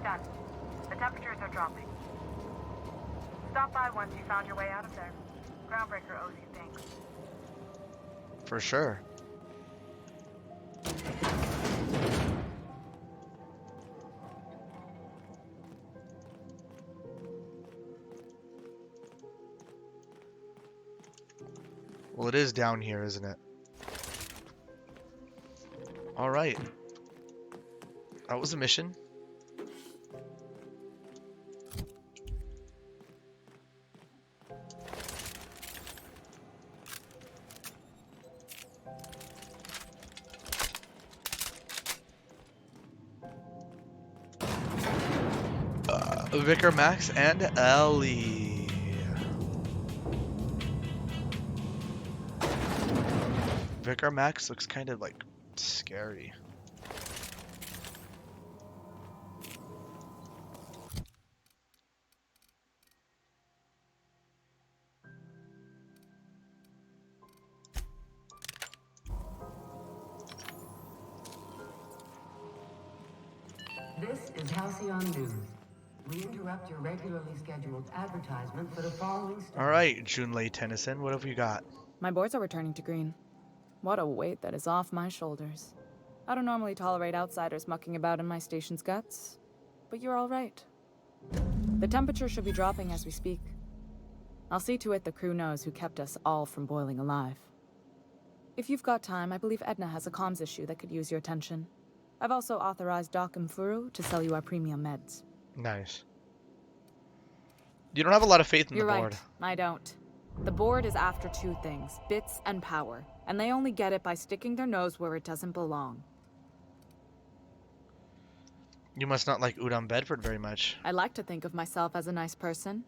Done. The temperatures are dropping. Stop by once you found your way out of there. Groundbreaker owes you thanks. For sure. Well, it is down here, isn't it? Alright. That was a mission. Vicar Max and Ellie. Vicar Max looks kind of like scary. This is Halcyon News. We interrupt your regularly scheduled advertisement for the following story. Alright, Junlei Tennyson, what have you got? My boards are returning to green. What a weight that is off my shoulders. I don't normally tolerate outsiders mucking about in my station's guts, but you're all right. The temperature should be dropping as we speak. I'll see to it the crew knows who kept us all from boiling alive. If you've got time, I believe Edna has a comms issue that could use your attention. I've also authorized Doc and Furu to sell you our premium meds. Nice. You don't have a lot of faith in You're the board. right, I don't. The board is after two things, bits and power, and they only get it by sticking their nose where it doesn't belong. You must not like Udon Bedford very much. I like to think of myself as a nice person,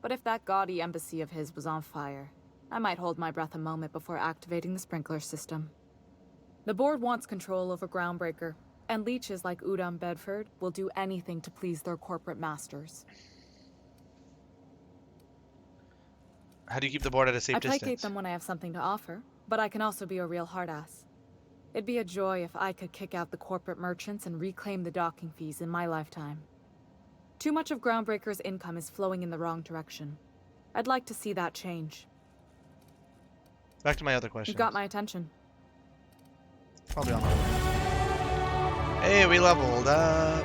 but if that gaudy embassy of his was on fire, I might hold my breath a moment before activating the sprinkler system. The board wants control over Groundbreaker, and leeches like Udon Bedford will do anything to please their corporate masters. How do you keep the board at a safe I placate distance? them when I have something to offer, but I can also be a real hard-ass. It'd be a joy if I could kick out the corporate merchants and reclaim the docking fees in my lifetime. Too much of Groundbreaker's income is flowing in the wrong direction. I'd like to see that change. Back to my other question. You got my attention. I'll be on my way. Hey, we leveled up.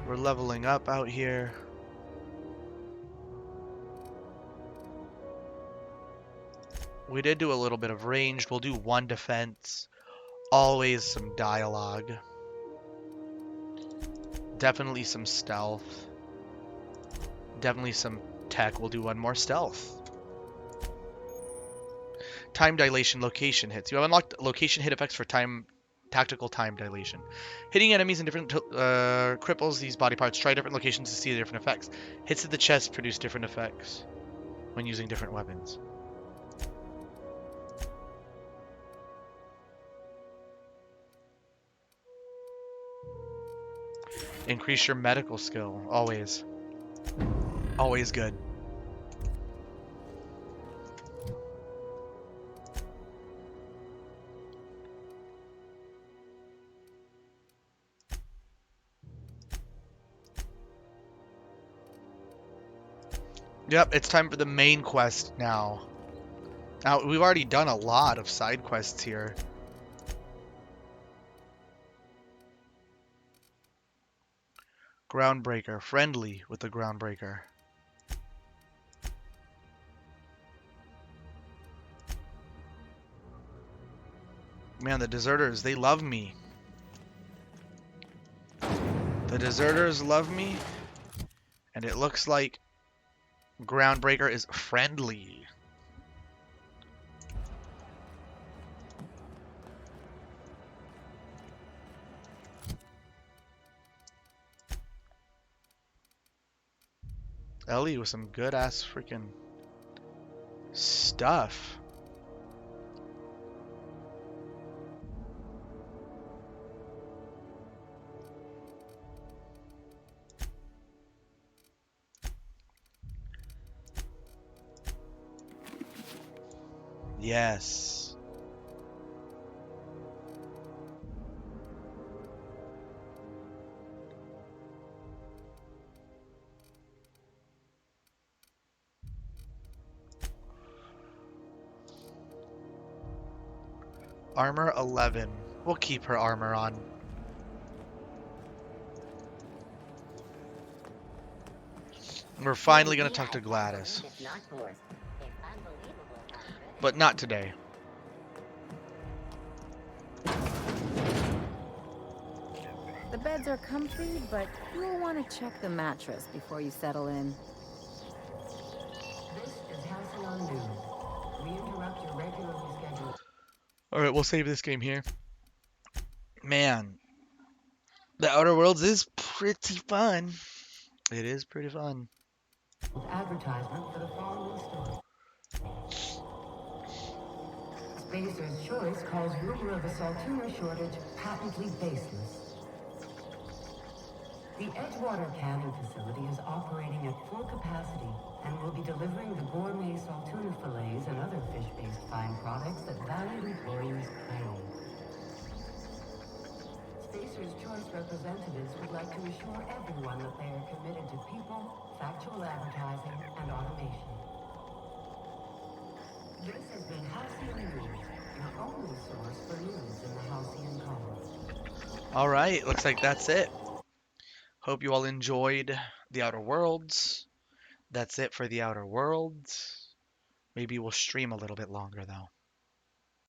We're leveling up out here. We did do a little bit of ranged. We'll do one defense. Always some dialogue. Definitely some stealth. Definitely some tech. We'll do one more stealth. Time dilation location hits. You have unlocked location hit effects for tactical time dilation. Hitting enemies in different cripples these body parts. Try different locations to see the different effects. Hits to the chest produce different effects when using different weapons. Increase your medical skill. Always. Always good. Yep, it's time for the main quest now. Now, we've already done a lot of side quests here. Groundbreaker. Friendly with the Groundbreaker. Man, the deserters, they love me. The deserters love me. And it looks like Groundbreaker is friendly. Ellie with some good ass freaking stuff. Yes. Armor 11. We'll keep her armor on. We're finally going to talk to Gladys. But not today. The beds are comfy, but you'll want to check the mattress before you settle in. This is Halcyon News. We interrupt your regularly scheduled... Alright, we'll save this game here. Man. The Outer Worlds is pretty fun. It is pretty fun. Advertisement for the following story. Spacer's Choice calls rumor of a Saltuna shortage patently baseless. The Edgewater canning facility is operating at full capacity and will be delivering the gourmet Saltuna fillets and other fish-based fine products that valued employees crave. Spacer's Choice representatives would like to assure everyone that they are committed to people, factual advertising, and automation. This has been Halcyon News, your only source for news in the Halcyon Colony. All right, looks like that's it. Hope you all enjoyed The Outer Worlds. That's it for The Outer Worlds. Maybe we'll stream a little bit longer though.